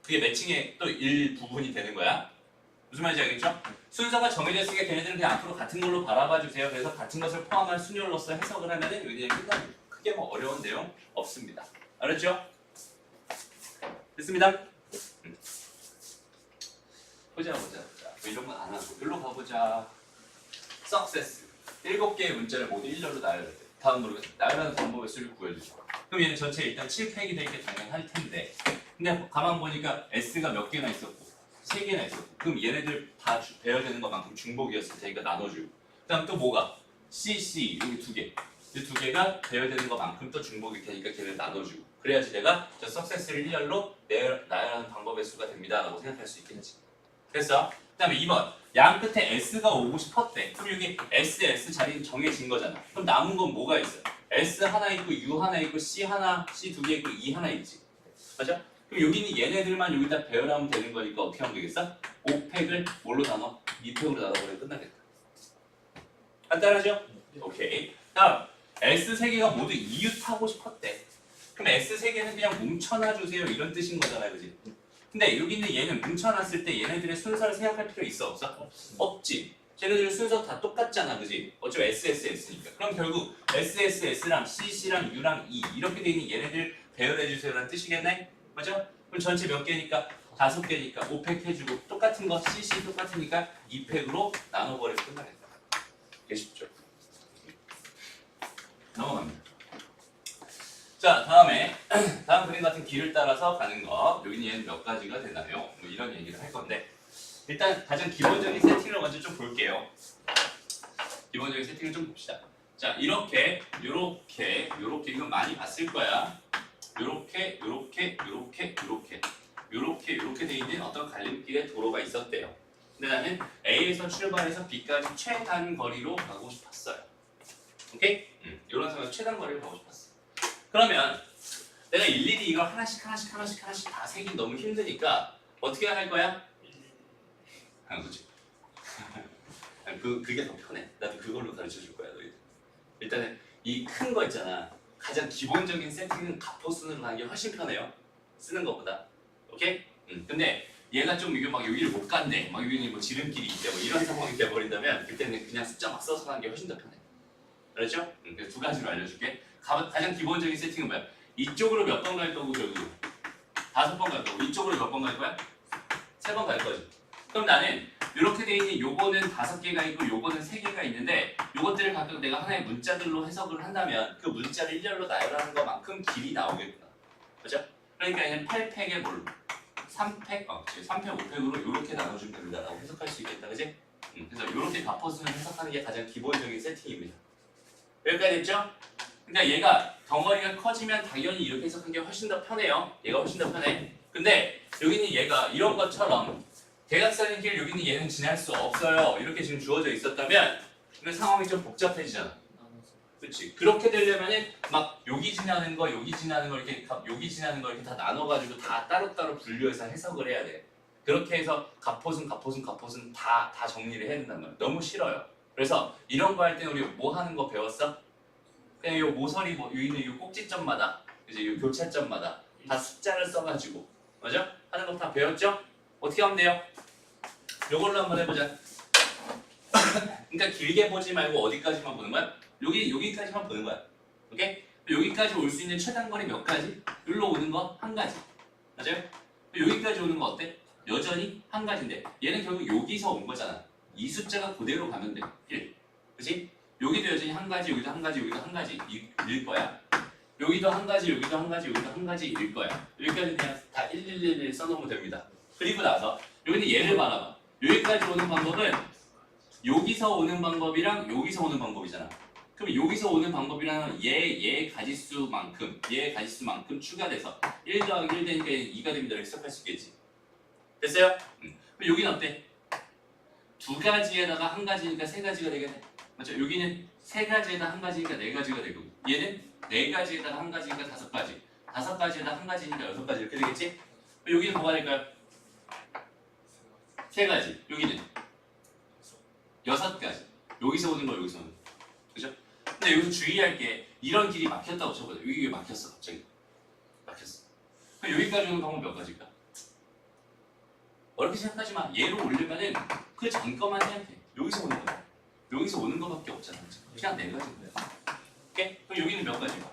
그게 매칭의 또 일부분이 되는 거야. 무슨 말인지 알겠죠? 순서가 정해져 있으니까 걔네들은 그냥 앞으로 같은 걸로 바라봐 주세요. 그래서 같은 것을 포함한 순열로서 해석을 하면은 여기에 크게 뭐 어려운 내용 없습니다. 알았죠? 됐습니다. 보자. 뭐 이런 건 안 하고 여기로 가보자. success 7개의 문자를 모두 일렬로 나열해. 다음으로 나열하는 방법의 수를 구해주죠. 그럼 얘는 전체 일단 7팩이 될 게 당연할 텐데 근데 가만 보니까 S가 몇 개나 있었고 3개나 있었고 그럼 얘네들 다 배열되는 것만큼 중복이었을 테니까 나눠주고 그 다음 또 뭐가? CC 여기 2개 이 2개가 배열되는 것만큼 또 중복일 테니까 걔를 나눠주고 그래야지 내가 저 success를 일렬로 나열하는 방법의 수가 됩니다 라고 생각할 수 있겠지. 됐어? 그 다음에 2번 양 끝에 S가 오고 싶었대. 그럼 여기 S 자리 정해진 거잖아. 그럼 남은 건 뭐가 있어? S 하나 있고 U 하나 있고 C 2개 있고 E 하나 있지. 맞아? 그럼 여기는 얘네들만 여기다 배열하면 되는 거니까 어떻게 하면 되겠어? 5팩을 뭘로 나눠? 2팩으로 나눠버리면 끝나겠다. 간단하죠? 오케이. 다음 S 3개가 모두 이웃하고 싶었대. 그럼 S 3개는 그냥 뭉쳐놔주세요 이런 뜻인 거잖아. 그지? 근데 여기는 얘는 뭉쳐놨을 때 얘네들의 순서를 생각할 필요 있어? 없어? 없지. 쟤네들 순서 다 똑같잖아. 그지? 어차피 SSS니까. 그럼 결국 SSS랑 CC랑 U랑 E 이렇게 돼 있는 얘네들 배열해주세요라는 뜻이겠네? 맞아? 그럼 전체 몇 개니까? 5개니까 5팩 해주고 똑같은 거 CC 똑같으니까 2팩으로 나눠버리면 끝나겠다. 이게 쉽죠? 넘어갑니다. 자, 다음 그림 같은 길을 따라서 가는 거. 여기는 얘는 몇 가지가 되나요? 뭐 이런 얘기를 할 건데 일단 가장 기본적인 세팅을 먼저 좀 볼게요. 기본적인 세팅을 좀 봅시다. 자, 요렇게 이건 많이 봤을 거야. 요렇게 돼 있는 어떤 갈림길의 도로가 있었대요. 근데 나는 A에서 출발해서 B까지 최단 거리로 가고 싶었어요. 오케이? 이런 상황에서 최단 거리를 가고 싶었어. 그러면 내가 일일이 이걸 하나씩 다 세긴 너무 힘드니까 어떻게 할 거야? 그치? 그게 더 편해. 나도 그걸로 가르쳐 줄 거야, 너희들. 일단은 이 큰 거 있잖아. 가장 기본적인 세팅은 가포순으로 가는 게 훨씬 편해요. 쓰는 것보다. 오케이? 근데 얘가 좀 이게 막 여기를 못 간대. 막 여기는 뭐 지름길이 있대. 뭐 이런 상황이 돼버린다면 그때는 그냥 숫자 막 써서 가는 게 훨씬 더 편해. 그렇죠? 그래서 두 가지로 알려줄게. 가장 기본적인 세팅은 뭐야? 이쪽으로 몇 번 갈 거고 저기 5번 갈 거고 이쪽으로 몇 번 갈 거야? 3번 갈 거지. 그럼 나는 이렇게 돼 있는 요거는 5개가 있고 요거는 3개가 있는데 요것들을 각각 내가 하나의 문자들로 해석을 한다면 그 문자를 일렬로 나열하는 것만큼 길이 나오겠구나. 그죠? 그러니까 얘는 8팩에 뭘로? 3팩? 3팩, 5팩으로 이렇게 나눠주면 된다라고 해석할 수 있겠다. 그지? 그래서 이렇게 가포수를 해석하는 게 가장 기본적인 세팅입니다. 여기까지 됐죠? 그러니까 얘가 덩어리가 커지면 당연히 이렇게 해석하는 게 훨씬 더 편해요. 얘가 훨씬 더 편해. 근데 여기는 얘가 이런 것처럼 대각선의 길 여기는 얘는 지날 수 없어요. 이렇게 지금 주어져 있었다면 그 상황이 좀 복잡해지잖아. 나눠서. 그렇지. 그렇게 되려면은 막 여기 지나는 거, 여기 지나는 거 이렇게 여기 지나는 거 이렇게 다 나눠가지고 다 따로따로 분류해서 해석을 해야 돼. 그렇게 해서 가포순 다 정리를 해야 된단 말이야. 너무 싫어요. 그래서 이런 거 할 때 우리 뭐 하는 거 배웠어? 그냥 요 모서리 뭐 여기는 요 꼭지점마다 이제 요 교차점마다 다 숫자를 써가지고 맞아? 하는 거 다 배웠죠? 어떻게 하면 돼요? 요걸로 한번 해보자. 그러니까 길게 보지 말고 어디까지만 보는 거야? 여기까지만 보는 거야. 오케이? 여기까지 올 수 있는 최단거리 몇 가지? 여기로 오는 거 한 가지. 맞아요? 여기까지 오는 거 어때? 여전히 한 가지인데 얘는 결국 여기서 온 거잖아. 이 숫자가 그대로 가면 돼. 1. 그치? 여기도 여전히 한 가지, 여기도 한 가지, 여기도 한 가지 일 거야. 여기도 한 가지, 여기도 한 가지, 여기도 한 가지 일 거야. 여기까지 그냥 다 111 써놓으면 됩니다. 그리고 나서 여기는 얘를 바라봐. 여기까지 오는 방법은 여기서 오는 방법이랑 여기서 오는 방법이잖아. 그럼 여기서 오는 방법이랑 얘 가지수만큼 추가돼서 1 더하기 1 되니까 2가 됩니다. 이렇게 해석할 수 있겠지. 됐어요? 그럼 여기는 어때? 2가지에다가 한 가지니까 3가지가 되겠네. 맞죠? 여기는 3가지에다 한 가지니까 4가지가 되고 얘는 4가지에다가 한 가지니까 5가지 5가지에다 한 가지니까 6가지 이렇게 되겠지? 여기는 뭐가 될까요? 3가지 여기는 6가지 여기서 오는 거 여기서 오는 거 그죠? 근데 여기서 주의할 게 이런 길이 막혔다고 쳐보자. 여기 왜 막혔어 갑자기 막혔어. 그럼 여기까지 오는 방법 몇 가지일까? 어렵게 생각하지 마. 얘로 올리면은 그 잠깐만 생각해. 여기서 오는 거야. 여기서 오는 거밖에 없잖아. 그냥 4가지인 거야. 오케이? 그럼 여기는 몇 가지가?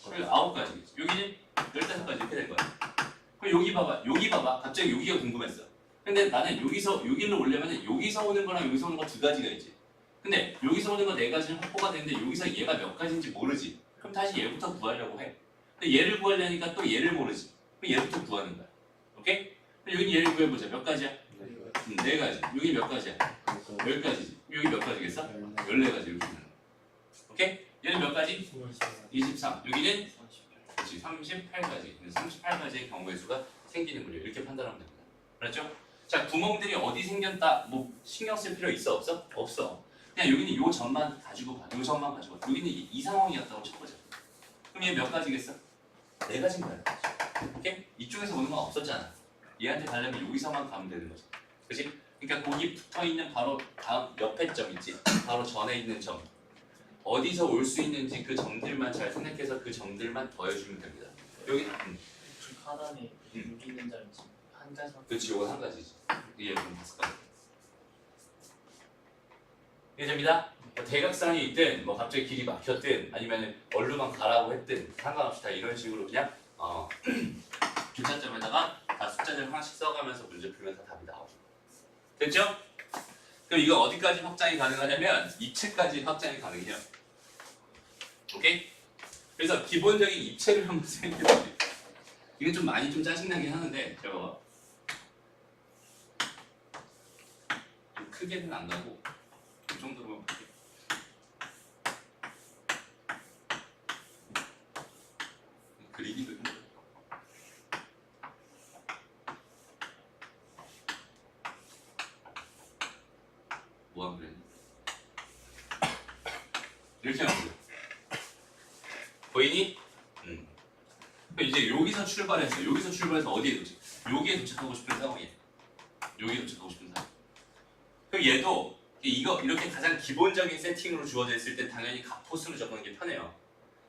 9가지. 여기는 15가지 이렇게 될 거야. 그럼 여기 봐봐. 갑자기 여기가 궁금했어. 근데 나는 여기로 올려면은 여기서 오는 거랑 여기서 오는 거 2가지가 있지. 근데 여기서 오는 거 4가지는 확보가 되는데 여기서 얘가 몇 가지인지 모르지. 그럼 다시 얘부터 구하려고 해. 근데 얘를 구하려니까 또 얘를 모르지. 그럼 얘부터 구하는 거야. 오케이? 그럼 여기 얘를 구해보자. 몇 가지야? 4가지. 여기 몇 가지야? 10가지지. 여기 몇 가지겠어? 14가지 이렇게 되는 거야. 오케이? 얘는 몇 가지? 23. 여기는 38가지. 38가지의 경우의 수가 생기는 거예요. 이렇게 판단하면 됩니다. 그렇죠? 자, 구멍들이 어디 생겼다 뭐 신경 쓸 필요 있어 없어? 없어. 그냥 여기는 요 점만 가지고 봐. 요 점만 가지고 봐. 여기는 이 상황이었다고 쳐보자. 그럼 얘 몇 가지겠어? 4가지인 거야. 오케이? 이쪽에서 오는 건 없었잖아. 얘한테 가려면 여기서만 가면 되는 거지. 그치? 그러니까 거기 붙어있는 바로 다음 옆에 점 있지? 바로 전에 있는 점. 어디서 올 수 있는지 그 점들만 잘 생각해서 그 점들만 더해주면 됩니다. 여기 그 하단에 여기 있는 자리지 한 가지만. 그렇지, 요건 한 가지지. 얘는 5가지. 이해됩니다? 대각선이 있든 뭐 갑자기 길이 막혔든 아니면 얼루만 가라고 했든 상관없이 다 이런 식으로 그냥 교차점에다가 다 숫자를 하나씩 써가면서 문제 풀면서 답이 나오죠. 됐죠? 그럼 이거 어디까지 확장이 가능하냐면 입체까지 확장이 가능해요. 오케이? 그래서 기본적인 입체를 한번 생각해보세요. 이게 좀 많이 좀 짜증나긴 하는데 제가 봐봐. 좀 크게는 안 가고 이 정도로만 볼게요. 그리기도 힘들어요. 뭐하면 그랬니? 이렇게 하면 돼요. 보이니? 이제 여기서 출발해서 어디에 도착? 여기에 도착하고 싶은 상황이에요. 여기에 도착하고 싶은 상황. 그럼 얘도 이거 이렇게 가장 기본적인 세팅으로 주어져 있을 때 당연히 가포수로 적는 게 편해요.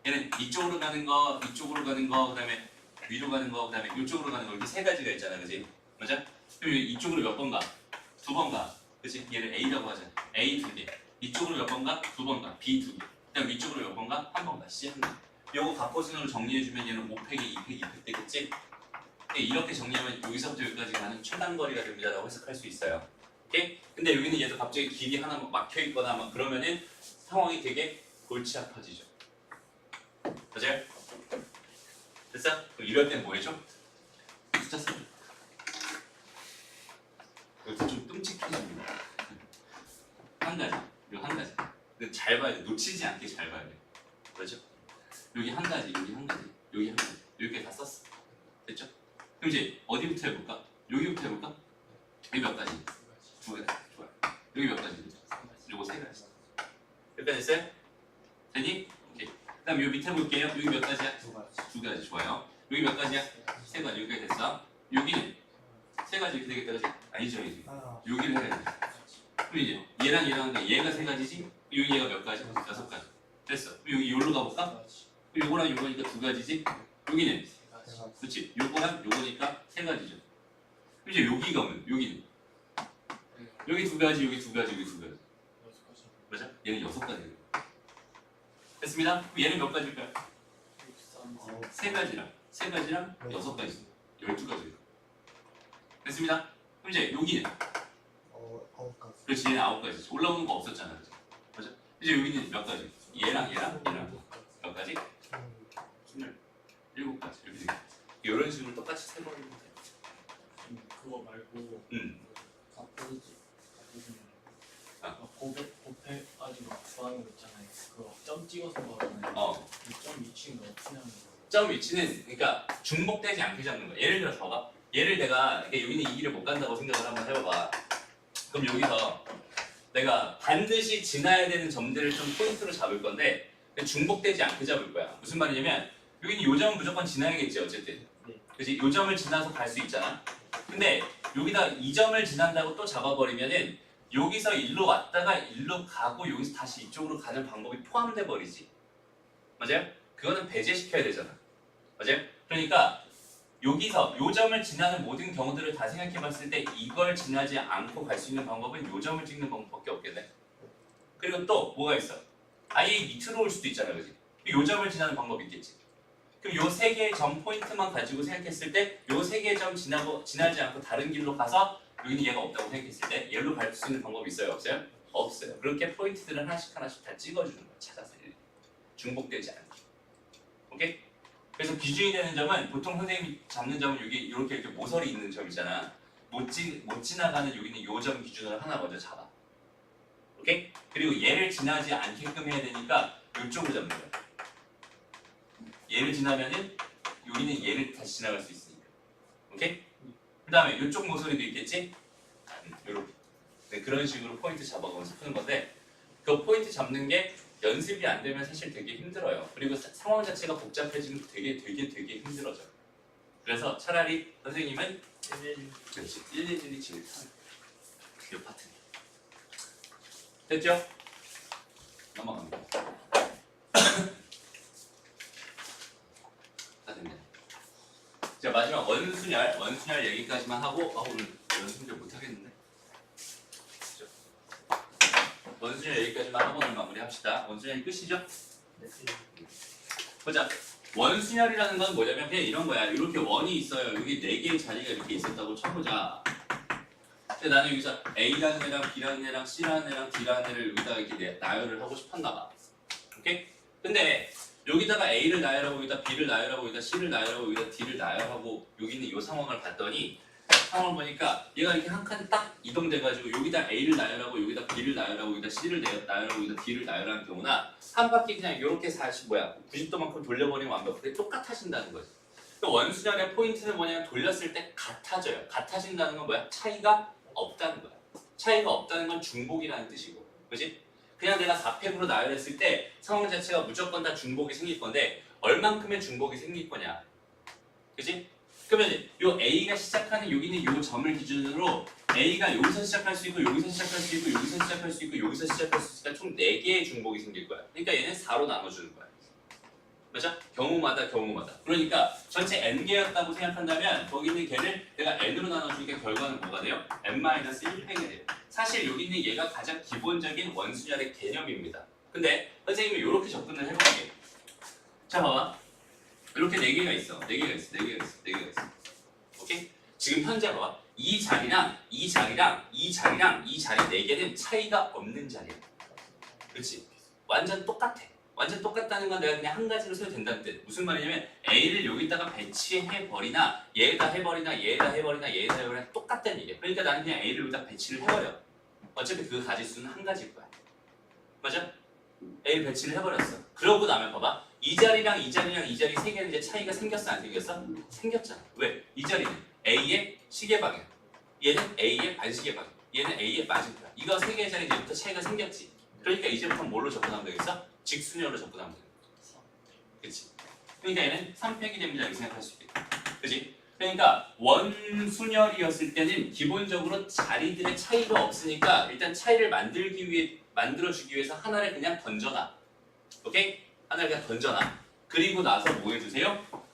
얘는 이쪽으로 가는 거, 그다음에 위로 가는 거, 그다음에 이쪽으로 가는 거 이렇게 3가지가 있잖아, 그지? 맞아? 그럼 이쪽으로 몇 번 가? 2번 가. 그치? 얘를 A라고 하자. A 2개. 이쪽으로 몇 번 가? 2번 가. B 2개. 그다음 위쪽으로 몇 번 가? 1번 가. C 1개. 요거 가포순으로 정리해주면 얘는 5팩이 2팩 되겠지? 이렇게 정리하면 여기서부터 여기까지 가는 최단 거리가 됩니다라고 해석할 수 있어요. 오케이? 근데 여기는 얘도 갑자기 길이 하나 막혀 있거나 막 그러면은 상황이 되게 골치 아파지죠. 맞아요? 됐어? 그럼 이럴 땐 뭐 해줘? 숫자 써. 여기서 좀 끔찍해집니다. 한 가지, 요 한 가지. 근데 잘 봐야 돼. 놓치지 않게 잘 봐야 돼. 그렇죠? 여기 한 가지, 여기 한 가지, 여기 한 가지. 이렇게 다 썼어. 됐죠? 그럼 이제 어디부터 해볼까? 여기부터 해볼까? 여기 몇 가지? 두 가지. 좋아요. 여기 몇 가지? 요거 세 가지. 여기까지 됐어요? 되니? 오케이. 그다음 요 밑에 볼게요. 여기 몇 가지야? 두 가지. 두 가지. 좋아요. 여기 몇 가지야? 세 가지. 여기까지 됐어. 여기는 세 가지 이렇게 되겠다, 그지? 아니죠, 이제. 여기를 해야 돼. 그럼 이제 얘랑 얘랑 하는데 얘가 세 가지지? 여기 얘가 몇 가지? 여섯 가지. 됐어. 그럼 여기 여기로 가볼까? 그럼 요거랑 요거니까 두 가지지? 여기는 그렇지. 요거랑 요거니까 세 가지죠. 그럼 이제 여기가 뭐야? 여기는 여기 두 가지, 여기 두 가지, 여기 두 가지. 맞아? 얘는 여섯 가지. 됐습니다. 그럼 얘는 몇 가지일까요? 세 가지랑 여섯 가지. 12가지. 됐습니다. 그럼 이제 여기는 아홉 가지. 그렇지. 얘는 9가지. 올라오는 거 없었잖아. 그죠? 맞아? 이제 여기는 몇 가지? 얘랑 몇 가지? 27가지. 이렇게 되겠다. 이런 식으로 똑같이 세 번이면 돼. 그거 말고 가포지 곱해 가지고 구하는 거 있잖아요. 그거 점 찍어서 구하잖아요. 점 위치는 어떻게 하는 거예요? 점 위치는 그러니까 중복되지 않게 잡는 거야. 예를 들어서 봐봐. 얘를 내가 이렇게 여기는 이 길을 못 간다고 생각을 한번 해봐봐. 그럼 여기서 내가 반드시 지나야 되는 점들을 좀 포인트로 잡을 건데 중복되지 않게 잡을 거야. 무슨 말이냐면 여기는 요 점은 무조건 지나야겠지 어쨌든. 그렇지? 요 점을 지나서 갈 수 있잖아. 근데 여기다 이 점을 지난다고 또 잡아버리면은 여기서 일로 왔다가 일로 가고 여기서 다시 이쪽으로 가는 방법이 포함돼 버리지. 맞아요? 그거는 배제시켜야 되잖아. 맞아요? 그러니까 여기서 요 점을 지나는 모든 경우들을 다 생각해 봤을 때 이걸 지나지 않고 갈 수 있는 방법은 요 점을 찍는 방법밖에 없겠네. 그리고 또 뭐가 있어? 아예 밑으로 올 수도 있잖아. 그지? 요 점을 지나는 방법이 있겠지. 그럼 요 세 개의 점 포인트만 가지고 생각했을 때 요 세 개의 점 지나지 않고 다른 길로 가서 여기는 얘가 없다고 생각했을 때 얘로 갈 수 있는 방법이 있어요? 없어요? 없어요. 그렇게 포인트들을 하나씩 다 찍어주는 거야. 찾아서 중복되지 않게. 오케이? 그래서 기준이 되는 점은 보통 선생님이 잡는 점은 여기 이렇게 모서리 있는 점이잖아. 못 지나가는 여기는 요 점 기준으로 하나 먼저 잡아. 오케이? 그리고 얘를 지나지 않게끔 해야 되니까 이쪽으로 잡는 거야. 얘를 지나면은 여기는 얘를 다시 지나갈 수 있으니까. 오케이? 그 다음에 이쪽 모서리도 있겠지? 요렇게. 네, 그런 식으로 포인트 잡아가면서 푸는 건데 그 포인트 잡는 게 연습이 안 되면 사실 되게 힘들어요. 그리고 상황 자체가 복잡해지면 되게 힘들어져. 그래서 차라리 선생님은 그렇지. 1, 2, 7 이 파트. 됐죠? 넘어갑니다. 다 됐네. 자 마지막 원순열 얘기까지만 하고 오늘 연습을 못 하겠는데. 그렇죠? 원순열 얘기까지만 하고 오늘 마무리합시다. 원순열이 끝이죠? 네. 보자. 원순열이라는 건 뭐냐면 그냥 이런 거야. 이렇게 원이 있어요. 여기 4개의 자리가 이렇게 있었다고 쳐보자. 근데 나는 여기서 A라는 애랑 B라는 애랑 C라는 애랑 D라는 애를 여기다가 이렇게 나열을 하고 싶었나 봐. 오케이? 근데 여기다가 A를 나열하고 여기다 B를 나열하고 여기다 C를 나열하고 여기다 D를 나열하고 여기 있는 이 상황을 봤더니 상황을 보니까 얘가 이렇게 한 칸 딱 이동돼가지고 여기다 A를 나열하고 여기다 B를 나열하고 여기다 C를 나열하고 여기다 D를 나열하는 경우나 한 바퀴 그냥 이렇게 90도만큼 돌려버리면 완벽하게 똑같아진다는 거지. 그러니까 원순열의 포인트는 뭐냐면 돌렸을 때 같아져요. 같아진다는 건 뭐야? 차이가 없다는 거야. 차이가 없다는 건 중복이라는 뜻이고, 그렇지? 그냥 내가 4팩으로 나열했을 때 상황 자체가 무조건 다 중복이 생길 건데 얼만큼의 중복이 생길 거냐, 그렇지? 그러면 요 A가 시작하는 여기는 요 점을 기준으로 A가 여기서 시작할 수 있고 여기서 시작할 수 있고 여기서 시작할 수 있고 여기서 시작할 수 있으니까 총 4개의 중복이 생길 거야. 그러니까 얘는 4로 나눠주는 거야. 맞아? 경우마다. 그러니까 전체 n개였다고 생각한다면 거기 있는 개를 내가 n으로 나눠주니까 결과는 뭐가 돼요? n-1팩이 돼요. 사실 여기 있는 얘가 가장 기본적인 원순열의 개념입니다. 근데 선생님이 이렇게 접근을 해볼게. 자 봐봐. 이렇게 4개가 있어. 4개가 있어. 지금 현재 봐봐. 이 자리랑 이 자리랑 이 자리랑 이 자리 4개는 차이가 없는 자리야. 그렇지? 완전 똑같아. 완전 똑같다는 건 내가 그냥 한 가지로 써도 된다는 뜻. 무슨 말이냐면 A를 여기다가 배치해버리나 얘에다 해버리나 얘에다 해버리나 얘에다 해버리나 똑같다는 얘기야. 그러니까 나는 그냥 A를 여기다 배치를 해버려. 어차피 그 가지수는 한 가지일 거야. 맞아? A를 배치를 해버렸어. 그러고 나면 봐봐. 이 자리랑 이 자리랑 이 자리 3개는 이제 차이가 생겼어 안 생겼어? 생겼잖아. 왜? 이 자리는 A의 시계 방향, 얘는 A의 반시계 방향, 얘는 A의 맞은편. 이거 3개의 자리 이제부터 차이가 생겼지. 그러니까 이제부터 뭘로 접근하면 되겠어? 직순열로 접근하면 되는 거지. 그렇지? 그러니까 얘는 3팩이 됩니다. 이렇게 생각할 수 있겠다. 그렇지? 그러니까 원순열이었을 때는 기본적으로 자리들의 차이가 없으니까 일단 차이를 만들어주기 위해서 하나를 그냥 던져놔. 오케이? 하나를 그냥 던져놔. 그리고 나서 뭐 해주세요?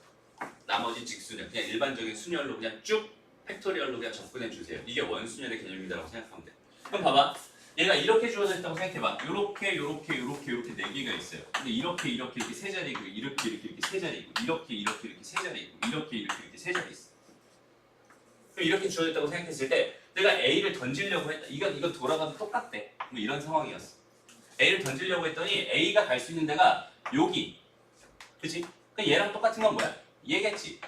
나머지 직순열, 그냥 일반적인 순열로 그냥 쭉 팩토리얼로 그냥 접근해주세요. 이게 원순열의 개념이다라고 생각하면 돼. 그럼 봐봐. 얘가 이렇게 주어져 있다고 생각해봐. 요렇게 4개가 있어요. 근데 이렇게 세 자리 있고 이렇게 세 자리 있고 이렇게 세 자리 있고 이렇게 세 자리 있어. 그럼 이렇게 주어져 있다고 생각했을 때 내가 A를 던지려고 했다. 이건 돌아가도 똑같대. 뭐 이런 상황이었어. A를 던지려고 했더니 A가 갈 수 있는 데가 여기. 그치? 그럼 얘랑 똑같은 건 뭐야? 얘겠지.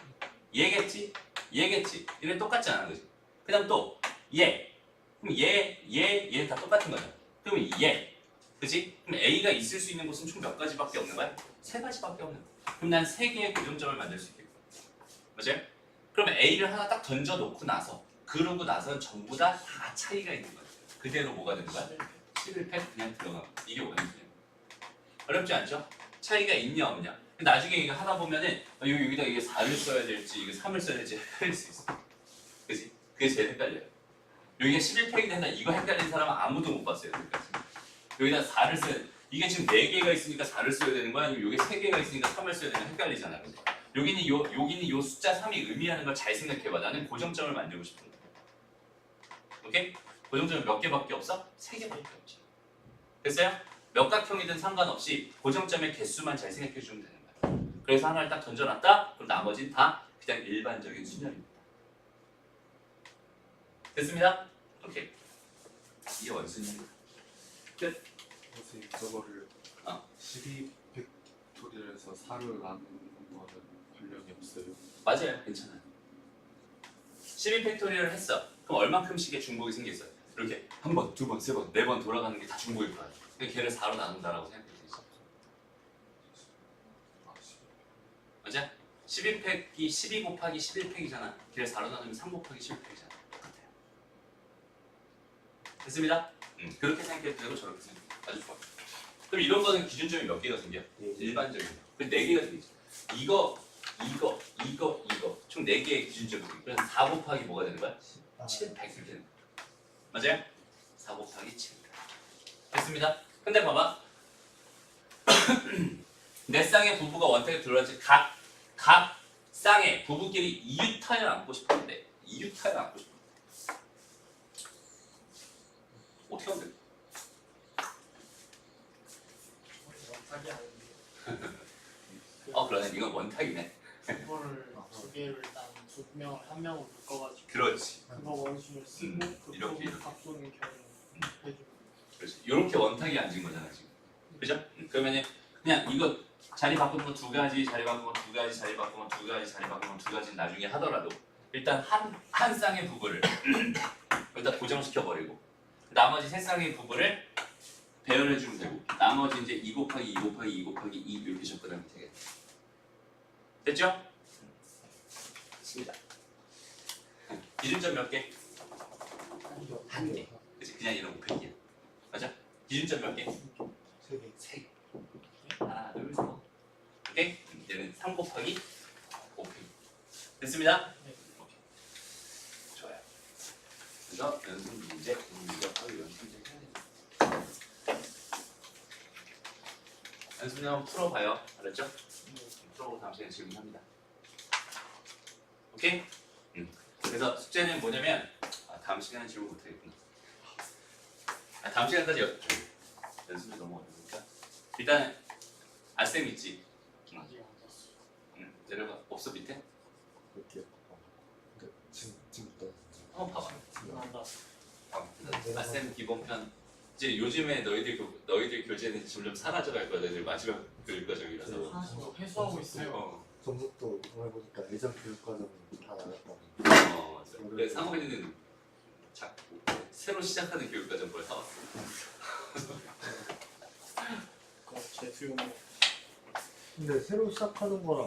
얘는 똑같지 않아. 그치? 그 다음 또 얘. 그럼 얘 다 똑같은 거야. 그러면 얘. 그치? 그럼 A가 있을 수 있는 곳은 총 몇 가지밖에 없는 거야? 3가지밖에 없는 거야. 그럼 난 3개의 고정점을 만들 수 있겠고. 맞아요? 그러면 A를 하나 딱 던져놓고 나서 그러고 나서는 전부 다 차이가 있는 거야. 그대로 뭐가 되는 거야? 11팩 그냥 들어가고. 이게 원순이야. 어렵지 않죠? 차이가 있냐 없냐. 나중에 이거 하다 보면은 여기다 이게 4를 써야 될지 이게 3을 써야 될지 헷갈릴 수 있어. 그치? 그게 제일 헷갈려요. 여기가 11팩이 된다. 이거 헷갈린 사람은 아무도 못 봤어요. 여기까지. 여기다 4를 써야 돼. 이게 지금 4개가 있으니까 4를 써야 되는 거야? 아니면 여기 3개가 있으니까 3을 써야 되는 거 헷갈리잖아. 근데. 여기는 요 숫자 3이 의미하는 걸 잘 생각해봐. 나는 고정점을 만들고 싶은 거야. 오케이? 고정점은 몇 개밖에 없어? 3개밖에 없지. 됐어요? 몇 각형이든 상관없이 고정점의 개수만 잘 생각해 주면 되는 거야. 그래서 하나를 딱 던져놨다. 그럼 나머지는 다 그냥 일반적인 순열입니다. 됐습니다? 오케이. 이게 원순열이다. 끝. 선생님 저거를 12팩토리얼에서 4를 나누는 거는 관련이 없어요. 맞아요. 괜찮아요. 12팩토리얼을 했어. 그럼 얼만큼씩의 중복이 생겼어요? 이렇게 한 번, 두 번, 세 번, 네 번 돌아가는 게 다 중복일 거야. 그냥 걔를 4로 나눈다라고 생각해 되지. 맞아? 12팩이 12 곱하기 11팩이잖아. 걔를 4로 나누면 3 곱하기 11팩이잖아. 똑같아요. 됐습니다? 그렇게 생각해도 되고 저렇게 생각해도 되고. 아주 좋아. 그럼 이런 거는 기준점이 몇 개가 생겨? 일반적인 거. 그 4개가 생기죠. 이거 총 4개의 기준점이 생겨. 그래서 4 곱하기 뭐가 되는 거야? 7팩 이렇게 되는 거야. 맞아요? 4 곱하기 7팩. 됐습니다. 근데 봐봐. 내 쌍의 부부가 원택에 들어왔지. 각 쌍의 부부끼리 이유타를 안고 싶은데 이유타를 안고 싶은데 어떻게 하면 돼? 원탁이 아닌데 그러네. 이건 원탁이네. 그거를 2개를 일단 한 명을 묶어가지고 그렇지. 그거 원순을 쓰고 그 이렇게. 각도는 결을 해주고 그렇지. 이렇게 원탁이 앉은 거잖아 지금. 그죠? 그러면은 그냥 이거 자리 바꾸는 거 2가지, 자리 바꾸는 거 2가지, 자리 바꾸는 거 2가지, 자리 바꾸는 거 2가지 나중에 하더라도 일단 한 쌍의 부부를 일단 고정시켜 버리고 나머지 3쌍의 부부를 배열해 주면 되고 나머지 이제 2 곱하기 2 곱하기 2 곱하기 2 이렇게 접근하면 되겠다. 됐죠? 됐습니다. 기준점 몇 개? 한 개. 그치? 그냥 이런 곱하기야. 맞아? 기준점 몇 개? 3개. 3개. 하나, 둘, 셋. 오케이? 얘는 3 곱하기 5팩. 됐습니다? 네. 오케이. 좋아요. 그래서 연습 문제, 응답하고 연습 문제 해야 됩니다. 연습 문제 한번 풀어봐요. 알았죠? 풀어보고 다음 시간에 질문합니다. 오케이? 그래서 숙제는 뭐냐면 다음 시간에 질문 못하겠구나. 다음 시간까지 연습이 너무 어려우니까 일단 알쌤 있지? 아직 안 썼어. 내려가. 없어 밑에? 이렇게 지금 지금부터. 봐봐. 나다. 아셈 기본편 이제 요즘에 너희들 교재는 점점 사라져갈 거야. 너희들 마지막 교육과정이라서. 하나씩 회수하고 있어요. 점수도 해보니까 예전 교육과정은 다 나갔다고. 맞아. 근데 상호이는 자꾸 새로 시작하는 교육과정 뭘 사왔어. 그거 제 수용 근데 새로 시작하는 거랑